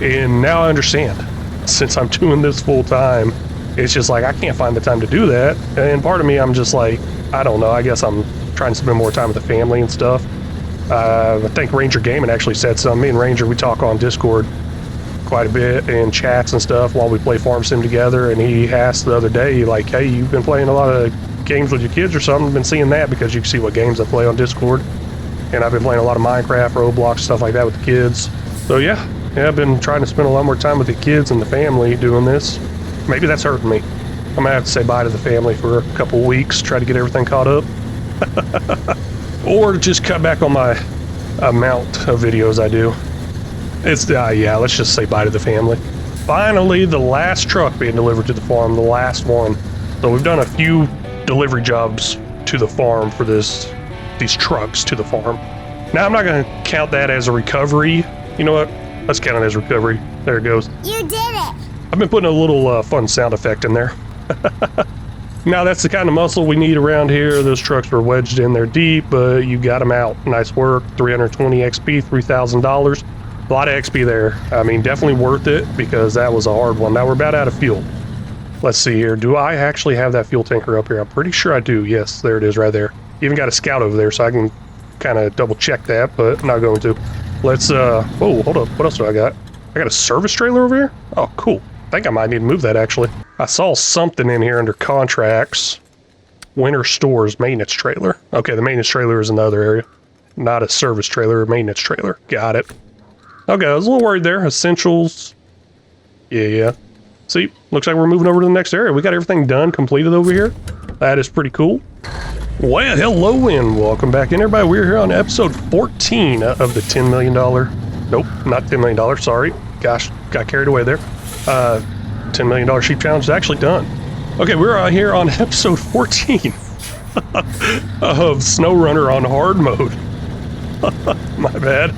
Speaker 1: And now I understand. Since I'm doing this full time, it's just like I can't find the time to do that. And part of me, I'm just like, I don't know, I guess I'm trying to spend more time with the family and stuff. I think Ranger Gaming actually said something. Me and Ranger, we talk on Discord quite a bit in chats and stuff while we play Farm Sim together, and he asked the other day, like, hey, you've been playing a lot of games with your kids or something? I've been seeing that because you can see what games I play on Discord, and I've been playing a lot of Minecraft, Roblox, stuff like that with the kids. So yeah, I've been trying to spend a lot more time with the kids and the family doing this. Maybe that's hurting me. I'm gonna have to say bye to the family for a couple weeks, try to get everything caught up. Or just cut back on my amount of videos I do. It's, yeah, let's just say bye to the family. Finally, the last truck being delivered to the farm, the last one. So we've done a few delivery jobs to the farm for these trucks to the farm. Now, I'm not going to count that as a recovery. You know what? Let's count it as recovery. There it goes.
Speaker 2: You did it!
Speaker 1: I've been putting a little fun sound effect in there. Now, that's the kind of muscle we need around here. Those trucks were wedged in there deep, but you got them out. Nice work. 320 XP, $3,000. A lot of XP there. I mean, definitely worth it because that was a hard one. Now we're about out of fuel. Let's see here. Do I actually have that fuel tanker up here? I'm pretty sure I do. Yes, there it is right there. Even got a scout over there, so I can kind of double check that, but I'm not going to. Let's, whoa, hold up. What else do I got? I got a service trailer over here? Oh, cool. I think I might need to move that, actually. I saw something in here under contracts. Winter stores maintenance trailer. Okay, the maintenance trailer is in the other area. Not a service trailer, maintenance trailer. Got it. Okay, I was a little worried there. Essentials. Yeah. See, looks like we're moving over to the next area. We got everything done, completed over here. That is pretty cool. Well, hello and welcome back in, everybody. We're here on episode 14 of the $10 million. Nope, not $10 million, sorry. Gosh, got carried away there. $10 million sheep challenge is actually done. Okay, we're out here on episode 14 of SnowRunner on hard mode. My bad.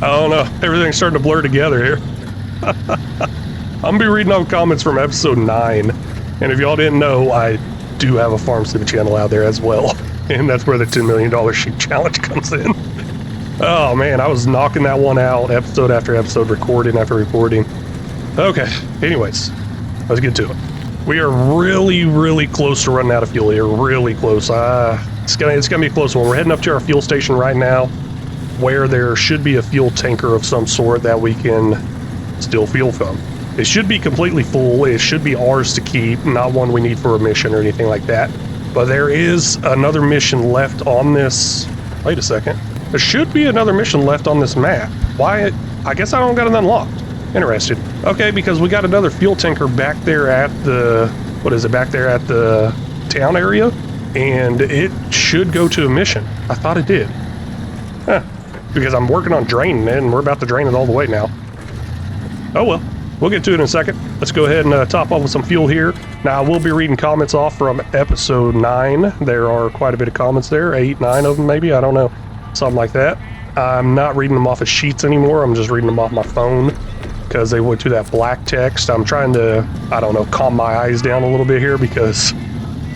Speaker 1: I don't know. Everything's starting to blur together here. I'm going to be reading off comments from episode 9. And if y'all didn't know, I do have a Farm Sim channel out there as well. And that's where the $10 million sheep challenge comes in. Oh man, I was knocking that one out episode after episode, recording after recording. Okay, anyways, let's get to it. We are really close to running out of fuel here. Really close. It's gonna be a close one. We're heading up to our fuel station right now, where there should be a fuel tanker of some sort that we can steal fuel from. It should be completely full. It should be ours to keep, not one we need for a mission or anything like that. But there is another mission left on this. Wait a second. There should be another mission left on this map. Why? I guess I don't got it unlocked. Interested. Okay, because we got another fuel tanker back there at the, what is it, back there at the town area, and it should go to a mission. I thought it did. Huh. Because I'm working on draining it, and we're about to drain it all the way now. Oh well, we'll get to it in a second. Let's go ahead and top off with some fuel here. Now, I will be reading comments off from episode 9. There are quite a bit of comments there, 8, 9 of them maybe, I don't know. Something like that. I'm not reading them off of sheets anymore. I'm just reading them off my phone because they went to that black text. I'm trying to, I don't know, calm my eyes down a little bit here because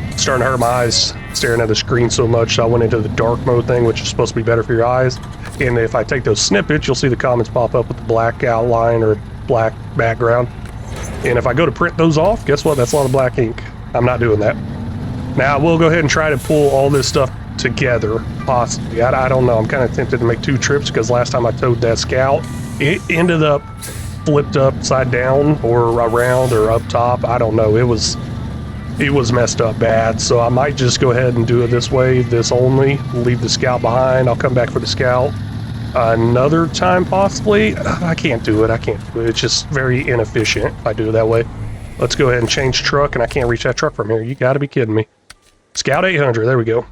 Speaker 1: it's starting to hurt my eyes staring at the screen so much. So I went into the dark mode thing, which is supposed to be better for your eyes. And if I take those snippets, you'll see the comments pop up with the black outline or black background. And if I go to print those off, guess what? That's a lot of black ink. I'm not doing that. Now, we'll go ahead and try to pull all this stuff together, possibly. I don't know. I'm kind of tempted to make 2 trips because last time I towed that Scout, it ended up flipped upside down or around or up top. I don't know. It was messed up bad. So I might just go ahead and do it this way, this only. Leave the Scout behind. I'll come back for the Scout another time possibly. I can't do it. It's just very inefficient if I do it that way. Let's go ahead and change truck, and I can't reach that truck from here. You got to be kidding me. Scout 800. There we go.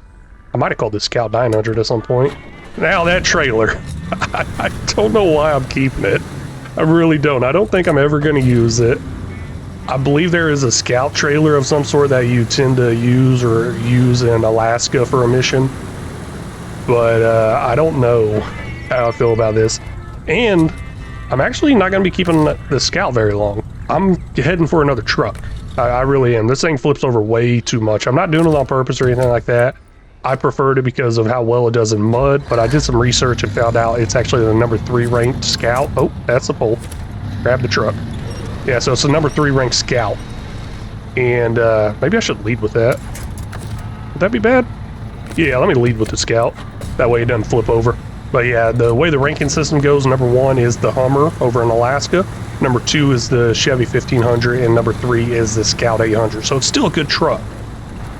Speaker 1: I might have called this Scout 900 at some point. Now that trailer, I don't know why I'm keeping it. I really don't. I don't think I'm ever going to use it. I believe there is a Scout trailer of some sort that you tend to use or use in Alaska for a mission. But I don't know how I feel about this. And I'm actually not going to be keeping the Scout very long. I'm heading for another truck. I really am. This thing flips over way too much. I'm not doing it on purpose or anything like that. I preferred it because of how well it does in mud, but I did some research and found out it's actually the number 3 ranked Scout. Oh, that's the pole. Grab the truck. Yeah, so it's the number 3 ranked Scout. And maybe I should lead with that. Would that be bad? Yeah, let me lead with the Scout. That way it doesn't flip over. But yeah, the way the ranking system goes, number 1 is the Hummer over in Alaska. Number 2 is the Chevy 1500, and number 3 is the Scout 800. So it's still a good truck.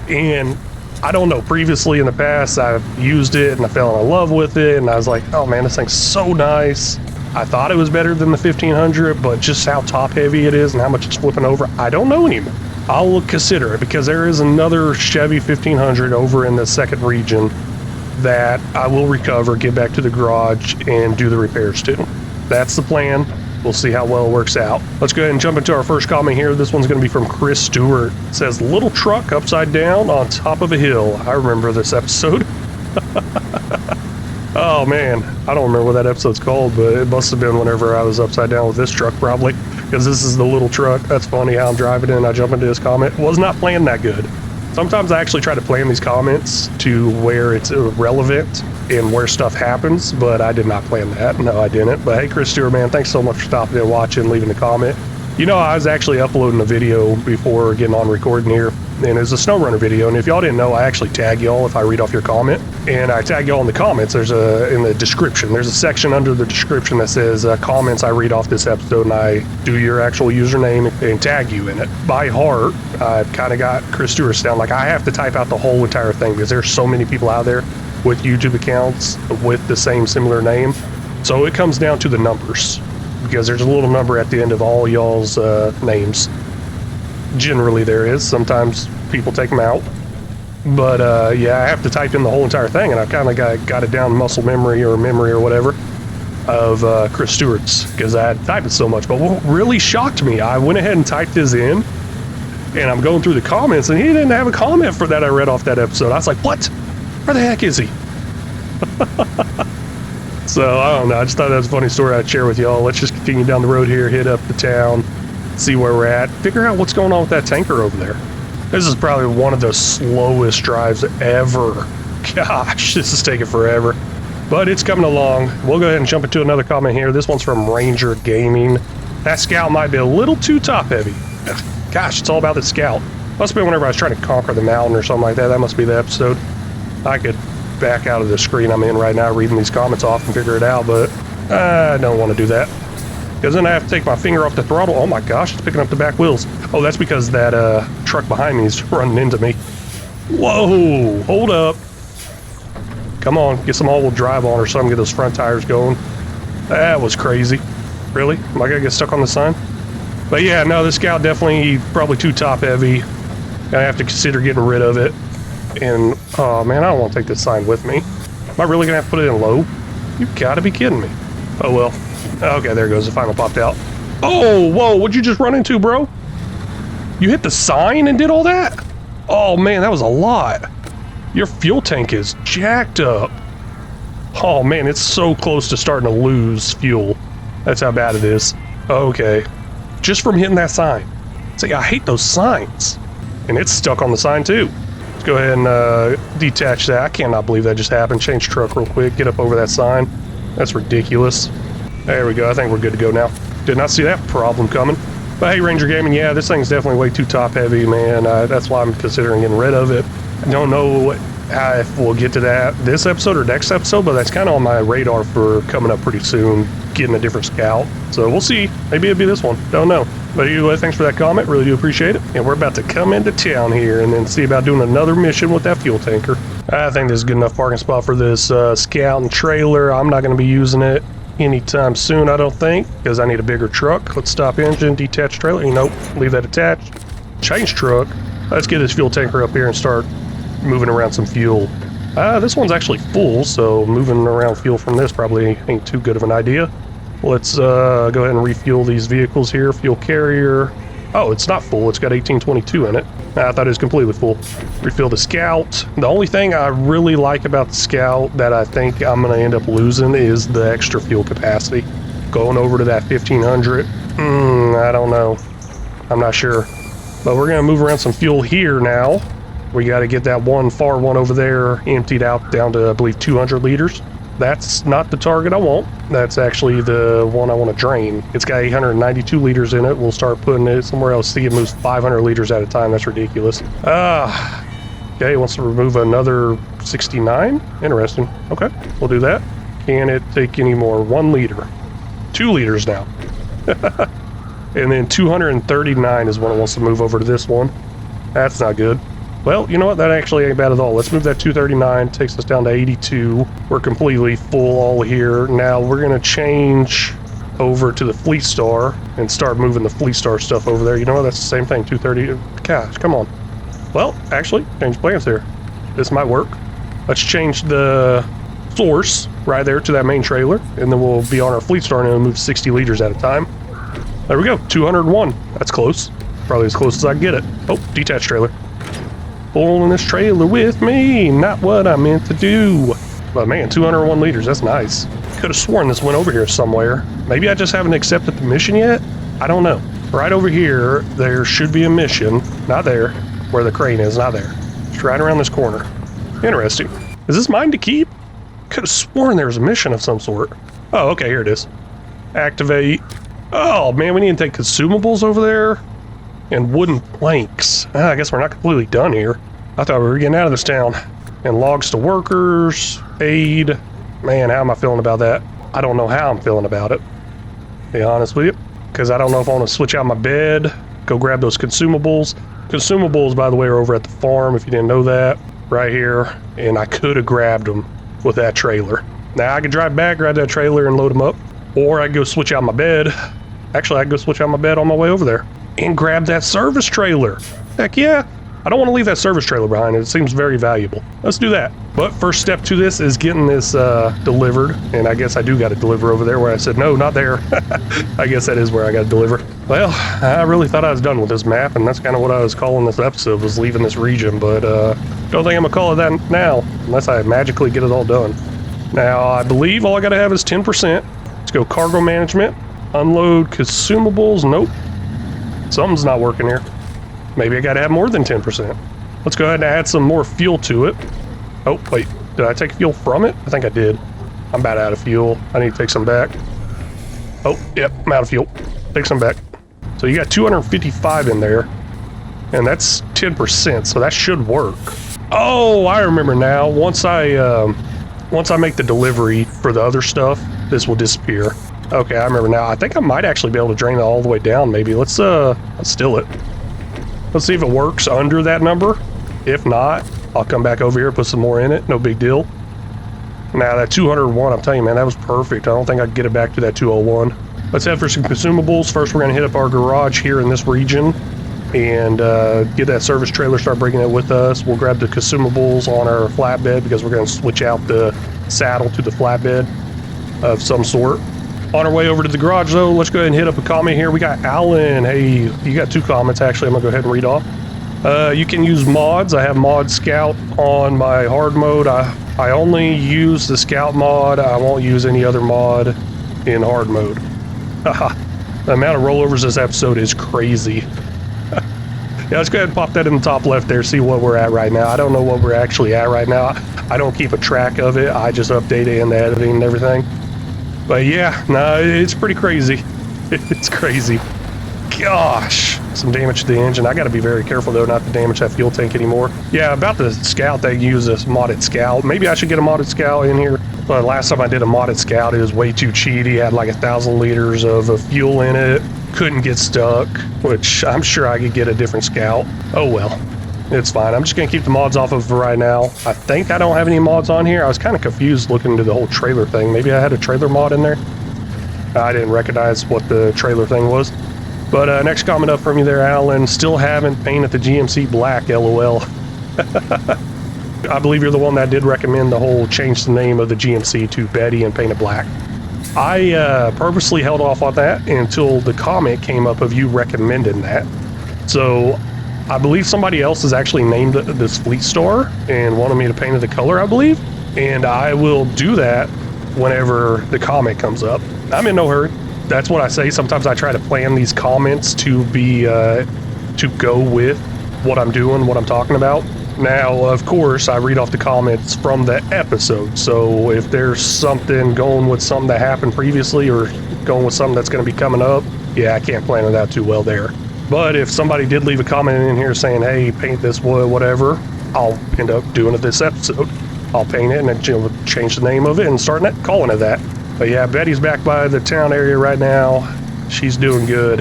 Speaker 1: And I don't know, previously in the past, I've used it and I fell in love with it, and I was like, oh man, this thing's so nice. I thought it was better than the 1500, but just how top heavy it is and how much it's flipping over, I don't know anymore. I'll consider it because there is another Chevy 1500 over in the second region that I will recover, get back to the garage, and do the repairs to. That's the plan. We'll see how well it works out. Let's go ahead and jump into our first comment here. This one's going to be from Chris Stewart. It says, little truck upside down on top of a hill. I remember this episode. Oh man, I don't remember what that episode's called, but it must have been whenever I was upside down with this truck probably, because this is the little truck. That's funny how I'm driving it and I jump into this comment. Was not planned that good. Sometimes I actually try to plan these comments to where it's irrelevant and where stuff happens, but I did not plan that. No, I didn't. But hey, Chris Stewart, man, thanks so much for stopping in, watching, leaving a comment. You know, I was actually uploading a video before getting on recording here, and it was a SnowRunner video, and if y'all didn't know, I actually tag y'all if I read off your comment, and I tag y'all in the comments. There's in the description, there's a section under the description that says comments. I read off this episode, and I do your actual username and tag you in it. By heart, I've kind of got Chris Stewart down. Like, I have to type out the whole entire thing because there's so many people out there with YouTube accounts with the same similar name. So it comes down to the numbers, because there's a little number at the end of all y'all's names. Generally there is. Sometimes people take them out. But yeah, I have to type in the whole entire thing, and I kind of got it down muscle memory or whatever of Chris Stewart's, because I had to type it so much. But what really shocked me, I went ahead and typed his in, and I'm going through the comments, and he didn't have a comment for that I read off that episode. I was like, what? Where the heck is he? So, I don't know, I just thought that was a funny story I'd share with y'all. Let's just continue down the road here, hit up the town, see where we're at, figure out what's going on with that tanker over there. This is probably one of the slowest drives ever. Gosh, this is taking forever. But it's coming along. We'll go ahead and jump into another comment here. This one's from Ranger Gaming. That Scout might be a little too top heavy. Gosh, it's all about the Scout. Must have been whenever I was trying to conquer the mountain or something like that. That must be the episode. I could back out of the screen I'm in right now reading these comments off and figure it out, but I don't want to do that, because then I have to take my finger off the throttle. Oh my gosh, it's picking up the back wheels. Oh, that's because that truck behind me is running into me. Whoa, hold up. Come on, get some all-wheel drive on or something, get those front tires going. That was crazy. Really? Am I gonna get stuck on the sign? But yeah, no, this Scout definitely probably too top heavy. I have to consider getting rid of it. And, oh man, I don't want to take this sign with me. Am I really going to have to put it in low? You gotta be kidding me. Oh well. Okay, there it goes. The final popped out. Oh, whoa, what'd you just run into, bro? You hit the sign and did all that? Oh man, that was a lot. Your fuel tank is jacked up. Oh man, it's so close to starting to lose fuel. That's how bad it is. Okay. Just from hitting that sign. See, I hate those signs. And it's stuck on the sign too. Let's go ahead and detach that. I cannot believe that just happened. Change truck real quick. Get up over that sign. That's ridiculous. There we go. I think we're good to go now. Did not see that problem coming. But hey, Ranger Gaming, yeah, this thing's definitely way too top heavy, man. That's why I'm considering getting rid of it. I don't know if we'll get to that this episode or next episode, but that's kind of on my radar for coming up pretty soon, getting a different Scout. So we'll see. Maybe it'll be this one. Don't know. But anyway, thanks for that comment. Really do appreciate it. And we're about to come into town here and then see about doing another mission with that fuel tanker. I think this is a good enough parking spot for this Scout and trailer. I'm not going to be using it anytime soon, I don't think, because I need a bigger truck. Let's stop engine, detach trailer. Nope, leave that attached. Change truck. Let's get this fuel tanker up here and start moving around some fuel. This one's actually full, so moving around fuel from this probably ain't too good of an idea. Let's go ahead and refuel these vehicles here. Fuel carrier. Oh, it's not full. It's got 1822 in it. I thought it was completely full. Refill the Scout. The only thing I really like about the Scout that I think I'm going to end up losing is the extra fuel capacity. Going over to that 1500. I don't know. I'm not sure. But we're gonna move around some fuel here now. We got to get that far one over there emptied out down to, I believe, 200 liters. That's not the target I want. That's actually the one I want to drain. It's got 892 liters in it. We'll start putting it somewhere else. See, it moves 500 liters at a time. That's ridiculous. Okay, it wants to remove another 69. Interesting. Okay, we'll do that. Can it take any more? 1 liter. 2 liters now. And then 239 is when it wants to move over to this one. That's not good. Well, you know what? That actually ain't bad at all. Let's move that 239. Takes us down to 82. We're completely full all here. Now we're going to change over to the Fleet Star and start moving the Fleet Star stuff over there. You know what? That's the same thing. 230. Gosh, come on. Well, actually, change plans here. This might work. Let's change the source right there to that main trailer, and then we'll be on our Fleet Star and it'll move 60 liters at a time. There we go. 201. That's close. Probably as close as I can get it. Oh, detached trailer. Pulling this trailer with me, not what I meant to do. But man, 201 liters, that's nice. Could have sworn this went over here somewhere. Maybe I just haven't accepted the mission yet? I don't know. Right over here, there should be a mission. Not there, where the crane is, not there. It's right around this corner. Interesting. Is this mine to keep? Could have sworn there was a mission of some sort. Oh, okay, here it is. Activate. Oh man, we need to take consumables over there. And wooden planks. I guess we're not completely done here. I thought we were getting out of this town. And logs to workers, aid. Man, how am I feeling about that? I don't know how I'm feeling about it, to be honest with you. Because I don't know if I want to switch out my bed, go grab those consumables. Consumables, by the way, are over at the farm, if you didn't know that. Right here. And I could have grabbed them with that trailer. Now, I could drive back, grab that trailer, and load them up. Or I could go switch out my bed. Actually, I could go switch out my bed on my way over there. And grab that service trailer. Heck yeah. I don't want to leave that service trailer behind. It seems very valuable. Let's do that. But first step to this is getting this delivered. And I guess I do got to deliver over there where I said, no, not there. I guess that is where I got to deliver. Well, I really thought I was done with this map. And that's kind of what I was calling this episode, was leaving this region. But don't think I'm going to call it that now, unless I magically get it all done. Now, I believe all I got to have is 10%. Let's go cargo management. Unload consumables. Nope. Something's not working here. Maybe I gotta have more than 10%. Let's go ahead and add some more fuel to it. Oh, wait. Did I take fuel from it? I think I did. I'm about out of fuel. I need to take some back. Oh, yep, I'm out of fuel. Take some back. So you got 255 in there. And that's 10%, so that should work. Oh, I remember now. Once I make the delivery for the other stuff, this will disappear. Okay, I remember now. I think I might actually be able to drain it all the way down, maybe. Let's still it. Let's see if it works under that number. If not, I'll come back over here, put some more in it. No big deal. Now, that 201, I'm telling you, man, that was perfect. I don't think I can get it back to that 201. Let's head for some consumables. First, we're going to hit up our garage here in this region and get that service trailer, start bringing it with us. We'll grab the consumables on our flatbed because we're going to switch out the saddle to the flatbed of some sort. On our way over to the garage, though, let's go ahead and hit up a comment here. We got Alan. Hey, you got 2 comments, actually. I'm going to go ahead and read off. You can use mods. I have mod scout on my hard mode. I only use the scout mod. I won't use any other mod in hard mode. The amount of rollovers this episode is crazy. Yeah, let's go ahead and pop that in the top left there, see what we're at right now. I don't know what we're actually at right now. I don't keep a track of it. I just update it in the editing and everything. But yeah, no, it's pretty crazy. It's crazy. Gosh, some damage to the engine. I got to be very careful, though, not to damage that fuel tank anymore. Yeah, about the Scout, they use this modded Scout. Maybe I should get a modded Scout in here. But last time I did a modded Scout, it was way too cheaty. Had like 1,000 liters of fuel in it. Couldn't get stuck, which I'm sure I could get a different Scout. Oh well. It's fine. I'm just going to keep the mods off of for right now. I think I don't have any mods on here. I was kind of confused looking into the whole trailer thing. Maybe I had a trailer mod in there. I didn't recognize what the trailer thing was. But next comment up from you there, Alan. Still haven't painted the GMC black, LOL. I believe you're the one that did recommend the whole change the name of the GMC to Betty and paint it black. I purposely held off on that until the comment came up of you recommending that. So I believe somebody else has actually named this Fleet Star and wanted me to paint it the color, I believe. And I will do that whenever the comment comes up. I'm in no hurry. That's what I say. Sometimes I try to plan these comments to be to to go with what I'm doing, what I'm talking about. Now, of course, I read off the comments from the episode, so if there's something going with something that happened previously or going with something that's going to be coming up, yeah, I can't plan it out too well there. But if somebody did leave a comment in here saying, hey, paint this wood, whatever, I'll end up doing it this episode. I'll paint it and then change the name of it and calling it that. But yeah, Betty's back by the town area right now. She's doing good.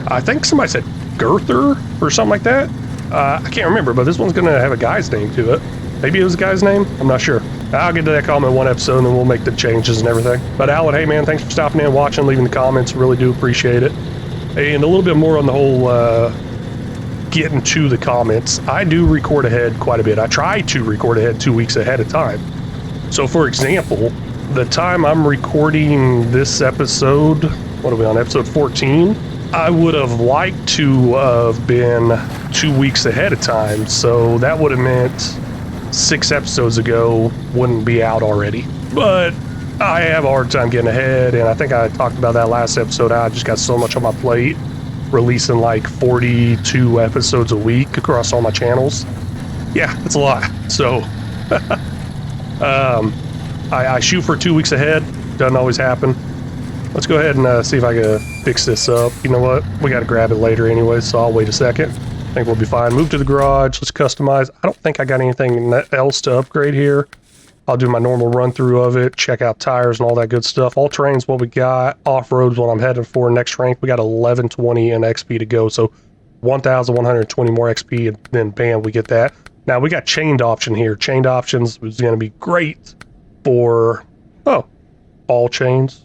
Speaker 1: I think somebody said Girther or something like that. I can't remember, but this one's going to have a guy's name to it. Maybe it was a guy's name? I'm not sure. I'll get to that comment one episode and then we'll make the changes and everything. But Alan, hey man, thanks for stopping in, watching, leaving the comments. Really do appreciate it. And a little bit more on the whole getting to the comments. I do record ahead quite a bit. I try to record ahead 2 weeks ahead of time. So for example, the time I'm recording this episode, what are we on, episode 14? I would have liked to have been 2 weeks ahead of time, so that would have meant 6 episodes ago wouldn't be out already. But I have a hard time getting ahead, and I think I talked about that last episode. I just got so much on my plate, releasing like 42 episodes a week across all my channels. Yeah, that's a lot. So I shoot for 2 weeks ahead. Doesn't always happen. Let's go ahead and see if I can fix this up. You know what? We got to grab it later anyway, so I'll wait a second. I think we'll be fine. Move to the garage. Let's customize. I don't think I got anything else to upgrade here. I'll do my normal run through of it, check out tires and all that good stuff. All terrain's what we got. Off-road's what I'm heading for. Next rank, we got 1120 in XP to go, so 1,120 more XP, and then bam, we get that. Now, we got chained option here. Chained options is going to be great for, all chains.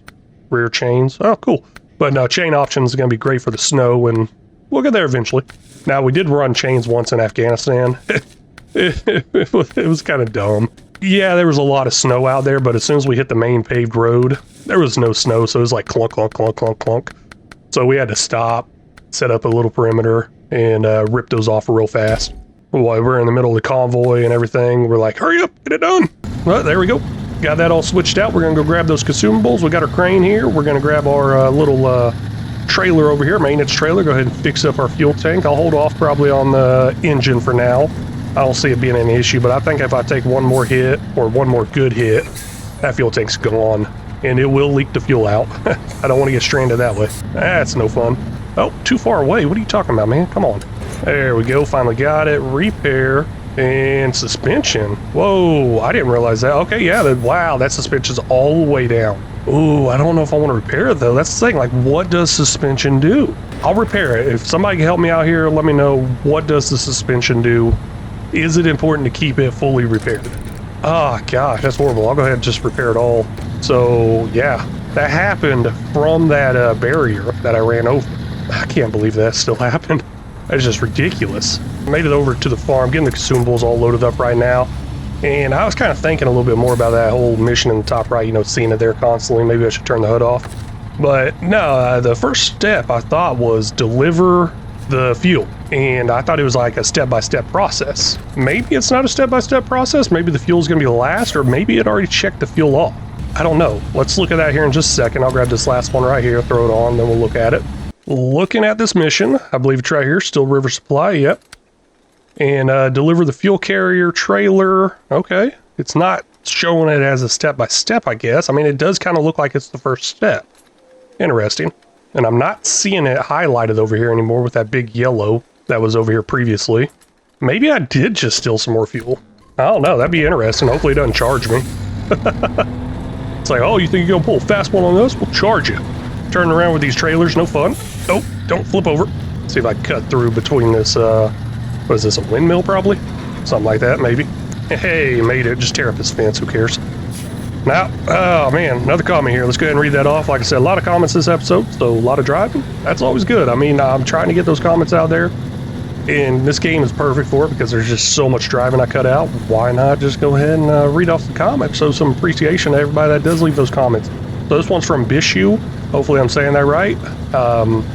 Speaker 1: Rear chains. Oh, cool. But no, chain options is going to be great for the snow, and we'll get there eventually. Now, we did run chains once in Afghanistan. it was kind of dumb. Yeah, there was a lot of snow out there, but as soon as we hit the main paved road, there was no snow, so it was like clunk, clunk, clunk, clunk, clunk. So we had to stop, set up a little perimeter, and rip those off real fast. While we're in the middle of the convoy and everything, we're like, hurry up, get it done. Well, there we go. Got that all switched out. We're going to go grab those consumables. We got our crane here. We're going to grab our little trailer over here, maintenance trailer. Go ahead and fix up our fuel tank. I'll hold off probably on the engine for now. I don't see it being any issue, but I think if I take one more hit or one more good hit, that fuel tank's gone and it will leak the fuel out. I don't want to get stranded that way. That's no fun. Oh, too far away. What are you talking about, man? Come on. There we go. Finally got it. Repair. And suspension. Whoa, I didn't realize that. Okay, yeah, wow, that suspension's all the way down. Ooh, I don't know if I want to repair it though. That's the thing, like what does suspension do? I'll repair it. If somebody can help me out here, let me know what does the suspension do. Is it important to keep it fully repaired? Oh gosh, that's horrible. I'll go ahead and just repair it all. So yeah, that happened from that barrier that I ran over. I can't believe that still happened. That's just ridiculous. Made it over to the farm, getting the consumables all loaded up right now. And I was kind of thinking a little bit more about that whole mission in the top right, you know, seeing it there constantly. Maybe I should turn the hood off. But no, the first step I thought was deliver the fuel. And I thought it was like a step-by-step process. Maybe it's not a step-by-step process. Maybe the fuel's going to be last, or maybe it already checked the fuel off. I don't know. Let's look at that here in just a second. I'll grab this last one right here, throw it on, then we'll look at it. Looking at this mission, I believe it's right here, Still River Supply, yep. And deliver the fuel carrier trailer. Okay, it's not showing it as a step-by-step, I guess. I mean, it does kind of look like it's the first step. Interesting. And I'm not seeing it highlighted over here anymore with that big yellow that was over here previously. Maybe I did just steal some more fuel. I don't know, that'd be interesting. Hopefully it doesn't charge me. It's like, oh, you think you're gonna pull a fast one on us? We'll charge you. Turning around with these trailers, no fun. Oh, don't flip over. Let's see if I can cut through between this, what is this, a windmill probably? Something like that, maybe. Hey, made it. Just tear up this fence, who cares? Now, oh man, another comment here. Let's go ahead and read that off. Like I said, a lot of comments this episode, so a lot of driving. That's always good. I mean, I'm trying to get those comments out there. And this game is perfect for it because there's just so much driving I cut out. Why not just go ahead and read off the comments? So some appreciation to everybody that does leave those comments. So this one's from Bishu. Hopefully I'm saying that right.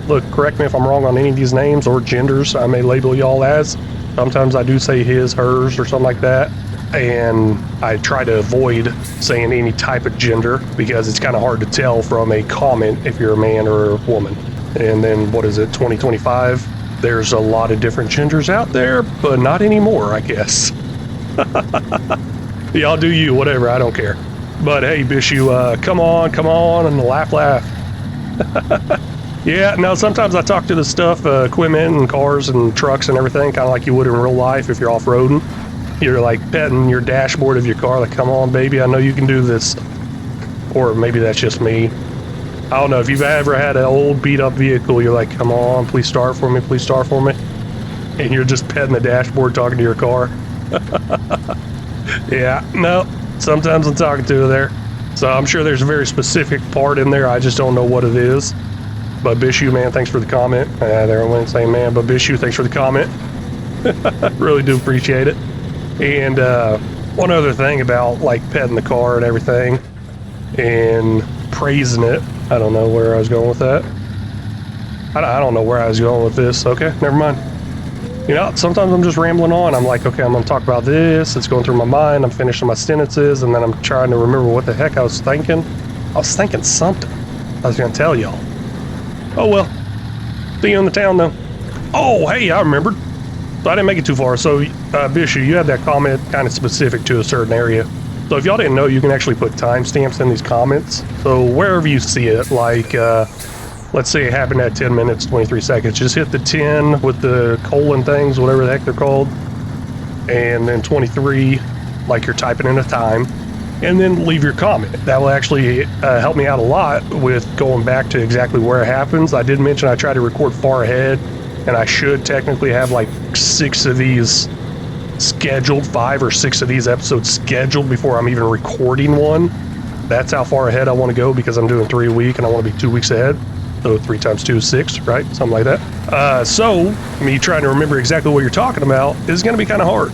Speaker 1: Look, correct me if I'm wrong on any of these names or genders I may label y'all as. Sometimes I do say his, hers, or something like that. And I try to avoid saying any type of gender because it's kind of hard to tell from a comment if you're a man or a woman. And then, what is it, 2025? There's a lot of different gingers out there, but not anymore, I guess. Y'all do you, whatever, I don't care. But hey, Bishu, come on, and laugh. Yeah, no, sometimes I talk to the stuff, equipment and cars and trucks and everything, kind of like you would in real life if you're off-roading. You're like petting your dashboard of your car, like, come on, baby, I know you can do this. Or maybe that's just me. I don't know, if you've ever had an old beat-up vehicle, you're like, come on, please start for me, please start for me. And you're just petting the dashboard, talking to your car. Yeah, no, sometimes I'm talking to her there. So I'm sure there's a very specific part in there, I just don't know what it is. But Bishu, man, thanks for the comment. There I went saying, man, but Bishu, thanks for the comment. Really do appreciate it. And one other thing about like petting the car and everything and praising it. I don't know where I was going with that. I don't know where I was going with this. Okay, never mind. You know, sometimes I'm just rambling on. I'm like, okay, I'm going to talk about this. It's going through my mind. I'm finishing my sentences, and then I'm trying to remember what the heck I was thinking. I was thinking something. I was going to tell y'all. Oh, well. See you in the town, though. Oh, hey, I remembered. So I didn't make it too far. So, Bishu, you had that comment kind of specific to a certain area. So if y'all didn't know, you can actually put timestamps in these comments. So wherever you see it, like, let's say it happened at 10 minutes, 23 seconds, just hit the 10 with the colon things, whatever the heck they're called. And then 23, like you're typing in a time. And then leave your comment. That will actually help me out a lot with going back to exactly where it happens. I did mention I try to record far ahead, and I should technically have like 6 of these scheduled, 5 or 6 of these episodes scheduled before I'm even recording one. That's how far ahead I want to go because I'm doing 3 a week and I want to be 2 weeks ahead. So 3 times 2 is 6, right? Something like that. So me trying to remember exactly what you're talking about is going to be kind of hard.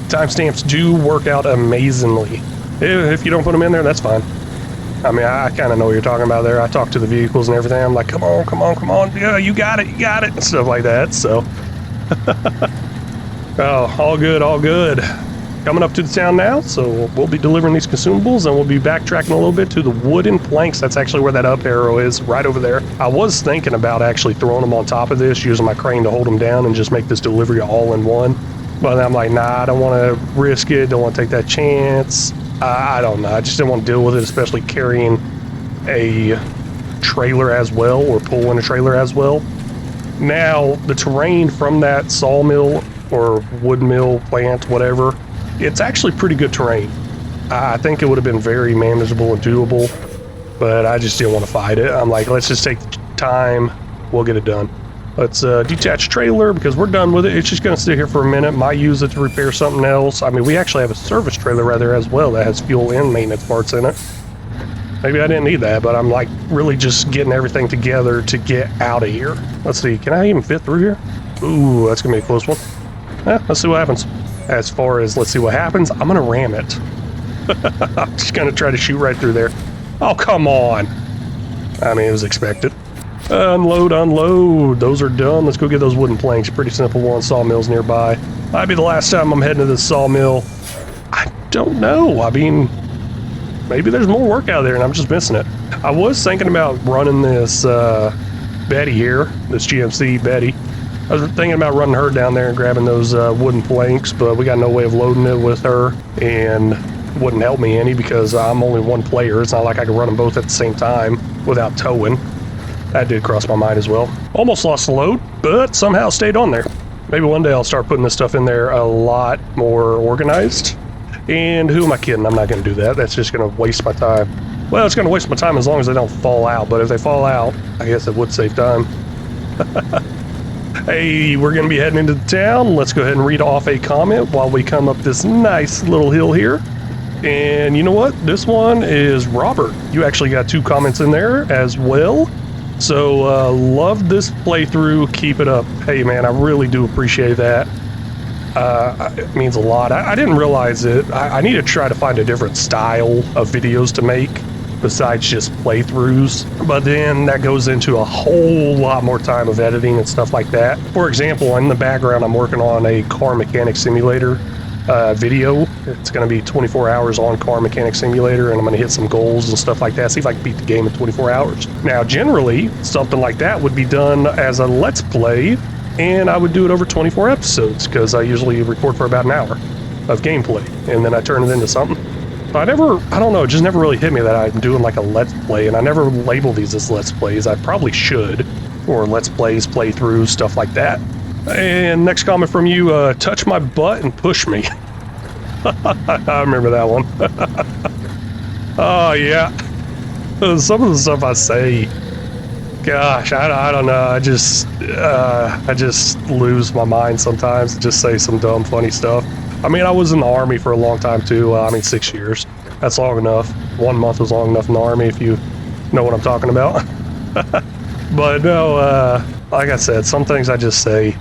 Speaker 1: Timestamps do work out amazingly. If you don't put them in there, that's fine. I mean, I kind of know what you're talking about there. I talk to the vehicles and everything. I'm like, come on. Yeah, you got it. And stuff like that, so. Oh, all good. Coming up to the town now, so we'll be delivering these consumables, and we'll be backtracking a little bit to the wooden planks. That's actually where that up arrow is, right over there. I was thinking about actually throwing them on top of this, using my crane to hold them down and just make this delivery all in one. But I'm like, nah, I don't want to risk it. Don't want to take that chance. I don't know. I just didn't want to deal with it, especially carrying a trailer as well, or pulling a trailer as well. Now, the terrain from that sawmill or wood mill plant, whatever, it's actually pretty good terrain. I think it would have been very manageable and doable, but I just didn't want to fight it. I'm like, let's just take the time. We'll get it done. Let's detach trailer because we're done with it. It's just going to sit here for a minute. Might use it to repair something else. I mean, we actually have a service trailer right there as well that has fuel and maintenance parts in it. Maybe I didn't need that, but I'm like really just getting everything together to get out of here. Let's see, can I even fit through here? Ooh, that's going to be a close one. Let's see what happens. As far as let's see what happens, I'm going to ram it. I'm just going to try to shoot right through there. Oh, come on. I mean, it was expected. Unload. Those are done. Let's go get those wooden planks. Pretty simple one. Sawmill's nearby. Might be the last time I'm heading to this sawmill. I don't know. I mean, maybe there's more work out there and I'm just missing it. I was thinking about running this Betty here, this GMC Betty. I was thinking about running her down there and grabbing those wooden planks, but we got no way of loading it with her, and it wouldn't help me any because I'm only one player. It's not like I can run them both at the same time without towing. That did cross my mind as well. Almost lost the load, but somehow stayed on there. Maybe one day I'll start putting this stuff in there a lot more organized. And who am I kidding? I'm not going to do that. That's just going to waste my time. Well, it's going to waste my time as long as they don't fall out. But if they fall out, I guess it would save time. Hey, we're going to be heading into the town. Let's go ahead and read off a comment while we come up this nice little hill here. And you know what? This one is Robert. You actually got 2 comments in there as well. So, love this playthrough. Keep it up. Hey, man, I really do appreciate that. It means a lot. I didn't realize it. I need to try to find a different style of videos to make besides just playthroughs. But then that goes into a whole lot more time of editing and stuff like that. For example, in the background, I'm working on a car mechanic simulator video. It's going to be 24 hours on Car Mechanic Simulator, and I'm going to hit some goals and stuff like that, see if I can beat the game in 24 hours. Now, generally, something like that would be done as a Let's Play and I would do it over 24 episodes because I usually record for about an hour of gameplay, and then I turn it into something. But I don't know, it just never really hit me that I'm doing like a Let's Play, and I never label these as Let's Plays. I probably should, or Let's Plays, playthroughs, stuff like that. And next comment from you, touch my butt and push me. I remember that one. Oh, yeah. Some of the stuff I say, gosh, I don't know. I just lose my mind sometimes. Just say some dumb, funny stuff. I mean, I was in the Army for a long time, too. 6 years. That's long enough. 1 month was long enough in the Army, if you know what I'm talking about. But no, like I said, some things I just say,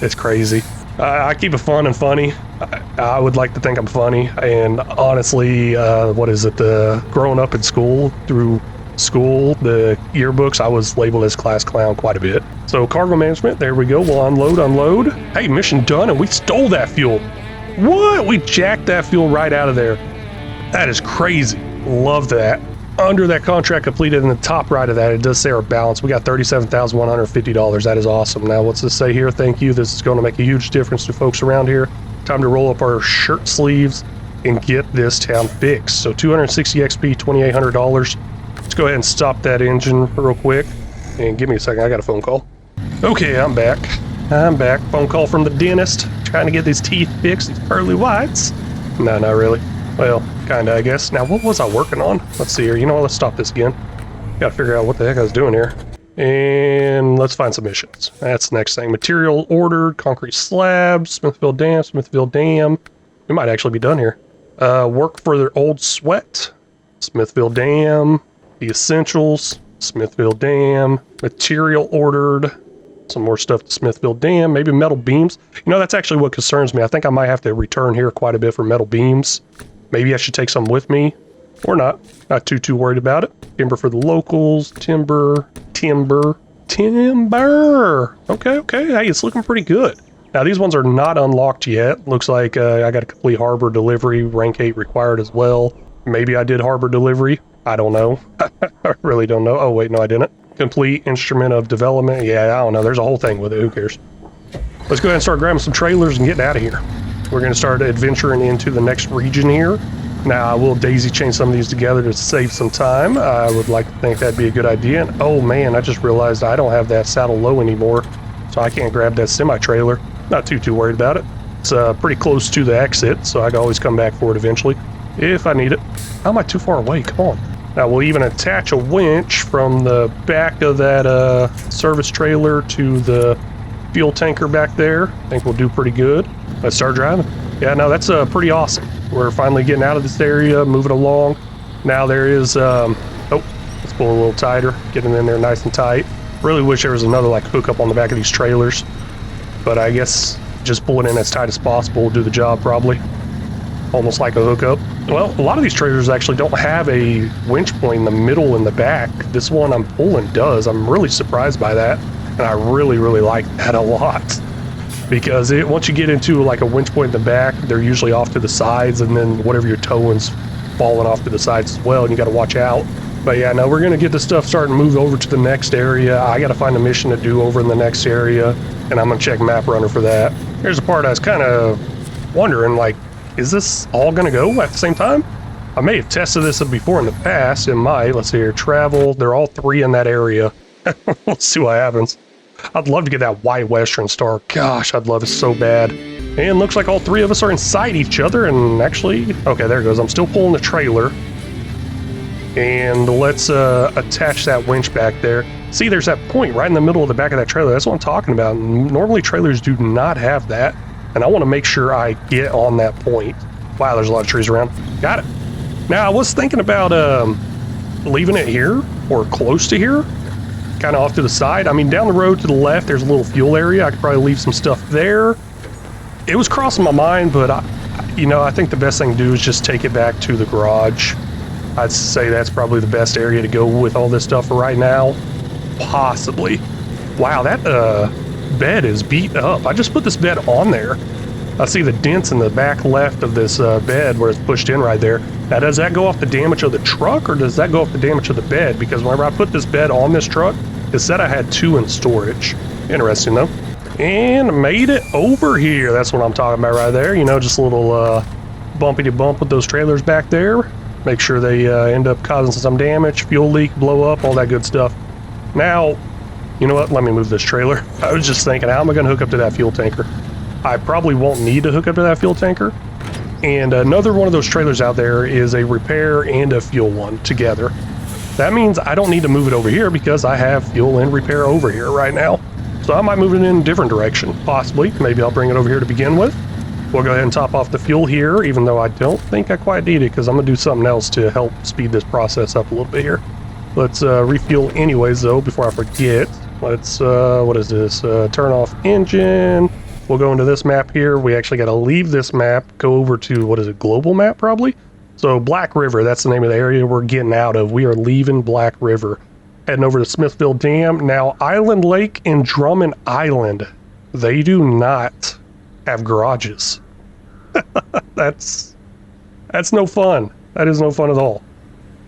Speaker 1: it's crazy. I keep it fun and funny. I would like to think I'm funny, and honestly, growing up in school, through school, the yearbooks, I was labeled as class clown quite a bit. So cargo management, there we go. We'll unload. Hey, mission done, and we stole that fuel. What? We jacked that fuel right out of there. That is crazy. Love that. Under that contract completed in the top right of that, it does say our balance. We got $37,150. That is awesome. Now, what's this say here? Thank you. This is going to make a huge difference to folks around here. Time to roll up our shirt sleeves and get this town fixed. So 260 XP, $2,800. Let's go ahead and stop that engine real quick. And give me a second. I got a phone call. Okay, I'm back. Phone call from the dentist. Trying to get these teeth fixed, these pearly whites. No, not really. Well, kinda, I guess. Now, what was I working on? Let's see here. You know what? Let's stop this again. Gotta figure out what the heck I was doing here. And let's find some missions. That's the next thing. Material ordered, concrete slabs, Smithville Dam. We might actually be done here. Work for their old sweat, Smithville Dam. The essentials, Smithville Dam. Material ordered. Some more stuff to Smithville Dam, maybe metal beams. You know, that's actually what concerns me. I think I might have to return here quite a bit for metal beams. Maybe I should take some with me, or not. Not too worried about it. Timber for the locals, timber. Okay, hey, it's looking pretty good. Now, these ones are not unlocked yet. Looks like I got a complete harbor delivery, rank 8 required as well. Maybe I did harbor delivery. I don't know. I really don't know. Oh, wait, no, I didn't. Complete instrument of development. Yeah, I don't know. There's a whole thing with it. Who cares? Let's go ahead and start grabbing some trailers and getting out of here. We're going to start adventuring into the next region here. Now, I will daisy chain some of these together to save some time. I would like to think that'd be a good idea. And, oh man, I just realized I don't have that saddle low anymore, so I can't grab that semi-trailer. Not too worried about it. It's pretty close to the exit, so I can always come back for it eventually if I need it. How am I too far away? Come on. Now, we'll even attach a winch from the back of that service trailer to the fuel tanker back there. I think we'll do pretty good. Let's start driving. Yeah, no, that's pretty awesome. We're finally getting out of this area, moving along. Now there is, oh, let's pull a little tighter, getting in there nice and tight. Really wish there was another like hookup on the back of these trailers, but I guess just pulling in as tight as possible will do the job probably. Almost like a hookup. Well, a lot of these trailers actually don't have a winch point in the middle and the back. This one I'm pulling does. I'm really surprised by that, and I really like that a lot. Because once you get into like a winch point in the back, they're usually off to the sides, and then whatever you're towing's falling off to the sides as well, and you got to watch out. But yeah, no, we're going to get this stuff starting to move over to the next area. I got to find a mission to do over in the next area, and I'm going to check Map Runner for that. Here's the part I was kind of wondering, like, is this all going to go at the same time? I may have tested this before in the past. It might. Let's see here. Travel. They're all three in that area. Let's see what happens. I'd love to get that white Western Star. Gosh, I'd love it so bad. And looks like all three of us are inside each other. And actually, okay, there it goes. I'm still pulling the trailer. And let's attach that winch back there. See, there's that point right in the middle of the back of that trailer. That's what I'm talking about. Normally, trailers do not have that. And I want to make sure I get on that point. Wow, there's a lot of trees around. Got it. Now, I was thinking about leaving it here or close to here, kind of off to the side. I mean, down the road to the left, there's a little fuel area. I could probably leave some stuff there. It was crossing my mind, but I think the best thing to do is just take it back to the garage. I'd say that's probably the best area to go with all this stuff for right now. Possibly. Wow, that bed is beat up. I just put this bed on there. I see the dents in the back left of this bed where it's pushed in right there. Now, does that go off the damage of the truck, or does that go off the damage of the bed? Because whenever I put this bed on this truck, it said I had 2 in storage. Interesting, though. And made it over here. That's what I'm talking about right there. You know, just a little bumpy to bump with those trailers back there. Make sure they end up causing some damage, fuel leak, blow up, all that good stuff. Now, you know what? Let me move this trailer. I was just thinking, how am I going to hook up to that fuel tanker? I probably won't need to hook up to that fuel tanker. And another one of those trailers out there is a repair and a fuel one together. That means I don't need to move it over here because I have fuel and repair over here right now. So I might move it in a different direction, possibly. Maybe I'll bring it over here to begin with. We'll go ahead and top off the fuel here, even though I don't think I quite need it because I'm going to do something else to help speed this process up a little bit here. Let's refuel anyways, though, before I forget. Let's, what is this? Turn off engine. We'll go into this map here. We actually got to leave this map, go over to, what is it, global map probably? So Black River, that's the name of the area we're getting out of. We are leaving Black River. Heading over to Smithville Dam. Now, Island Lake and Drummond Island, they do not have garages. That's no fun. That is no fun at all.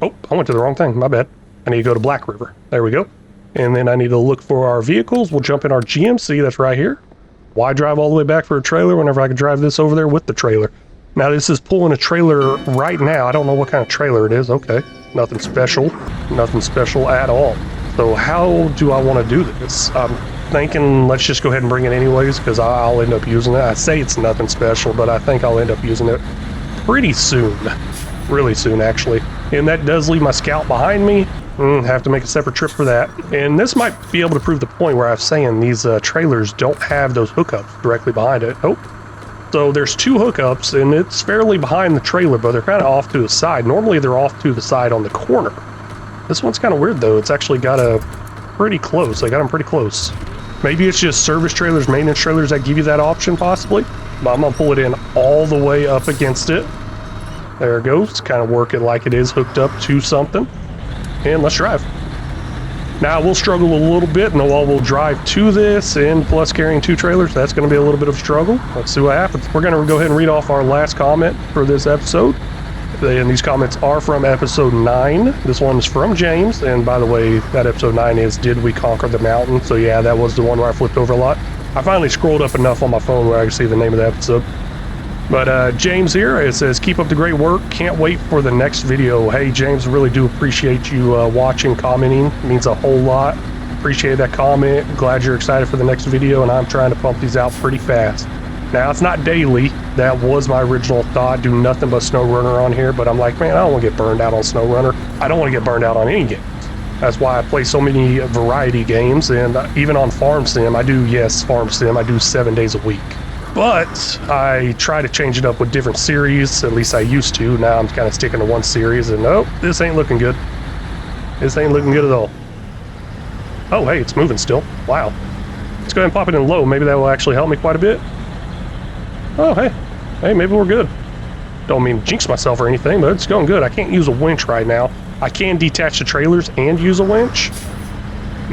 Speaker 1: Oh, I went to the wrong thing. My bad. I need to go to Black River. There we go. And then I need to look for our vehicles. We'll jump in our GMC. That's right here. Why drive all the way back for a trailer whenever I could drive this over there with the trailer? Now, this is pulling a trailer right now. I don't know what kind of trailer it is. Okay. Nothing special. Nothing special at all. So how do I want to do this? I'm thinking let's just go ahead and bring it anyways because I'll end up using it. I say it's nothing special, but I think I'll end up using it pretty soon. Really soon, actually. And that does leave my Scout behind me. Have to make a separate trip for that. And this might be able to prove the point where I was saying these trailers don't have those hookups directly behind it. Oh. So there's two hookups, and it's fairly behind the trailer, but they're kind of off to the side. Normally, they're off to the side on the corner. This one's kind of weird, though. It's actually got a pretty close. I got them pretty close. Maybe it's just service trailers, maintenance trailers that give you that option, possibly. But I'm going to pull it in all the way up against it. There it goes. Kind of work it like it is hooked up to something. And let's drive. Now, we'll struggle a little bit. No all-wheel drive to this, and plus carrying two trailers, that's going to be a little bit of a struggle. Let's see what happens. We're going to go ahead and read off our last comment for this episode. And these comments are from episode 9. This one's from James. And by the way, that episode 9 is Did We Conquer the Mountain? So yeah, that was the one where I flipped over a lot. I finally scrolled up enough on my phone where I can see the name of the episode. But James here, it says, keep up the great work. Can't wait for the next video. Hey, James, really do appreciate you watching, commenting. It means a whole lot. Appreciate that comment. Glad you're excited for the next video, and I'm trying to pump these out pretty fast. Now, it's not daily. That was my original thought. Do nothing but SnowRunner on here, but I'm like, man, I don't want to get burned out on SnowRunner. I don't want to get burned out on any game. That's why I play so many variety games, and even on Farm Sim, I do, yes, Farm Sim, I do 7 days a week. But I try to change it up with different series, at least I used to. Now I'm kind of sticking to one series, and nope, this ain't looking good. This ain't looking good at all. Oh, hey, it's moving still. Wow. Let's go ahead and pop it in low. Maybe that will actually help me quite a bit. Oh, hey, maybe we're good. Don't mean to jinx myself or anything, but it's going good. I can't use a winch right now. I can detach the trailers and use a winch,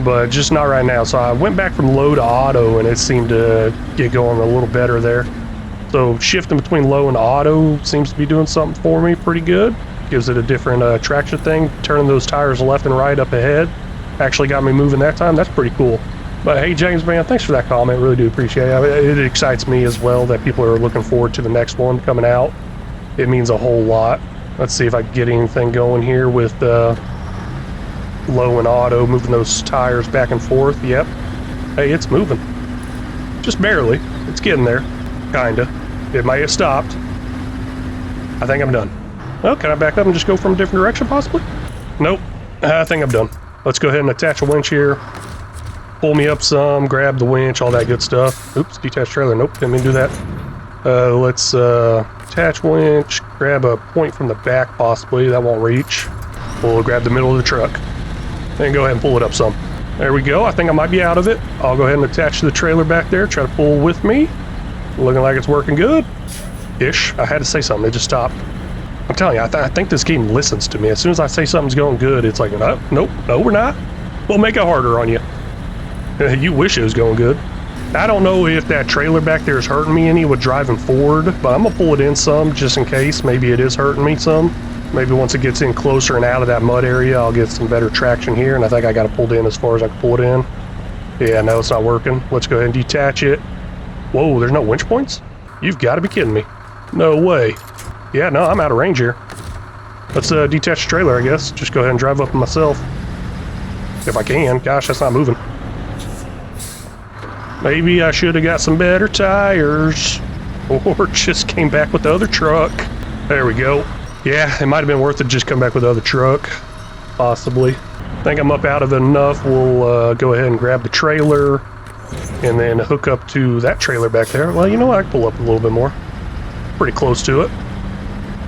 Speaker 1: but just not right now. So I went back from low to auto, and it seemed to get going a little better there. So shifting between low and auto seems to be doing something for me pretty good. Gives it a different traction thing. Turning those tires left and right up ahead actually got me moving that time. That's pretty cool. But hey, James, man, thanks for that comment. Really do appreciate it. I mean, it excites me as well that people are looking forward to the next one coming out. It means a whole lot. Let's see if I can get anything going here with low and auto, moving those tires back and forth. Yep. Hey, it's moving. Just barely. It's getting there. Kinda. It might have stopped. I think I'm done. Well, can I back up and just go from a different direction, possibly? Nope. I think I'm done. Let's go ahead and attach a winch here. Pull me up some, grab the winch, all that good stuff. Oops, detach trailer. Nope, didn't mean to do that. Let's attach winch, grab a point from the back, possibly. That won't reach. We'll grab the middle of the truck and go ahead and pull it up some. There we go. I think I might be out of it. I'll go ahead and attach the trailer back there, try to pull with me. Looking like it's working good. Ish. I had to say something. It just stopped. I'm telling you, I think this game listens to me. As soon as I say something's going good, it's like, no, nope, no, we're not. We'll make it harder on you. You wish it was going good. I don't know if that trailer back there is hurting me any with driving forward, but I'm going to pull it in some just in case. Maybe it is hurting me some. Maybe once it gets in closer and out of that mud area, I'll get some better traction here, and I think I got it pulled in as far as I can pull it in. Yeah, no, it's not working. Let's go ahead and detach it. Whoa, there's no winch points? You've got to be kidding me. No way. Yeah, no, I'm out of range here. Let's detach the trailer, I guess. Just go ahead and drive up myself. If I can. Gosh, that's not moving. Maybe I should have got some better tires. Or just came back with the other truck. There we go. Yeah, it might have been worth it to just come back with the other truck. Possibly. I think I'm up out of enough. We'll go ahead and grab the trailer and then hook up to that trailer back there. Well, you know what? I can pull up a little bit more. Pretty close to it.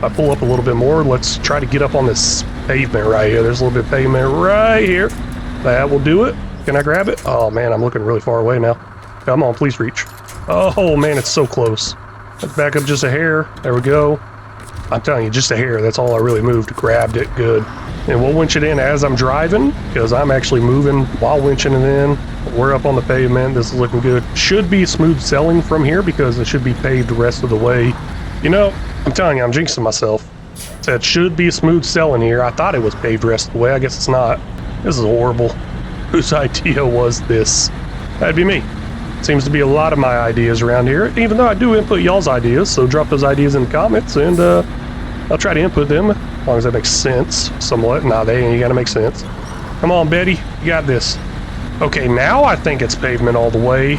Speaker 1: I pull up a little bit more. Let's try to get up on this pavement right here. There's a little bit of pavement right here. That will do it. Can I grab it? Oh man, I'm looking really far away now. Come on, please reach. Oh man, it's so close. Let's back up just a hair. There we go. I'm telling you, just a hair. That's all I really moved. Grabbed it. Good. And we'll winch it in as I'm driving, because I'm actually moving while winching it in. We're up on the pavement. This is looking good. Should be smooth sailing from here because it should be paved the rest of the way. You know, I'm telling you, I'm jinxing myself. Said should be smooth sailing here. I thought it was paved the rest of the way. I guess it's not. This is horrible. Whose idea was this? That'd be me. Seems to be a lot of my ideas around here, even though I do input y'all's ideas, so drop those ideas in the comments, and I'll try to input them, as long as that makes sense, somewhat. Nah, they ain't gonna make sense. Come on, Betty, you got this. Okay, now I think it's pavement all the way.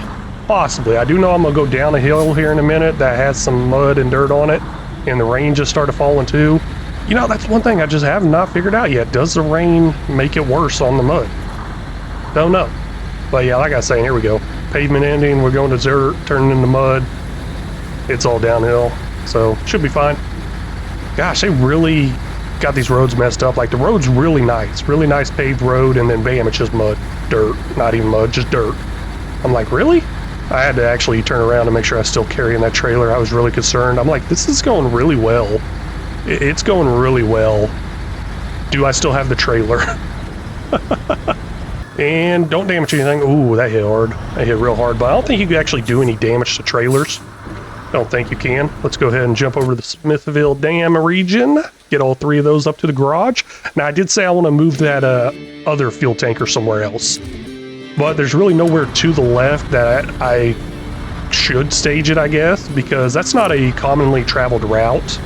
Speaker 1: Possibly. I do know I'm gonna go down a hill here in a minute that has some mud and dirt on it, and the rain just started falling too. You know, that's one thing I just have not figured out yet. Does the rain make it worse on the mud? Don't know. But yeah, like I was saying, here we go. Pavement ending, we're going to dirt, turning into mud. It's all downhill, so should be fine. Gosh, they really got these roads messed up. Like, the road's really nice paved road, and then bam, it's just mud, dirt, not even mud, just dirt. I'm like, really? I had to actually turn around to make sure I was still carrying that trailer. I was really concerned. I'm like, this is going really well. It's going really well. Do I still have the trailer? And don't damage anything. Ooh, that hit hard. That hit real hard, but I don't think you can actually do any damage to trailers. Don't think you can. Let's go ahead and jump over to the Smithville Dam region. Get all three of those up to the garage. Now, I did say I want to move that other fuel tanker somewhere else. But there's really nowhere to the left that I should stage it, I guess, because that's not a commonly traveled route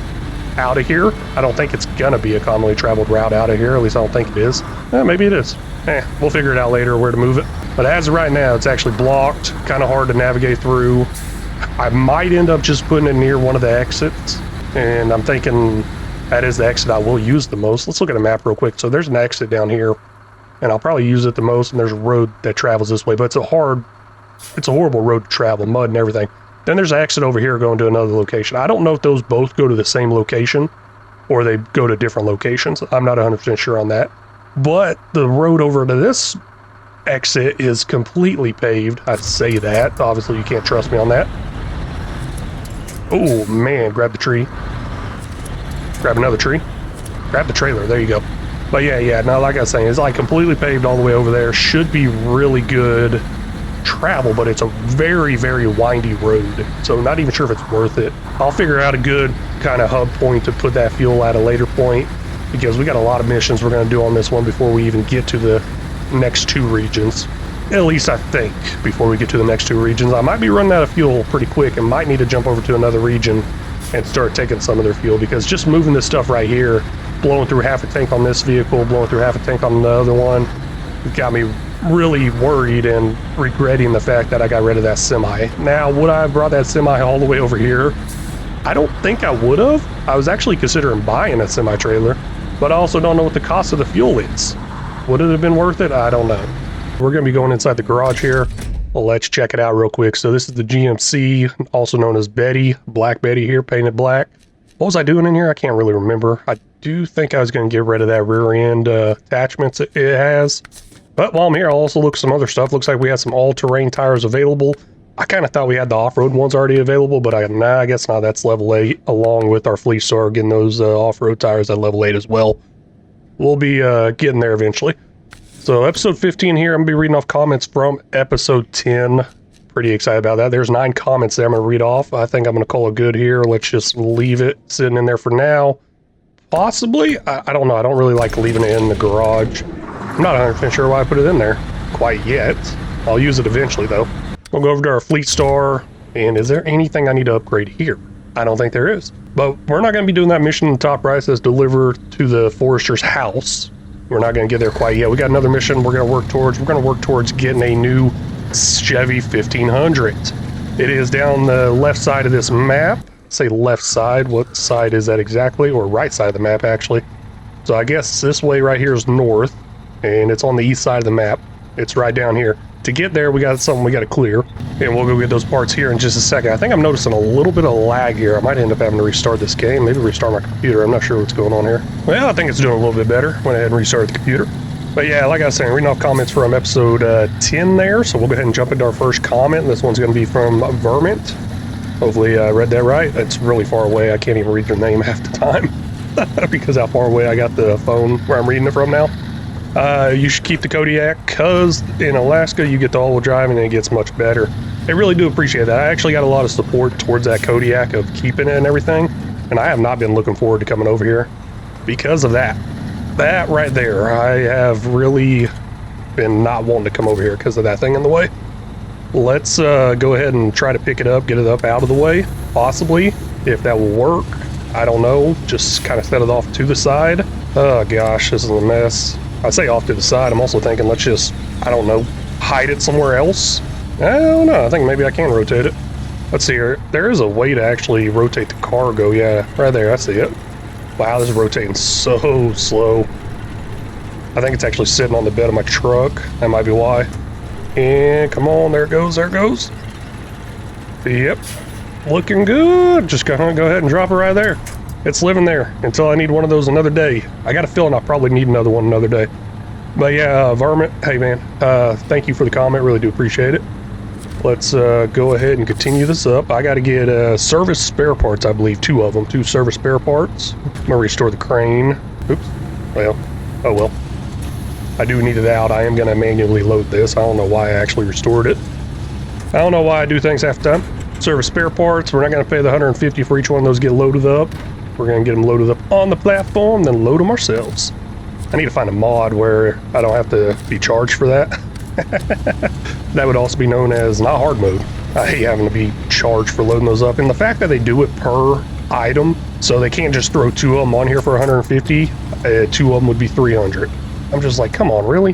Speaker 1: out of here. I don't think it's going to be a commonly traveled route out of here. At least I don't think it is. Maybe it is. We'll figure it out later where to move it. But as of right now, it's actually blocked. Kind of hard to navigate through. I might end up just putting it near one of the exits. And I'm thinking that is the exit I will use the most. Let's look at a map real quick. So there's an exit down here. And I'll probably use it the most. And there's a road that travels this way. But it's a horrible road to travel. Mud and everything. Then there's an exit over here going to another location. I don't know if those both go to the same location. Or they go to different locations. I'm not 100% sure on that. But the road over to this exit is completely paved. I'd say that. Obviously, you can't trust me on that. Oh, man. Grab the tree. Grab another tree. Grab the trailer. There you go. But yeah. Now, like I was saying, it's like completely paved all the way over there. Should be really good travel, but it's a very, very windy road. So not even sure if it's worth it. I'll figure out a good kind of hub point to put that fuel at a later point, because we got a lot of missions we're going to do on this one before we even get to the next two regions. At least I think, before we get to the next two regions. I might be running out of fuel pretty quick and might need to jump over to another region and start taking some of their fuel, because just moving this stuff right here, blowing through half a tank on this vehicle, blowing through half a tank on the other one, it got me really worried and regretting the fact that I got rid of that semi. Now, would I have brought that semi all the way over here? I don't think I would have. I was actually considering buying a semi-trailer, but I also don't know what the cost of the fuel is. Would it have been worth it? I don't know. We're going to be going inside the garage here. Well, let's check it out real quick. So this is the GMC, also known as Betty, Black Betty here, painted black. What was I doing in here? I can't really remember. I do think I was going to get rid of that rear end attachments it has. But while I'm here, I'll also look at some other stuff. Looks like we had some all-terrain tires available. I kind of thought we had the off-road ones already available, but I guess not. That's level 8, along with our Fleece Star getting those off-road tires at level 8 as well. We'll be getting there eventually. So episode 15 here, I'm going to be reading off comments from episode 10. Pretty excited about that. There's 9 comments there I'm going to read off. I think I'm going to call it good here. Let's just leave it sitting in there for now. Possibly. I don't know. I don't really like leaving it in the garage. I'm not 100% sure why I put it in there quite yet. I'll use it eventually, though. We'll go over to our Fleet Star, and is there anything I need to upgrade here? I don't think there is. But we're not going to be doing that mission in the top right that says deliver to the forester's house. We're not going to get there quite yet. We got another mission we're going to work towards. We're going to work towards getting a new Chevy 1500. It is down the left side of this map. Say left side. What side is that exactly? Or right side of the map, actually. So I guess this way right here is north, and it's on the east side of the map. It's right down here. To get there, we got something we got to clear, and we'll go get those parts here in just a second. I think I'm noticing a little bit of lag here. I might end up having to restart this game, maybe restart my computer. I'm not sure what's going on here. Well, I think it's doing a little bit better. Went ahead and restarted the computer. But yeah, like I was saying, reading off comments from episode 10 there, so we'll go ahead and jump into our first comment. This one's going to be from Vermint. Hopefully I read that right. It's really far away. I can't even read their name half the time because how far away I got the phone where I'm reading it from now. You should keep the Kodiak because in Alaska you get the all-wheel drive and it gets much better. They really do appreciate that. I actually got a lot of support towards that Kodiak of keeping it and everything, and I have not been looking forward to coming over here because of that. That right there, I have really been not wanting to come over here because of that thing in the way. Let's go ahead and try to pick it up, get it up out of the way, possibly, if that will work. I don't know, just kind of set it off to the side. Oh gosh, this is a mess. I say off to the side, I'm also thinking let's just, I don't know, hide it somewhere else. I don't know, I think maybe I can rotate it. Let's see here, there is a way to actually rotate the cargo, yeah, right there, I see it. Wow, this is rotating so slow. I think it's actually sitting on the bed of my truck, that might be why. And come on, there it goes, there it goes. Yep, looking good. Just go ahead and drop it right there. It's living there until I need one of those another day. I got a feeling I'll probably need another one another day. But yeah, Varmint, hey man, thank you for the comment, really do appreciate it. Let's go ahead and continue this up. I got to get service spare parts, I believe, 2 of them, 2 service spare parts. I'm gonna restore the crane. Oops, well, oh well. I do need it out. I am gonna manually load this. I don't know why I actually restored it. I don't know why I do things half the time. Service spare parts, we're not gonna pay the 150 for each one of those get loaded up. We're gonna get them loaded up on the platform, then load them ourselves. I need to find a mod where I don't have to be charged for that. That would also be known as not hard mode. I hate having to be charged for loading those up. And the fact that they do it per item, so they can't just throw 2 of them on here for 150, 2 of them would be 300. I'm just like, come on, really?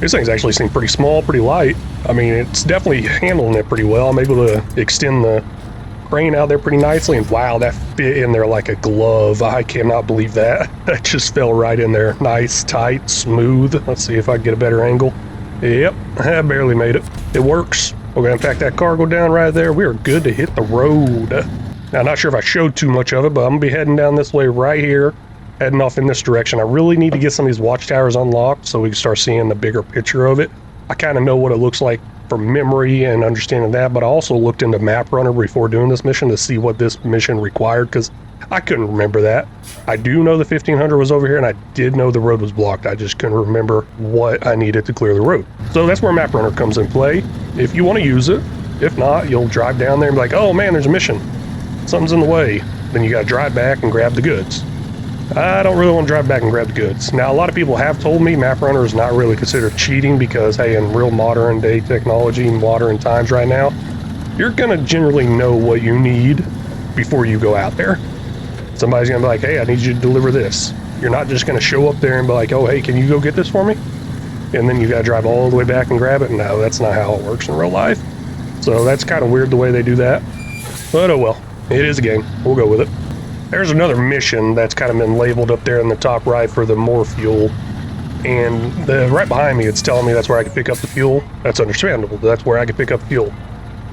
Speaker 1: These things actually seem pretty small, pretty light. I mean, it's definitely handling it pretty well. I'm able to extend the crane out there pretty nicely, and wow, that fit in there like a glove. I cannot believe that. That just fell right in there. Nice, tight, smooth. Let's see if I can get a better angle. Yep, I barely made it. It works. We're gonna pack that cargo down right there. We are good to hit the road. Now, I'm not sure if I showed too much of it, but I'm gonna be heading down this way right here, heading off in this direction. I really need to get some of these watchtowers unlocked so we can start seeing the bigger picture of it. I kind of know what it looks like from memory and understanding that, but I also looked into MapRunner before doing this mission to see what this mission required, because I couldn't remember that. I do know the 1500 was over here, and I did know the road was blocked. I just couldn't remember what I needed to clear the road. So that's where MapRunner comes in play, if you want to use it. If not, you'll drive down there and be like, oh man, there's a mission. Something's in the way. Then you got to drive back and grab the goods. I don't really want to drive back and grab the goods. Now, a lot of people have told me MapRunner is not really considered cheating because, hey, in real modern day technology and modern times right now, you're going to generally know what you need before you go out there. Somebody's going to be like, hey, I need you to deliver this. You're not just going to show up there and be like, oh, hey, can you go get this for me? And then you got to drive all the way back and grab it. No, that's not how it works in real life. So that's kind of weird the way they do that. But oh well, it is a game. We'll go with it. There's another mission that's kind of been labeled up there in the top right for the more fuel. And right behind me, it's telling me that's where I can pick up the fuel. That's understandable. That's where I can pick up fuel.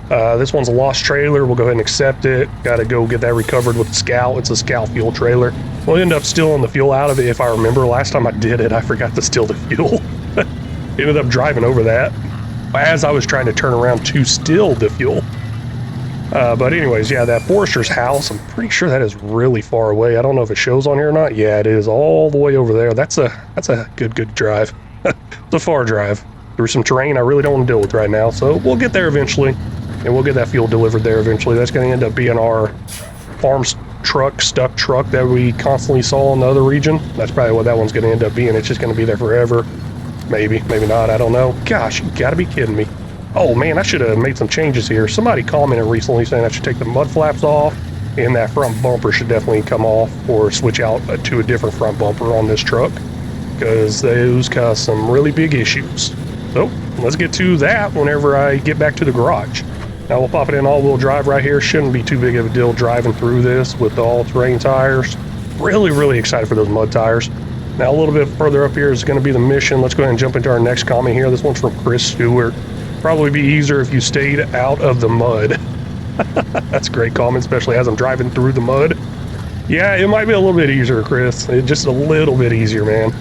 Speaker 1: This one's a lost trailer. We'll go ahead and accept it. Got to go get that recovered with the Scout. It's a Scout fuel trailer. We'll end up stealing the fuel out of it if I remember. Last time I did it, I forgot to steal the fuel. Ended up driving over that as I was trying to turn around to steal the fuel. But anyways, yeah, that forester's house, I'm pretty sure that is really far away. I don't know if it shows on here or not. Yeah, it is all the way over there. That's a good drive. It's a far drive through some terrain I really don't want to deal with right now. So we'll get there eventually, and we'll get that fuel delivered there eventually. That's going to end up being our farm truck, stuck truck that we constantly saw in the other region. That's probably what that one's going to end up being. It's just going to be there forever. Maybe, maybe not. I don't know. Gosh, you got to be kidding me. Oh man, I should have made some changes here. Somebody commented recently saying I should take the mud flaps off, and that front bumper should definitely come off or switch out to a different front bumper on this truck, because those cause some really big issues. So let's get to that whenever I get back to the garage. Now we'll pop it in all-wheel drive right here. Shouldn't be too big of a deal driving through this with the all-terrain tires. Really excited for those mud tires. Now a little bit further up here is going to be the mission. Let's go ahead and jump into our next comment here. This one's from Chris Stewart. Probably be easier if you stayed out of the mud. That's a great comment, especially as I'm driving through the mud. Yeah, it might be a little bit easier, Chris. Just a little bit easier, man.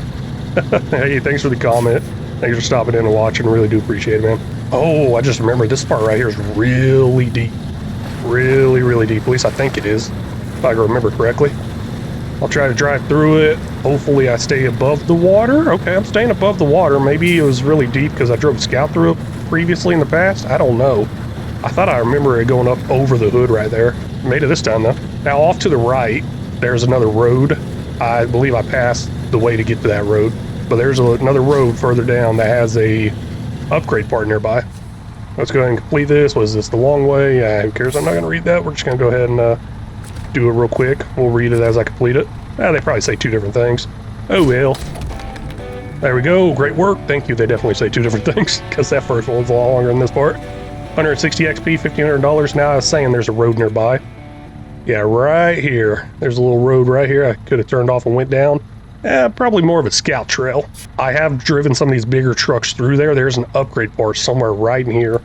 Speaker 1: Hey, thanks for the comment. Thanks for stopping in and watching. Really do appreciate it, man. Oh, I just remembered this part right here is really deep. Really deep. At least I think it is, if I remember correctly. I'll try to drive through it. Hopefully I stay above the water. Okay, I'm staying above the water. Maybe it was really deep because I drove Scout through it previously in the past. I don't know. I thought I remember it going up over the hood right there. Made it this time though. Now off to the right, there's another road. I believe I passed the way to get to that road. But there's another road further down that has a upgrade part nearby. Let's go ahead and complete this. Was this the long way? Who cares? I'm not going to read that. We're just going to go ahead and do it real quick. We'll read it as I complete it. They probably say two different things. Oh well. There we go. Great work. Thank you. They definitely say two different things because that first one's a lot longer than this part. 160 XP, $1,500. Now I was saying there's a road nearby. Yeah, right here. There's a little road right here. I could have turned off and went down. Probably more of a scout trail. I have driven some of these bigger trucks through there. There's an upgrade part somewhere right in here.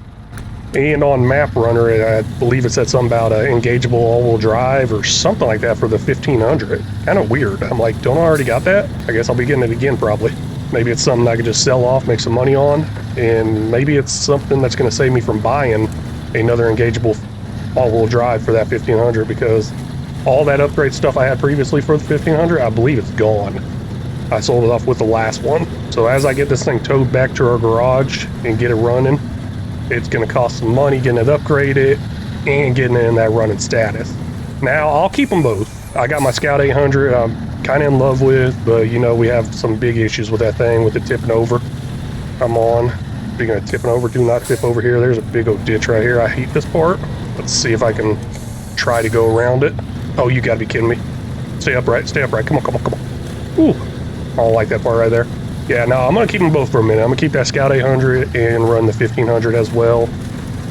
Speaker 1: And on Map Runner, I believe it said something about engageable all-wheel drive or something like that for the 1500. Kind of weird. I'm like, don't I already got that? I guess I'll be getting it again probably. Maybe it's something I could just sell off, make some money on, and maybe it's something that's going to save me from buying another engageable all-wheel drive for that 1500, because all that upgrade stuff I had previously for the 1500, I believe it's gone. I sold it off with the last one. So as I get this thing towed back to our garage and get it running, it's going to cost some money getting it upgraded and getting it in that running status. Now, I'll keep them both. I got my Scout 800 I'm kind of in love with, but you know, we have some big issues with that thing, with it tipping over. Come on. Speaking of tipping over, do not tip over here. There's a big old ditch right here. I hate this part. Let's see if I can try to go around it. Oh, you gotta be kidding me. Stay upright, stay upright. Come on. Ooh, I don't like that part right there. Yeah, no, I'm gonna keep them both for a minute. I'm gonna keep that Scout 800 and run the 1500 as well.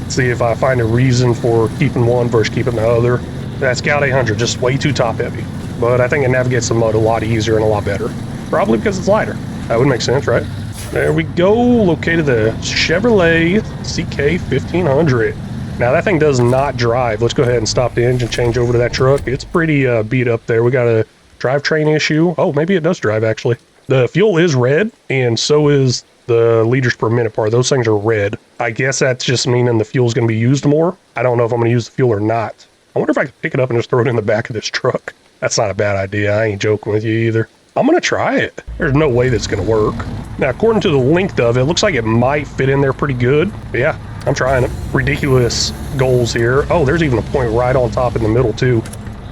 Speaker 1: See if I find a reason for keeping one versus keeping the other. That Scout 800 just way too top heavy, but I think it navigates the mud a lot easier and a lot better. Probably because it's lighter. That would make sense, right? There we go. Located the Chevrolet CK 1500. Now that thing does not drive. Let's go ahead and stop the engine, change over to that truck. It's pretty beat up there. We got a drivetrain issue. Oh, maybe it does drive actually. The fuel is red, and so is the liters per minute part. Those things are red. I guess that's just meaning the fuel's going to be used more. I don't know if I'm going to use the fuel or not. I wonder if I could pick it up and just throw it in the back of this truck. That's not a bad idea. I ain't joking with you either. I'm going to try it. There's no way that's going to work. Now, according to the length of it, it looks like it might fit in there pretty good. But yeah, I'm trying it. Ridiculous goals here. Oh, there's even a point right on top in the middle too.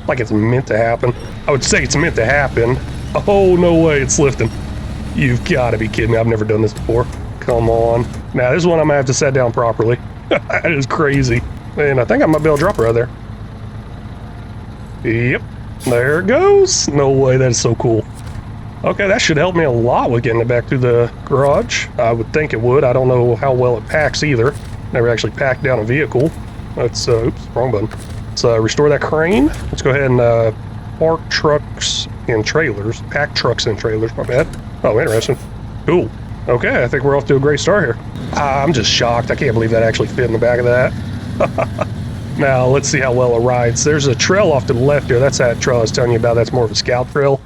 Speaker 1: Like it's meant to happen. I would say it's meant to happen. Oh, no way, it's lifting. You've got to be kidding me. I've never done this before. Come on. Now, this one I'm going to have to set down properly. That is crazy. And I think I might be able to drop it right there. Yep. There it goes. No way, that is so cool. Okay, that should help me a lot with getting it back to the garage. I would think it would. I don't know how well it packs either. Never actually packed down a vehicle. Let's, oops, wrong button. Let's restore that crane. Let's go ahead and park trucks and trailers. Pack trucks and trailers, my bad. Oh, interesting. Cool. Okay, I think we're off to a great start here. I'm just shocked. I can't believe that actually fit in the back of that. Now, let's see how well it rides. There's a trail off to the left here. That's that trail I was telling you about. That's more of a scout trail.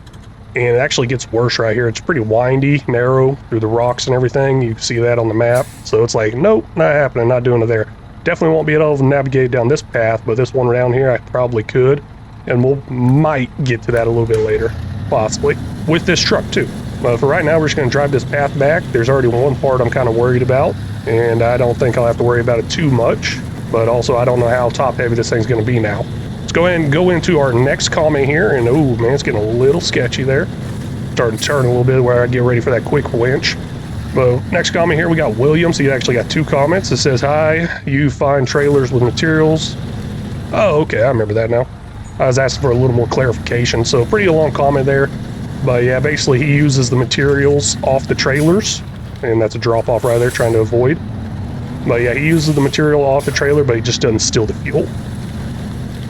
Speaker 1: And it actually gets worse right here. It's pretty windy, narrow, through the rocks and everything. You can see that on the map. So it's like, nope, not happening, not doing it there. Definitely won't be able to navigate down this path, but this one down here, I probably could. And might get to that a little bit later, possibly, with this truck too. But for right now, we're just going to drive this path back. There's already one part I'm kind of worried about, and I don't think I'll have to worry about it too much. But also, I don't know how top heavy this thing's going to be now. Let's go ahead and go into our next comment here, and oh man, it's getting a little sketchy there. Starting to turn a little bit where I get ready for that quick winch. Well, next comment here, we got Williams. He actually got 2 comments. It says, hi, you find trailers with materials. Oh, okay, I remember that now. I was asking for a little more clarification, so pretty long comment there. But yeah, basically he uses the materials off the trailers, and that's a drop-off right there, trying to avoid. But yeah, he uses the material off the trailer, but he just doesn't steal the fuel,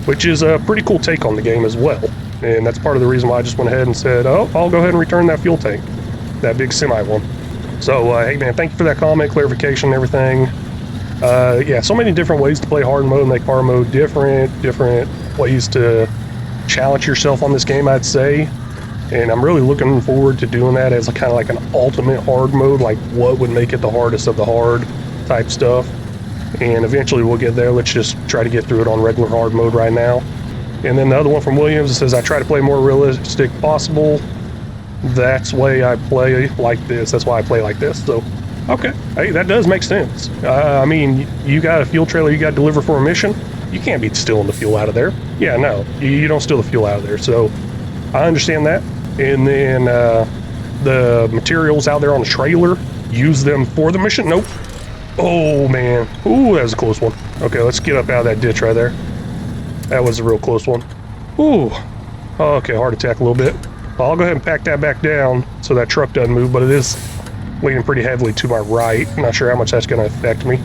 Speaker 1: which is a pretty cool take on the game as well. And that's part of the reason why I just went ahead and said, oh, I'll go ahead and return that fuel tank, that big semi one. So, hey man, thank you for that comment, clarification, and everything. Yeah, so many different ways to play hard mode, make hard mode different ways to challenge yourself on this game, I'd say. And I'm really looking forward to doing that as kind of like an ultimate hard mode, like what would make it the hardest of the hard type stuff. And eventually we'll get there. Let's just try to get through it on regular hard mode right now. And then the other one from Williams, it says, I try to play more realistic possible. That's why I play like this. That's why I play like this. So, okay. Hey, that does make sense. I mean, you got a fuel trailer you got to deliver for a mission. You can't be stealing the fuel out of there. Yeah, no, you don't steal the fuel out of there. So, I understand that. And then the materials out there on the trailer, use them for the mission. Nope. Oh, man. Ooh, that was a close one. Okay, let's get up out of that ditch right there. That was a real close one. Ooh. Okay, heart attack a little bit. I'll go ahead and pack that back down so that truck doesn't move, but it is leaning pretty heavily to my right. I'm not sure how much that's going to affect me.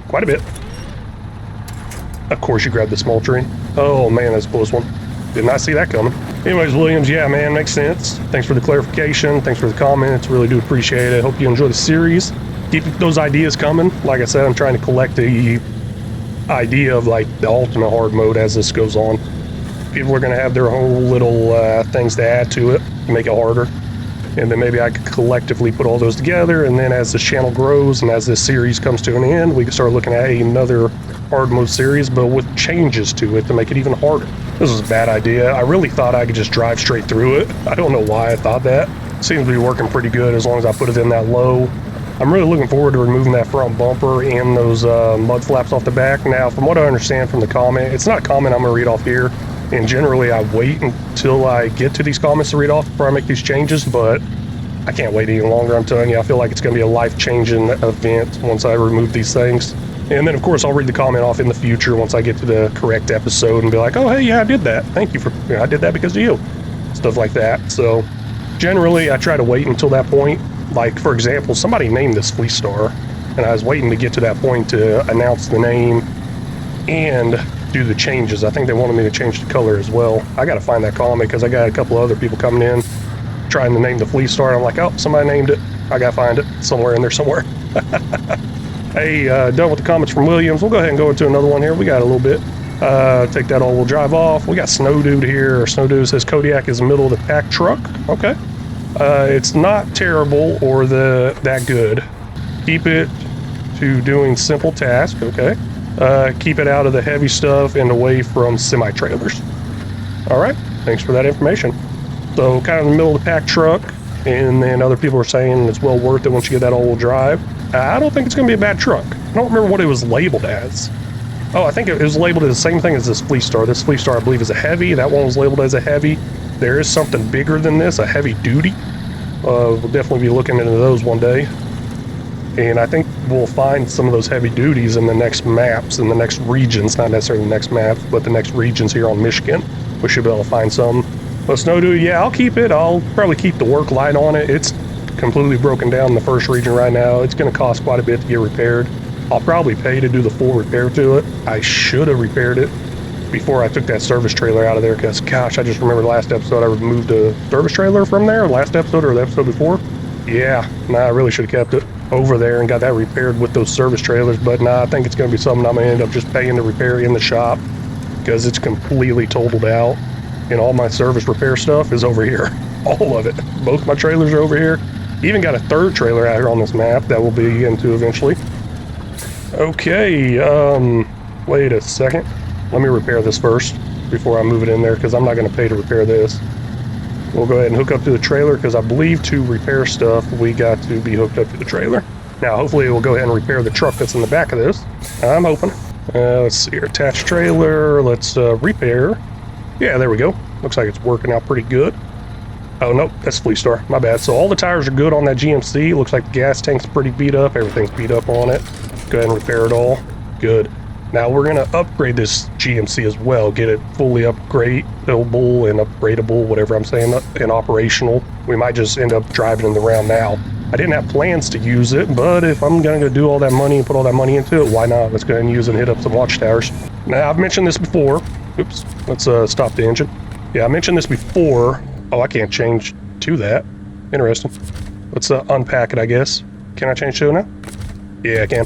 Speaker 1: Quite a bit. Of course you grabbed the smoldering. Oh man, that's a close one. Did not see that coming. Anyways, Williams, yeah man, makes sense. Thanks for the clarification. Thanks for the comments. Really do appreciate it. Hope you enjoy the series. Keep those ideas coming. Like I said, I'm trying to collect the idea of like the ultimate hard mode as this goes on. People are going to have their own little things to add to it to make it harder. And then maybe I could collectively put all those together, and then as this channel grows and as this series comes to an end, we can start looking at another hard mode series, but with changes to it to make it even harder. This was a bad idea. I really thought I could just drive straight through it. I don't know why I thought that. Seems to be working pretty good as long as I put it in that low. I'm really looking forward to removing that front bumper and those mud flaps off the back. Now, from what I understand from the comment, it's not a comment I'm going to read off here. And generally, I wait until I get to these comments to read off before I make these changes, but I can't wait any longer. I'm telling you, I feel like it's going to be a life-changing event once I remove these things. And then, of course, I'll read the comment off in the future once I get to the correct episode and be like, oh, hey, yeah, I did that. Thank you for, I did that because of you. Stuff like that. So, generally, I try to wait until that point. Like, for example, somebody named this Fleece Star, and I was waiting to get to that point to announce the name and do the changes. I think they wanted me to change the color as well. I got to find that comment because I got a couple other people coming in trying to name the Fleece Star. I'm like, oh, somebody named it. I got to find it somewhere in there somewhere. Hey, done with the comments from Williams. We'll go ahead and go into another one here. We got a little bit. Take that all-wheel drive off. We got Snow Dude here. Snow Dude says Kodiak is the middle of the pack truck. Okay. It's not terrible or that good. Keep it to doing simple tasks. Okay. Keep it out of the heavy stuff and away from semi-trailers. All right, thanks for that information. So kind of in the middle of the pack truck, and then other people are saying it's well worth it once you get that all-wheel drive. I don't think it's going to be a bad truck. I don't remember what it was labeled as. Oh, I think it was labeled as the same thing as this Fleece Star. This Fleece Star, I believe, is a heavy. That one was labeled as a heavy. There is something bigger than this, a heavy duty. We'll definitely be looking into those one day. And I think we'll find some of those heavy duties in the next maps, in the next regions, not necessarily the next maps, but the next regions here on Michigan. We should be able to find some. But Snow Dude, yeah, I'll keep it. I'll probably keep the work light on it. It's completely broken down in the first region right now. It's going to cost quite a bit to get repaired. I'll probably pay to do the full repair to it. I should have repaired it before I took that service trailer out of there, because, gosh, I just remember last episode I removed a service trailer from there, last episode or the episode before. Yeah, nah, I really should have kept it over there and got that repaired with those service trailers, but nah, I think it's going to be something I'm going to end up just paying to repair in the shop, because it's completely totaled out, and all my service repair stuff is over here. All of it. Both my trailers are over here. Even got a third trailer out here on this map that we'll be into eventually. Okay, wait a second. Let me repair this first before I move it in there, because I'm not going to pay to repair this. We'll go ahead and hook up to the trailer, because I believe to repair stuff, we got to be hooked up to the trailer. Now, hopefully, we'll go ahead and repair the truck that's in the back of this. I'm hoping. Let's see here. Attached trailer. Let's repair. Yeah, there we go. Looks like it's working out pretty good. Oh, nope, that's Fleet Star. My bad. So all the tires are good on that GMC. Looks like the gas tank's pretty beat up. Everything's beat up on it. Go ahead and repair it all. Good. Now we're going to upgrade this GMC as well. Get it fully upgradable and upgradable, whatever I'm saying, and operational. We might just end up driving in the round now. I didn't have plans to use it, but if I'm going to do all that money and put all that money into it, why not? Let's go ahead and use it and hit up some watchtowers. Now, I've mentioned this before. Oops, let's stop the engine. Yeah, I mentioned this before. Oh, I can't change to that. Interesting. Let's unpack it, I guess. Can I change to it now? Yeah, I can.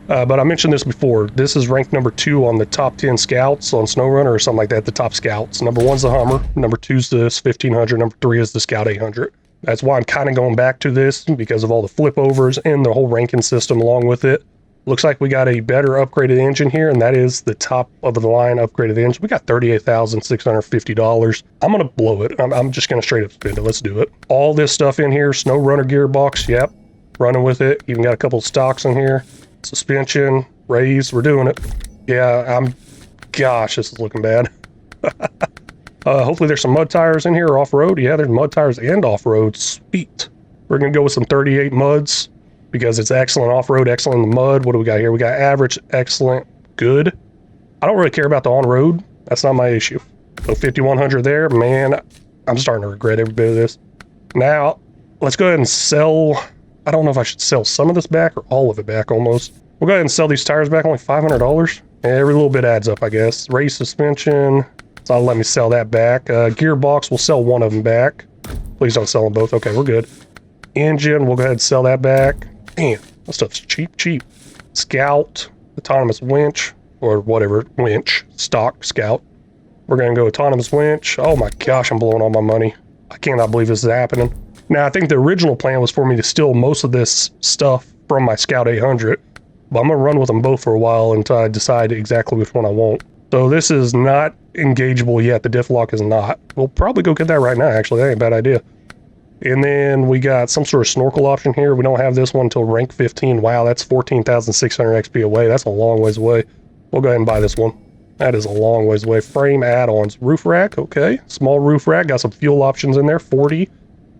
Speaker 1: But I mentioned this before. This is ranked number 2 on the top 10 scouts on SnowRunner or something like that, the top scouts. Number 1's the Hummer. Number 2's the 1500. Number 3 is the Scout 800. That's why I'm kind of going back to this, because of all the flip overs and the whole ranking system along with it. Looks like we got a better upgraded engine here, and that is the top of the line upgraded engine. We got $38,650. I'm going to blow it. I'm just going to straight up spend it. Let's do it. All this stuff in here, SnowRunner gearbox, yep, running with it. Even got a couple of stocks in here. Suspension, raise, we're doing it. Yeah, gosh, this is looking bad. Hopefully there's some mud tires in here, off-road. Yeah, there's mud tires and off-road. Sweet. We're going to go with some 38 muds because it's excellent off-road, excellent in the mud. What do we got here? We got average, excellent, good. I don't really care about the on-road. That's not my issue. So 5100 there. Man, I'm starting to regret every bit of this. Now, let's go ahead and sell. I don't know if I should sell some of this back or all of it back almost. We'll go ahead and sell these tires back, only $500. Every little bit adds up, I guess. Race suspension. So I'll let me sell that back. Gearbox, we'll sell one of them back. Please don't sell them both. Okay, we're good. Engine, we'll go ahead and sell that back. Man, that stuff's cheap. Scout, autonomous winch, or whatever, winch, stock, Scout. We're going to go autonomous winch. Oh my gosh, I'm blowing all my money. I cannot believe this is happening. Now, I think the original plan was for me to steal most of this stuff from my Scout 800, but I'm going to run with them both for a while until I decide exactly which one I want. So this is not engageable yet. The diff lock is not. We'll probably go get that right now, actually. That ain't a bad idea. And then we got some sort of snorkel option here. We don't have this one until rank 15. Wow, that's 14,600 XP away. That's a long ways away. We'll go ahead and buy this one. That is a long ways away. Frame add-ons. Roof rack, okay. Small roof rack. Got some fuel options in there, 40.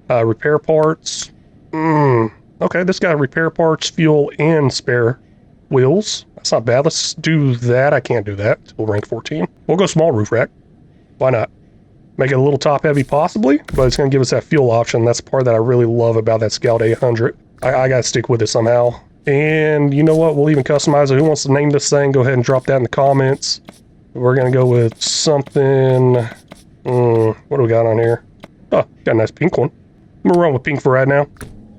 Speaker 1: Repair parts. Okay, this got repair parts, fuel, and spare wheels. That's not bad. Let's do that. I can't do that till rank 14. We'll go small roof rack. Why not? Make it a little top heavy possibly, but it's going to give us that fuel option. That's the part that I really love about that Scout 800. I got to stick with it somehow. And you know what? We'll even customize it. Who wants to name this thing? Go ahead and drop that in the comments. We're going to go with something. What do we got on here? Oh, got a nice pink one. I'm going to run with pink for right now.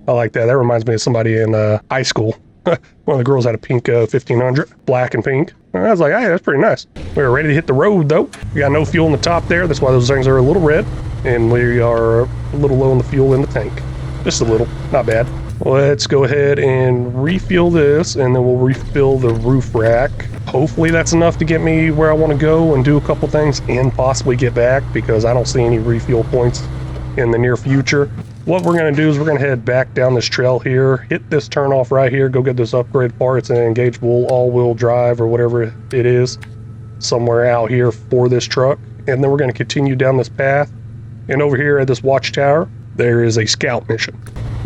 Speaker 1: I like that. That reminds me of somebody in high school. One of the girls had a pink 1500, black and pink. And I was like, hey, that's pretty nice. We are ready to hit the road, though. We got no fuel in the top there. That's why those things are a little red. And we are a little low on the fuel in the tank. Just a little. Not bad. Let's go ahead and refuel this, and then we'll refill the roof rack. Hopefully that's enough to get me where I want to go and do a couple things and possibly get back, because I don't see any refuel points in the near future. What we're going to do is we're going to head back down this trail here, hit this turn off right here, go get this upgrade part. It's an engageable all-wheel drive or whatever it is, somewhere out here for this truck. And then we're going to continue down this path. And over here at this watchtower, there is a scout mission.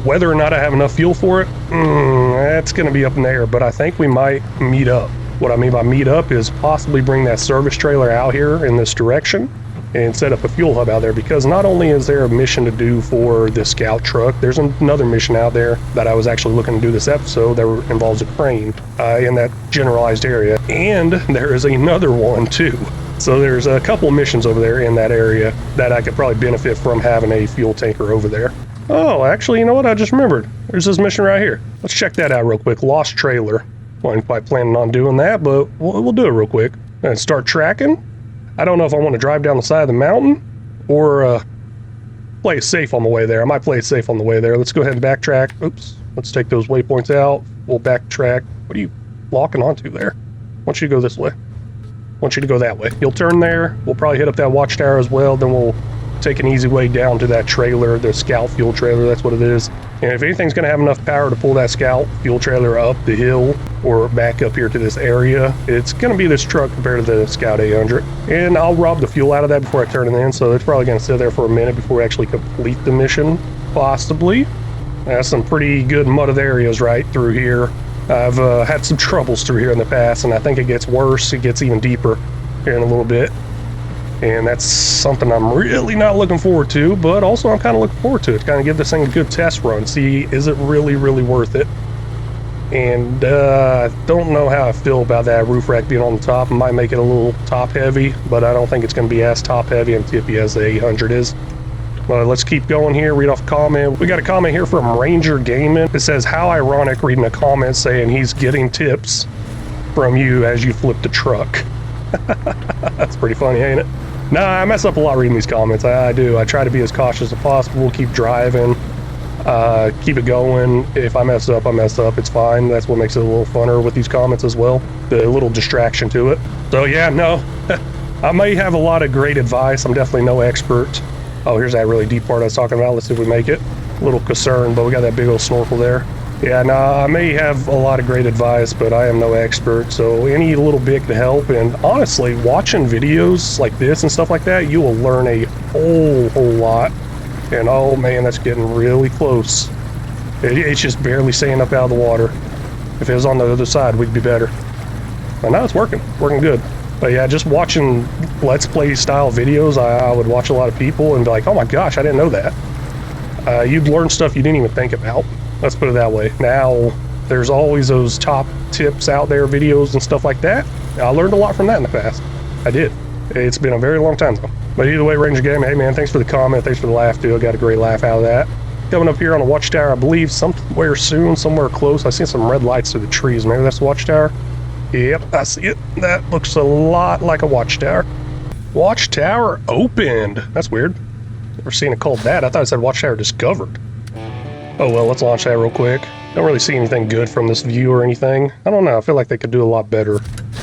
Speaker 1: Whether or not I have enough fuel for it, that's going to be up in the air, but I think we might meet up. What I mean by meet up is possibly bring that service trailer out here in this direction and set up a fuel hub out there, because not only is there a mission to do for this scout truck, there's another mission out there that I was actually looking to do this episode that involves a crane in that generalized area, and there is another one too. So there's a couple missions over there in that area that I could probably benefit from having a fuel tanker over there. Oh, actually, you know what? I just remembered. There's this mission right here. Let's check that out real quick. Lost trailer. Wasn't quite planning on doing that, but we'll do it real quick. And start tracking. I don't know if I want to drive down the side of the mountain or play it safe on the way there. I might play it safe on the way there. Let's go ahead and backtrack. Oops. Let's take those waypoints out. We'll backtrack. What are you locking onto there? I want you to go this way. I want you to go that way. You'll turn there. We'll probably hit up that watchtower as well. Then we'll take an easy way down to that trailer, the scout fuel trailer, that's what it is. And if anything's going to have enough power to pull that scout fuel trailer up the hill or back up here to this area, it's going to be this truck compared to the Scout 800. And I'll rob the fuel out of that before I turn it in, so it's probably going to sit there for a minute before we actually complete the mission, possibly. That's some pretty good mudded areas right through here. I've had some troubles through here in the past, and I think it gets worse. It gets even deeper here in a little bit. And that's something I'm really not looking forward to, but also I'm kind of looking forward to it. Kind of give this thing a good test run. See, is it really, really worth it? And I don't know how I feel about that roof rack being on the top. It might make it a little top heavy, but I don't think it's going to be as top heavy and tippy as the 800 is. But let's keep going here, read off a comment. We got a comment here from Ranger Gaming. It says, how ironic reading a comment saying he's getting tips from you as you flip the truck. That's pretty funny, ain't it? Nah, I mess up a lot reading these comments. I do. I try to be as cautious as possible, keep driving, keep it going. If I mess up, I mess up. It's fine. That's what makes it a little funner with these comments as well. The little distraction to it. So yeah, no, I may have a lot of great advice. I'm definitely no expert. Oh, here's that really deep part I was talking about. Let's see if we make it. A little concerned, but we got that big old snorkel there. Yeah, nah, I may have a lot of great advice, but I am no expert, so any little bit can help. And honestly, watching videos like this and stuff like that, you will learn a whole lot. And oh man, that's getting really close. It's just barely staying up out of the water. If it was on the other side, we'd be better. But now it's working good. But yeah, just watching Let's Play style videos, I would watch a lot of people and be like, oh my gosh, I didn't know that. You'd learn stuff you didn't even think about. Let's put it that way. Now, there's always those top tips out there, videos and stuff like that. I learned a lot from that in the past. I did. It's been a very long time though. But either way, Ranger Gaming, hey man, thanks for the comment, thanks for the laugh too. I got a great laugh out of that. Coming up here on the watchtower, I believe somewhere soon, somewhere close. I see some red lights through the trees. Maybe that's the watchtower. Yep, I see it. That looks a lot like a watchtower. Watchtower opened. That's weird. Never seen it called that. I thought it said watchtower discovered. Oh well, let's launch that real quick. Don't really see anything good from this view or anything. I don't know, I feel like they could do a lot better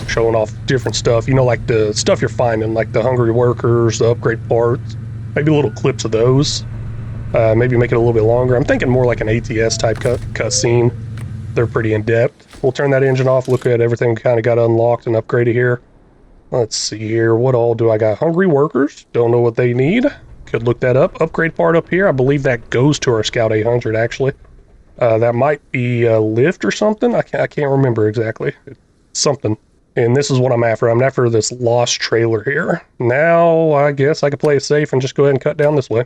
Speaker 1: showing off different stuff. You know, like the stuff you're finding, like the hungry workers, the upgrade parts. Maybe little clips of those. Maybe make it a little bit longer. I'm thinking more like an ATS type cut scene. They're pretty in-depth. We'll turn that engine off, look at everything kind of got unlocked and upgraded here. Let's see here, what all do I got? Hungry workers, don't know what they need. Could look that up. Upgrade part up here, I believe that goes to our Scout 800 actually. That might be a lift or something. I can't remember exactly. It's something. And this is what I'm after. I'm after this lost trailer here. Now, I guess I could play it safe and just go ahead and cut down this way.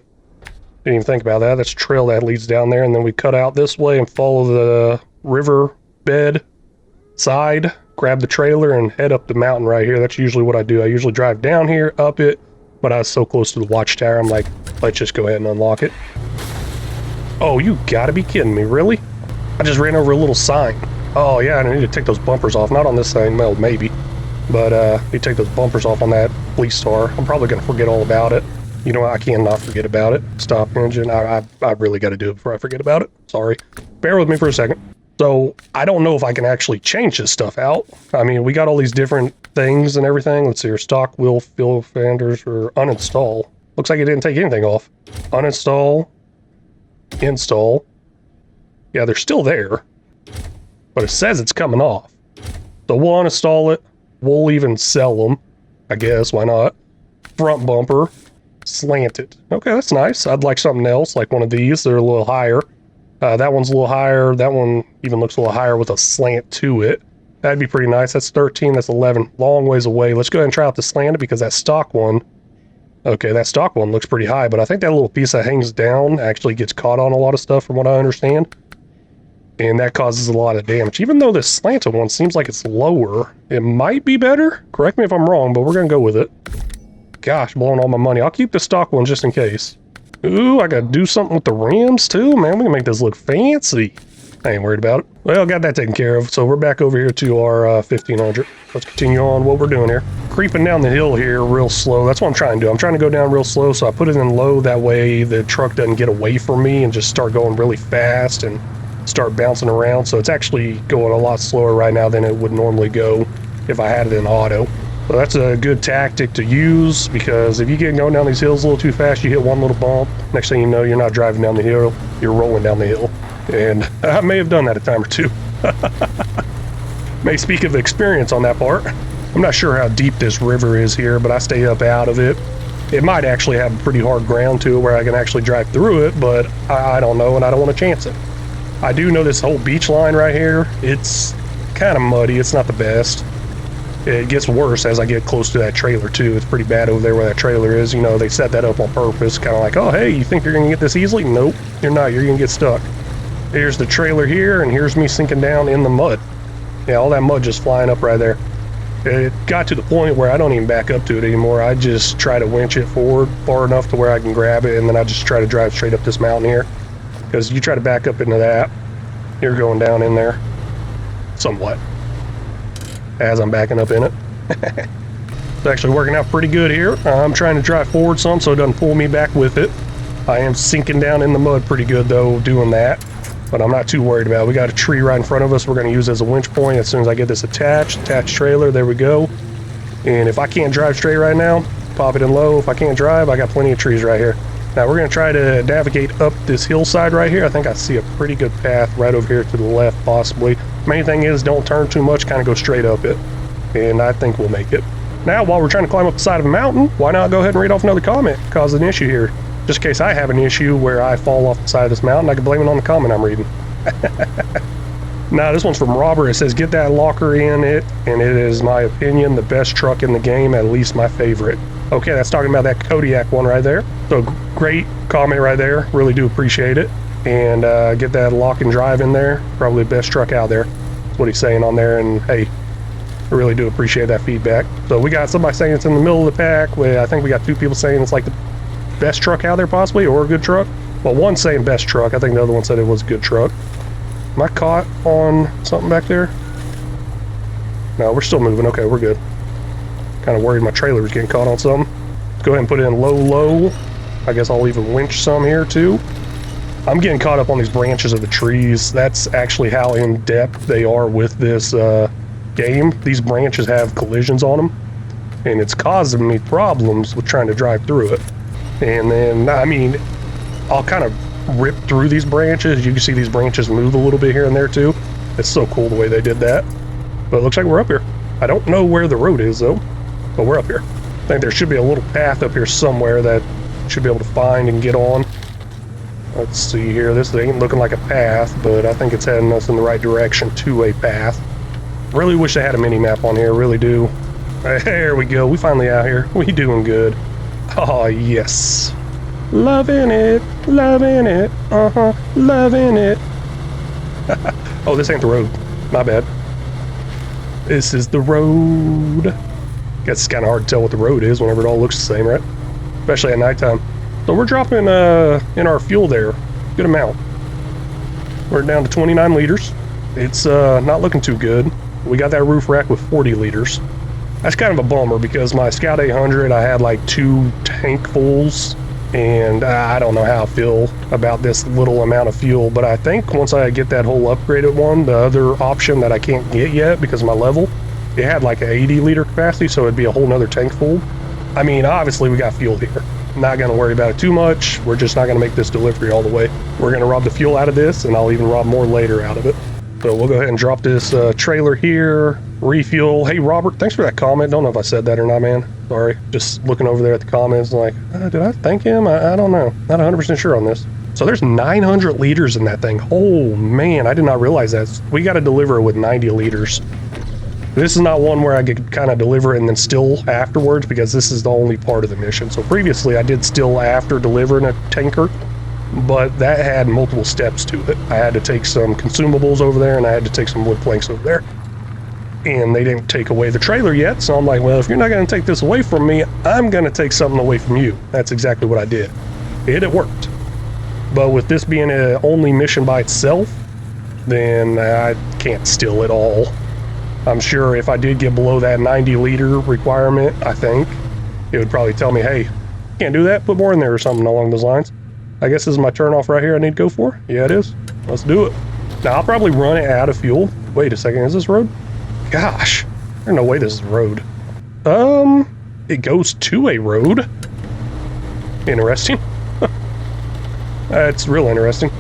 Speaker 1: Didn't even think about that. That's a trail that leads down there, and then we cut out this way and follow the river bed side, grab the trailer and head up the mountain right here. That's usually what I do. I usually drive down here, up it, but I was so close to the watchtower, I'm like, let's just go ahead and unlock it. Oh, you gotta be kidding me, really? I just ran over a little sign. Oh yeah, I need to take those bumpers off. Not on this thing, well, maybe. But I need to take those bumpers off on that police car. I'm probably gonna forget all about it. You know what, I cannot forget about it. Stop engine, I really gotta do it before I forget about it. Sorry. Bear with me for a second. So, I don't know if I can actually change this stuff out. I mean, we got all these different things and everything. Let's see here, stock wheel fill fenders or uninstall. Looks like it didn't take anything off. Uninstall, install. Yeah, they're still there, but it says it's coming off. So we'll uninstall it. We'll even sell them, I guess, why not? Front bumper, slanted. Okay, that's nice. I'd like something else, like one of these. They're a little higher. That one's a little higher. That one even looks a little higher with a slant to it. That'd be pretty nice. That's 13, that's 11. Long ways away. Let's go ahead and try out the slanted because that stock one, okay, that stock one looks pretty high, but I think that little piece that hangs down actually gets caught on a lot of stuff from what I understand. And that causes a lot of damage. Even though this slanted one seems like it's lower, it might be better. Correct me if I'm wrong, but we're gonna go with it. Gosh, blowing all my money. I'll keep the stock one just in case. Ooh, I gotta do something with the rims too, man. We can make this look fancy. I ain't worried about it. Well, got that taken care of. So we're back over here to our 1500. Let's continue on what we're doing here. Creeping down the hill here real slow. That's what I'm trying to do. I'm trying to go down real slow, so I put it in low. That way the truck doesn't get away from me and just start going really fast and start bouncing around. So it's actually going a lot slower right now than it would normally go if I had it in auto. So that's a good tactic to use, because if you get going down these hills a little too fast, you hit one little bump. Next thing you know, you're not driving down the hill, you're rolling down the hill. And I may have done that a time or two. May speak of experience on that part. I'm not sure how deep this river is here, but I stay up out of it. It might actually have pretty hard ground to it where I can actually drive through it, but I don't know, and I don't want to chance it. I do know this whole beach line right here, it's kind of muddy. It's not the best. It gets worse as I get close to that trailer too. It's pretty bad over there where that trailer is. You know, they set that up on purpose, kind of like, oh, hey, you think you're going to get this easily? Nope, you're not. You're going to get stuck. Here's the trailer here, and here's me sinking down in the mud. Yeah, all that mud just flying up right there. It got to the point where I don't even back up to it anymore. I just try to winch it forward far enough to where I can grab it, and then I just try to drive straight up this mountain here. Because you try to back up into that, you're going down in there somewhat as I'm backing up in it. It's actually working out pretty good here. I'm trying to drive forward some so it doesn't pull me back with it. I am sinking down in the mud pretty good though doing that, but I'm not too worried about it. We got a tree right in front of us we're going to use as a winch point as soon as I get this attached trailer. There we go. And if I can't drive straight right now, pop it in low. If I can't drive, I got plenty of trees right here. Now we're going to try to navigate up this hillside right here. I think I see a pretty good path right over here to the left possibly. Main thing is don't turn too much, kind of go straight up it. And I think we'll make it. Now while we're trying to climb up the side of a mountain, why not go ahead and read off another comment? Cause an issue here. Just in case I have an issue where I fall off the side of this mountain, I can blame it on the comment I'm reading. Now this one's from Robert. It says, get that locker in it, and it is my opinion the best truck in the game, at least my favorite. Okay, that's talking about that Kodiak one right there. So great comment right there. Really do appreciate it. And get that lock and drive in there. Probably the best truck out there. That's what he's saying on there. And hey, I really do appreciate that feedback. So we got somebody saying it's in the middle of the pack. I think we got two people saying it's like the best truck out there possibly, or a good truck. Well, one's saying best truck. I think the other one said it was a good truck. Am I caught on something back there? No, we're still moving. Okay, we're good. Kind of worried my trailer was getting caught on something. Let's go ahead and put it in low. I guess I'll even winch some here too. I'm getting caught up on these branches of the trees. That's actually how in depth they are with this game. These branches have collisions on them, and it's causing me problems with trying to drive through it. And then, I mean, I'll kind of rip through these branches. You can see these branches move a little bit here and there too. It's so cool the way they did that. But it looks like we're up here. I don't know where the road is though, but we're up here. I think there should be a little path up here somewhere that should be able to find and get on. Let's see here. This ain't looking like a path, but I think it's heading us in the right direction to a path. Really wish they had a mini map on here, really do. There we go. We finally out here. We doing good. Oh yes. Loving it, loving it, loving it. Oh, this ain't the road. My bad. This is the road. Guess it's kind of hard to tell what the road is whenever it all looks the same, right? Especially at nighttime. So we're dropping in our fuel there. Good amount. We're down to 29 liters. It's not looking too good. We got that roof rack with 40 liters. That's kind of a bummer because my Scout 800, I had like 2 tankfuls, and I don't know how I feel about this little amount of fuel, but I think once I get that whole upgraded one, the other option that I can't get yet because of my level, it had like an 80 liter capacity, so it'd be a whole nother tank full. I mean, obviously we got fuel here. Not going to worry about it too much. We're just not going to make this delivery all the way. We're going to rob the fuel out of this, and I'll even rob more later out of it. So we'll go ahead and drop this trailer here, refuel. Hey, Robert, thanks for that comment. Don't know if I said that or not, man. Sorry. Just looking over there at the comments, like, did I thank him? I don't know. Not 100% sure on this. So there's 900 liters in that thing. Oh, man, I did not realize that. We got to deliver it with 90 liters. This is not one where I could kind of deliver it and then still afterwards, because this is the only part of the mission. So previously I did still after delivering a tanker, but that had multiple steps to it. I had to take some consumables over there, and I had to take some wood planks over there. And they didn't take away the trailer yet, so I'm like, well, if you're not going to take this away from me, I'm going to take something away from you. That's exactly what I did. It worked. But with this being an only mission by itself, then I can't steal it all. I'm sure if I did get below that 90 liter requirement, I think, it would probably tell me, hey, can't do that, put more in there or something along those lines. I guess this is my turn off right here I need to go for. Yeah, it is. Let's do it. Now, I'll probably run it out of fuel. Wait a second, is this road? Gosh, there's no way this is road. It goes to a road. Interesting. That's real interesting.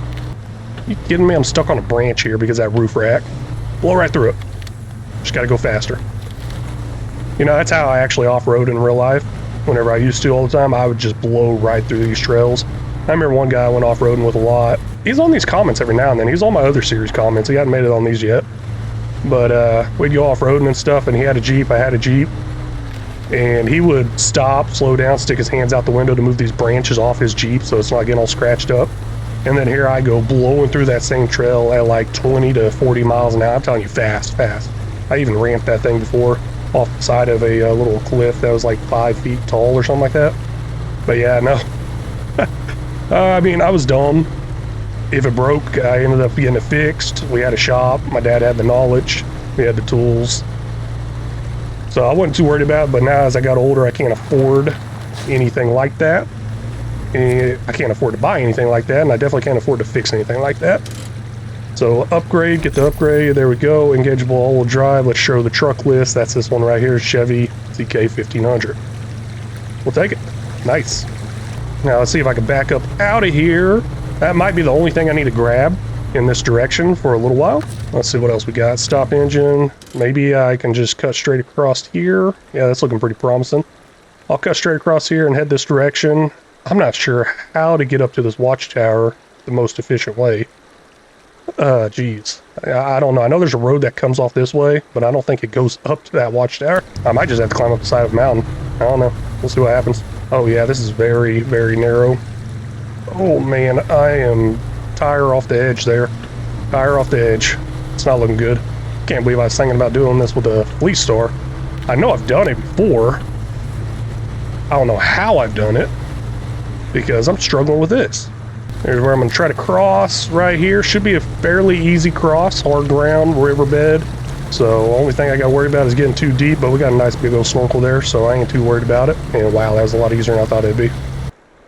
Speaker 1: You kidding me? I'm stuck on a branch here because of that roof rack. Blow right through it. Just gotta go faster. You know, that's how I actually off-road in real life. Whenever I used to all the time, I would just blow right through these trails. I remember one guy I went off-roading with a lot. He's on these comments every now and then. He's on my other series comments. He hadn't made it on these yet. But we'd go off-roading and stuff, and he had a Jeep, I had a Jeep. And he would stop, slow down, stick his hands out the window to move these branches off his Jeep so it's not getting all scratched up. And then here I go blowing through that same trail at like 20 to 40 miles an hour. I'm telling you, fast. I even ramped that thing before off the side of a little cliff that was like 5 feet tall or something like that. But yeah, no. I mean, I was dumb. If it broke, I ended up getting it fixed. We had a shop. My dad had the knowledge. We had the tools. So I wasn't too worried about it, but now as I got older, I can't afford anything like that. And I can't afford to buy anything like that, and I definitely can't afford to fix anything like that. So upgrade, get the upgrade, there we go. Engageable all-wheel drive, let's show the truck list. That's this one right here, Chevy CK 1500. We'll take it. Nice. Now let's see if I can back up out of here. That might be the only thing I need to grab in this direction for a little while. Let's see what else we got. Stop engine. Maybe I can just cut straight across here. Yeah, that's looking pretty promising. I'll cut straight across here and head this direction. I'm not sure how to get up to this watchtower the most efficient way. Geez. I don't know. I know there's a road that comes off this way, but I don't think it goes up to that watchtower. I might just have to climb up the side of the mountain. I don't know. We'll see what happens. Oh yeah, this is very, very narrow. Oh man, I am tire off the edge there. Tire off the edge. It's not looking good. Can't believe I was thinking about doing this with a Fleet Star. I know I've done it before. I don't know how I've done it, because I'm struggling with this. Here's where I'm going to try to cross right here. Should be a fairly easy cross, hard ground, riverbed. So only thing I got to worry about is getting too deep, but we got a nice big old snorkel there, so I ain't too worried about it. And wow, that was a lot easier than I thought it'd be.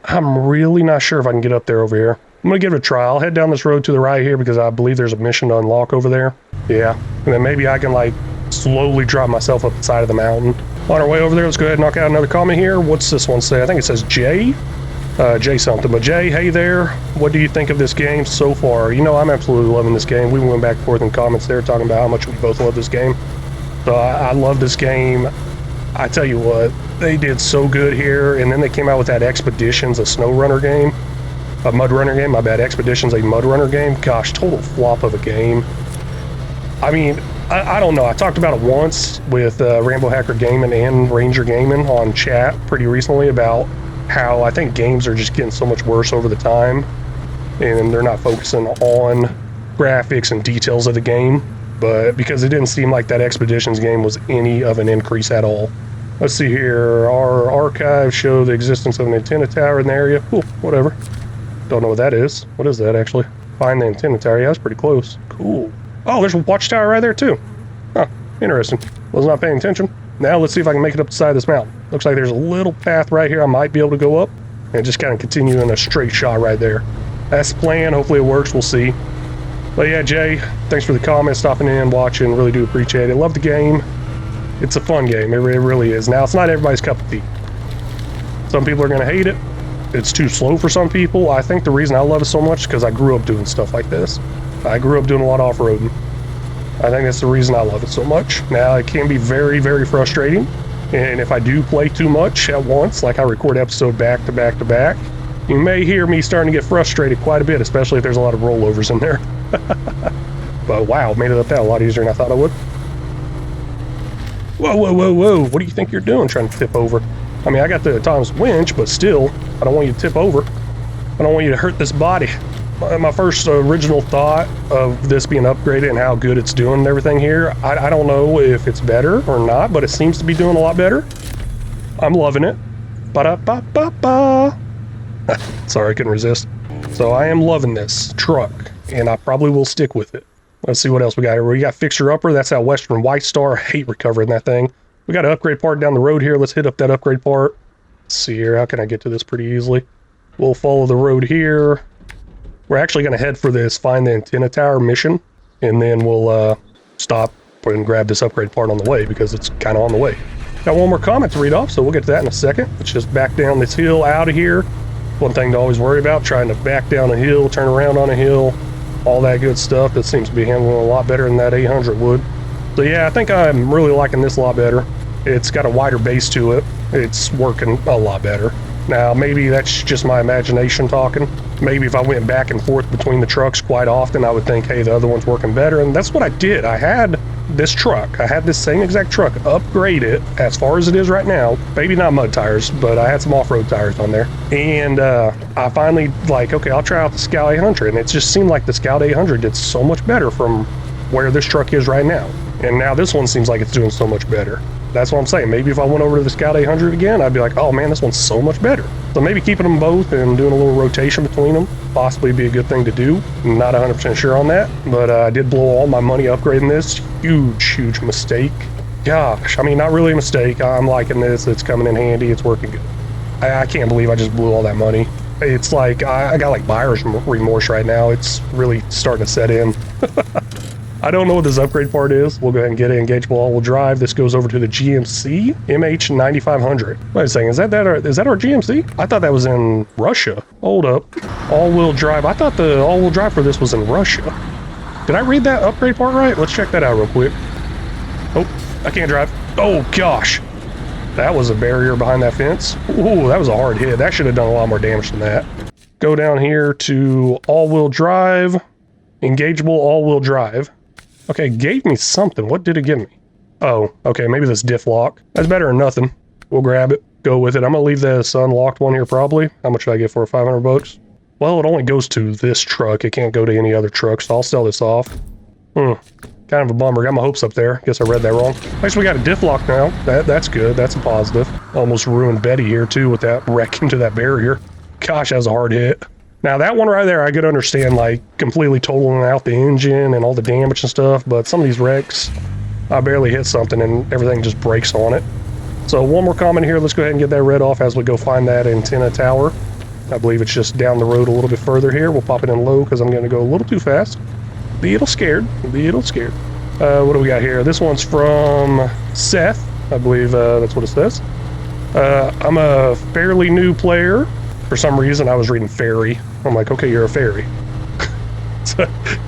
Speaker 1: I'm really not sure if I can get up there over here. I'm going to give it a try. I'll head down this road to the right here because I believe there's a mission to unlock over there. Yeah, and then maybe I can like slowly drop myself up the side of the mountain. On our way over there, let's go ahead and knock out another comment here. What's this one say? I think it says Jay. Jay something. But Jay, hey there. What do you think of this game so far? You know, I'm absolutely loving this game. We went back and forth in comments there talking about how much we both love this game. So I love this game. I tell you what, they did so good here. And then they came out with that Expeditions, a SnowRunner game. A Mud Runner game, my bad. Expeditions, a Mud Runner game. Gosh, total flop of a game. I mean, I don't know. I talked about it once with Rambo Hacker Gaming and Ranger Gaming on chat pretty recently about how I think games are just getting so much worse over the time, and they're not focusing on graphics and details of the game, but because it didn't seem like that Expeditions game was any of an increase at all. Let's see here. Our archives show the existence of an antenna tower in the area. Cool, whatever. Don't know what that is. What is that, actually? Find the antenna tower. Yeah, that's pretty close. Cool. Oh, there's a watchtower right there, too. Huh, interesting. Was not paying attention. Now let's see if I can make it up the side of this mountain. Looks like there's a little path right here I might be able to go up and just kind of continue in a straight shot right there. That's the plan. Hopefully it works. We'll see. But yeah, Jay, thanks for the comment, stopping in, watching. Really do appreciate it. Love the game. It's a fun game. It really is. Now, it's not everybody's cup of tea. Some people are going to hate it. It's too slow for some people. I think the reason I love it so much is because I grew up doing stuff like this. I grew up doing a lot of off-roading. I think that's the reason I love it so much. Now, it can be very, very frustrating. And if I do play too much at once, like I record episode back to back to back, you may hear me starting to get frustrated quite a bit, especially if there's a lot of rollovers in there. But wow, made it up that a lot easier than I thought I would. Whoa, whoa, whoa, whoa. What do you think you're doing trying to tip over? I mean, I got the Tom's winch, but still, I don't want you to tip over. I don't want you to hurt this body. My first original thought of this being upgraded and how good it's doing and everything here, I don't know if it's better or not, but it seems to be doing a lot better. I'm loving it. Ba-da-ba-ba-ba. Sorry, I couldn't resist. So I am loving this truck, and I probably will stick with it. Let's see what else we got here. We got Fixer Upper. That's that Western White Star. I hate recovering that thing. We got an upgrade part down the road here. Let's hit up that upgrade part. Let's see here. How can I get to this pretty easily? We'll follow the road here. We're actually going to head for this Find the Antenna Tower mission, and then we'll stop and grab this upgrade part on the way because it's kind of on the way. Got one more comment to read off, so we'll get to that in a second. Let's just back down this hill out of here. One thing to always worry about, trying to back down a hill, turn around on a hill, all that good stuff. That seems to be handling a lot better than that 800 would. So yeah, I think I'm really liking this a lot better. It's got a wider base to it. It's working a lot better. Now, maybe that's just my imagination talking. Maybe if I went back and forth between the trucks quite often, I would think, hey, the other one's working better. And that's what I did. I had this truck. I had this same exact truck, upgrade it as far as it is right now. Maybe not mud tires, but I had some off-road tires on there. And I finally, like, okay, I'll try out the Scout 800. And it just seemed like the Scout 800 did so much better from where this truck is right now. And now this one seems like it's doing so much better. That's what I'm saying. Maybe if I went over to the Scout 800 again, I'd be like, oh man, this one's so much better. So maybe keeping them both and doing a little rotation between them possibly be a good thing to do. I'm not 100% sure on that, but I did blow all my money upgrading this. Huge mistake. Gosh, I mean, not really a mistake. I'm liking this. It's coming in handy. It's working good. I can't believe I just blew all that money. It's like, I got like buyer's remorse right now. It's really starting to set in. I don't know what this upgrade part is. We'll go ahead and get it. Engageable all-wheel drive. This goes over to the GMC MH9500. Wait a second, is that our GMC? I thought that was in Russia. Hold up. All-wheel drive. I thought the all-wheel drive for this was in Russia. Did I read that upgrade part right? Let's check that out real quick. Oh, I can't drive. Oh gosh. That was a barrier behind that fence. Ooh, that was a hard hit. That should have done a lot more damage than that. Go down here to all-wheel drive. Engageable all-wheel drive. Okay, gave me something. What did it give me? Oh, okay, maybe this diff lock. That's better than nothing. We'll grab it, go with it. I'm gonna leave this unlocked one here probably. How much did I get for it? 500 bucks? Well, it only goes to this truck. It can't go to any other truck, so I'll sell this off. Kind of a bummer. Got my hopes up there. Guess I read that wrong. At least we got a diff lock now. That's good. That's a positive. Almost ruined Betty here too with that wreck into that barrier. Gosh, that was a hard hit. Now that one right there, I could understand like completely totaling out the engine and all the damage and stuff, but some of these wrecks, I barely hit something and everything just breaks on it. So one more comment here. Let's go ahead and get that read off as we go find that antenna tower. I believe it's just down the road a little bit further here. We'll pop it in low because I'm going to go a little too fast. Be a little scared. Be a little scared. What do we got here? This one's from Seth. I believe that's what it says. I'm a fairly new player. For some reason, I was reading fairy. I'm like, okay, you're a fairy.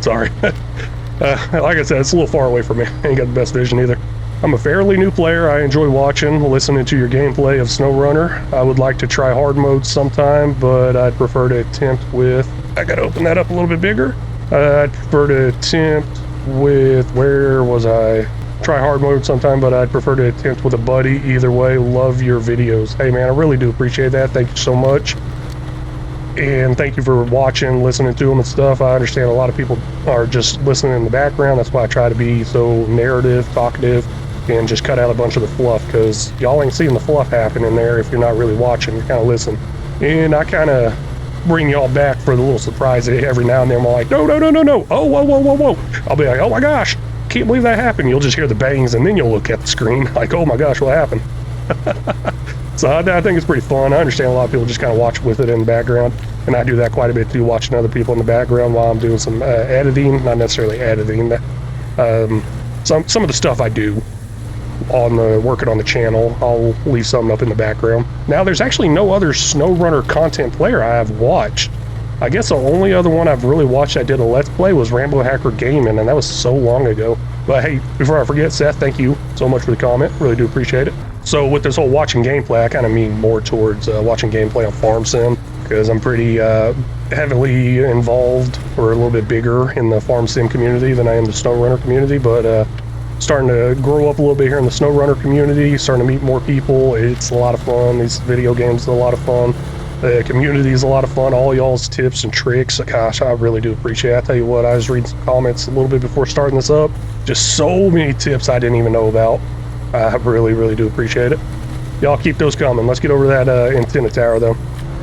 Speaker 1: Sorry. Like I said, it's a little far away from me. I ain't got the best vision either. I'm a fairly new player. I enjoy watching, listening to your gameplay of SnowRunner. I would like to try hard mode sometime, but I'd prefer to attempt with... I gotta open that up a little bit bigger. I'd prefer to attempt with... Where was I? Try hard mode sometime, but I'd prefer to attempt with a buddy. Either way, love your videos. Hey man, I really do appreciate that. Thank you so much. And thank you for watching, listening to them and stuff. I understand a lot of people are just listening in the background. That's why I try to be so narrative, talkative, and just cut out a bunch of the fluff, because y'all ain't seeing the fluff happen in there if you're not really watching. You're kind of listening. And I kind of bring y'all back for the little surprise every now and then. I'm like, no. Oh, whoa. I'll be like, oh my gosh. Can't believe that happened. You'll just hear the bangs and then you'll look at the screen like, oh my gosh, what happened? So I think it's pretty fun. I understand a lot of people just kind of watch with it in the background, and I do that quite a bit too, watching other people in the background while I'm doing some editing. Not necessarily editing. Some of the stuff I do on working on the channel, I'll leave something up in the background. Now there's actually no other SnowRunner content player I have watched. I guess the only other one I've really watched that did a Let's Play was Rambo Hacker Gaming, and that was so long ago. But hey, before I forget, Seth, thank you so much for the comment. Really do appreciate it. So with this whole watching gameplay, I kind of mean more towards watching gameplay on Farm Sim, because I'm pretty heavily involved, or a little bit bigger in the Farm Sim community than I am the SnowRunner community, but starting to grow up a little bit here in the SnowRunner community, starting to meet more people. It's a lot of fun. These video games are a lot of fun. The community is a lot of fun. All y'all's tips and tricks, gosh, I really do appreciate it. I tell you what, I was reading some comments a little bit before starting this up. Just so many tips I didn't even know about. I really do appreciate it. Y'all keep those coming. Let's get over that antenna tower though.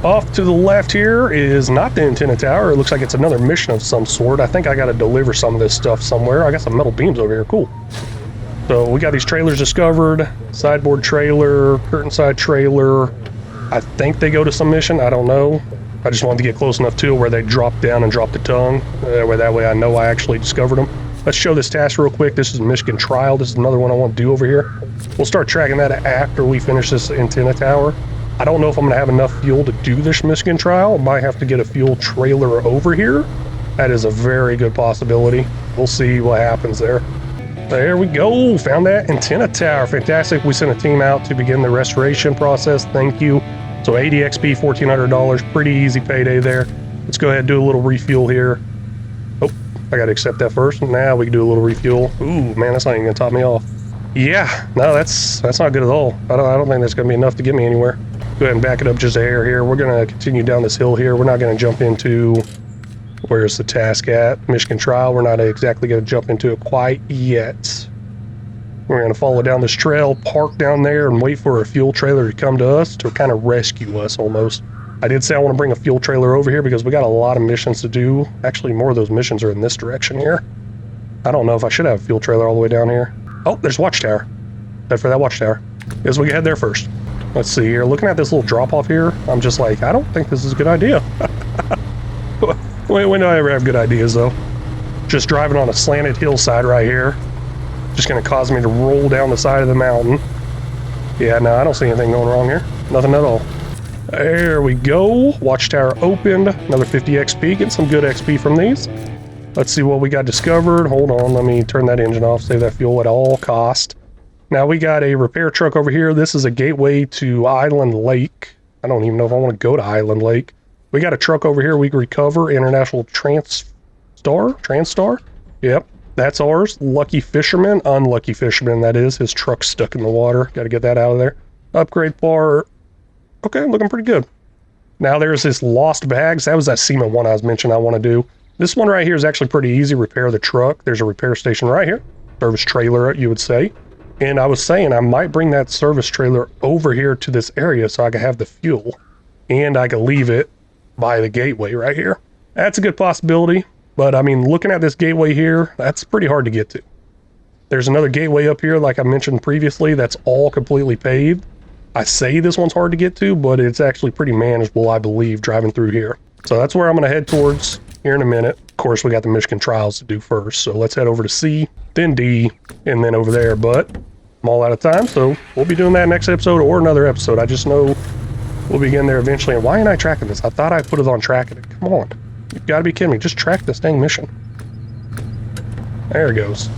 Speaker 1: Off to the left here is not the antenna tower. It looks like it's another mission of some sort. I think I got to deliver some of this stuff somewhere. I got some metal beams over here. Cool. So we got these trailers discovered. Sideboard trailer, curtain side trailer. I think they go to some mission. I don't know. I just wanted to get close enough to it where they drop down and drop the tongue. Where that way I know I actually discovered them. Let's show this task real quick. This is Michigan Trial. This is another one I want to do over here. We'll start tracking that after we finish this antenna tower. I don't know if I'm going to have enough fuel to do this Michigan Trial. I might have to get a fuel trailer over here. That is a very good possibility. We'll see what happens there. There we go. Found that antenna tower. Fantastic. We sent a team out to begin the restoration process. Thank you. So 80 XP, $1,400. Pretty easy payday there. Let's go ahead and do a little refuel here. Oh, I got to accept that first. Now we can do a little refuel. Ooh, man, that's not even going to top me off. Yeah, no, that's not good at all. I don't think that's going to be enough to get me anywhere. Go ahead and back it up just a hair here. We're going to continue down this hill here. We're not going to jump into... Where's the task at? Michigan Trial. We're not exactly going to jump into it quite yet. We're going to follow down this trail, park down there, and wait for a fuel trailer to come to us to kind of rescue us almost. I did say I want to bring a fuel trailer over here because we got a lot of missions to do. Actually, more of those missions are in this direction here. I don't know if I should have a fuel trailer all the way down here. Oh, there's Watchtower. Head for that Watchtower. Guess we can head there first. Let's see here. Looking at this little drop-off here, I'm just like, I don't think this is a good idea. When do I ever have good ideas, though? Just driving on a slanted hillside right here. Just going to cause me to roll down the side of the mountain. Yeah, no, I don't see anything going wrong here. Nothing at all. There we go. Watchtower opened. Another 50 XP. Getting some good XP from these. Let's see what we got discovered. Hold on. Let me turn that engine off. Save that fuel at all cost. Now we got a repair truck over here. This is a gateway to Island Lake. I don't even know if I want to go to Island Lake. We got a truck over here we can recover. International Transstar? Yep, that's ours. Lucky Fisherman. Unlucky Fisherman, that is. His truck's stuck in the water. Got to get that out of there. Upgrade bar. Okay, looking pretty good. Now there's this Lost Bags. That was that Seaman one I was mentioning I want to do. This one right here is actually pretty easy. Repair the truck. There's a repair station right here. Service trailer, you would say. And I was saying I might bring that service trailer over here to this area so I can have the fuel. And I can leave it by the gateway right here. That's a good possibility, but I mean, looking at this gateway here, that's pretty hard to get to. There's another gateway up here, like I mentioned previously, that's all completely paved. I say this one's hard to get to, but it's actually pretty manageable, I believe, driving through here. So that's where I'm going to head towards here in a minute. Of course, we got the Michigan Trials to do first, so let's head over to C, then D, and then over there, but I'm all out of time, so we'll be doing that next episode or another episode. I just know we'll be getting there eventually. And why ain't I tracking this? I thought I put it on tracking it. Come on. You've got to be kidding me. Just track this dang mission. There it goes.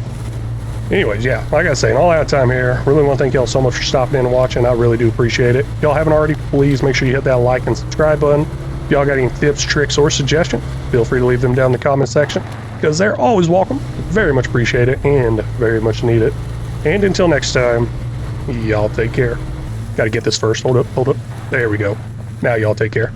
Speaker 1: Anyways, yeah, like I was saying, all out of time here. Really want to thank y'all so much for stopping in and watching. I really do appreciate it. If y'all haven't already, please make sure you hit that like and subscribe button. If y'all got any tips, tricks, or suggestions, feel free to leave them down in the comment section because they're always welcome. Very much appreciate it and very much need it. And until next time, y'all take care. Got to get this first. Hold up. There we go. Now y'all take care.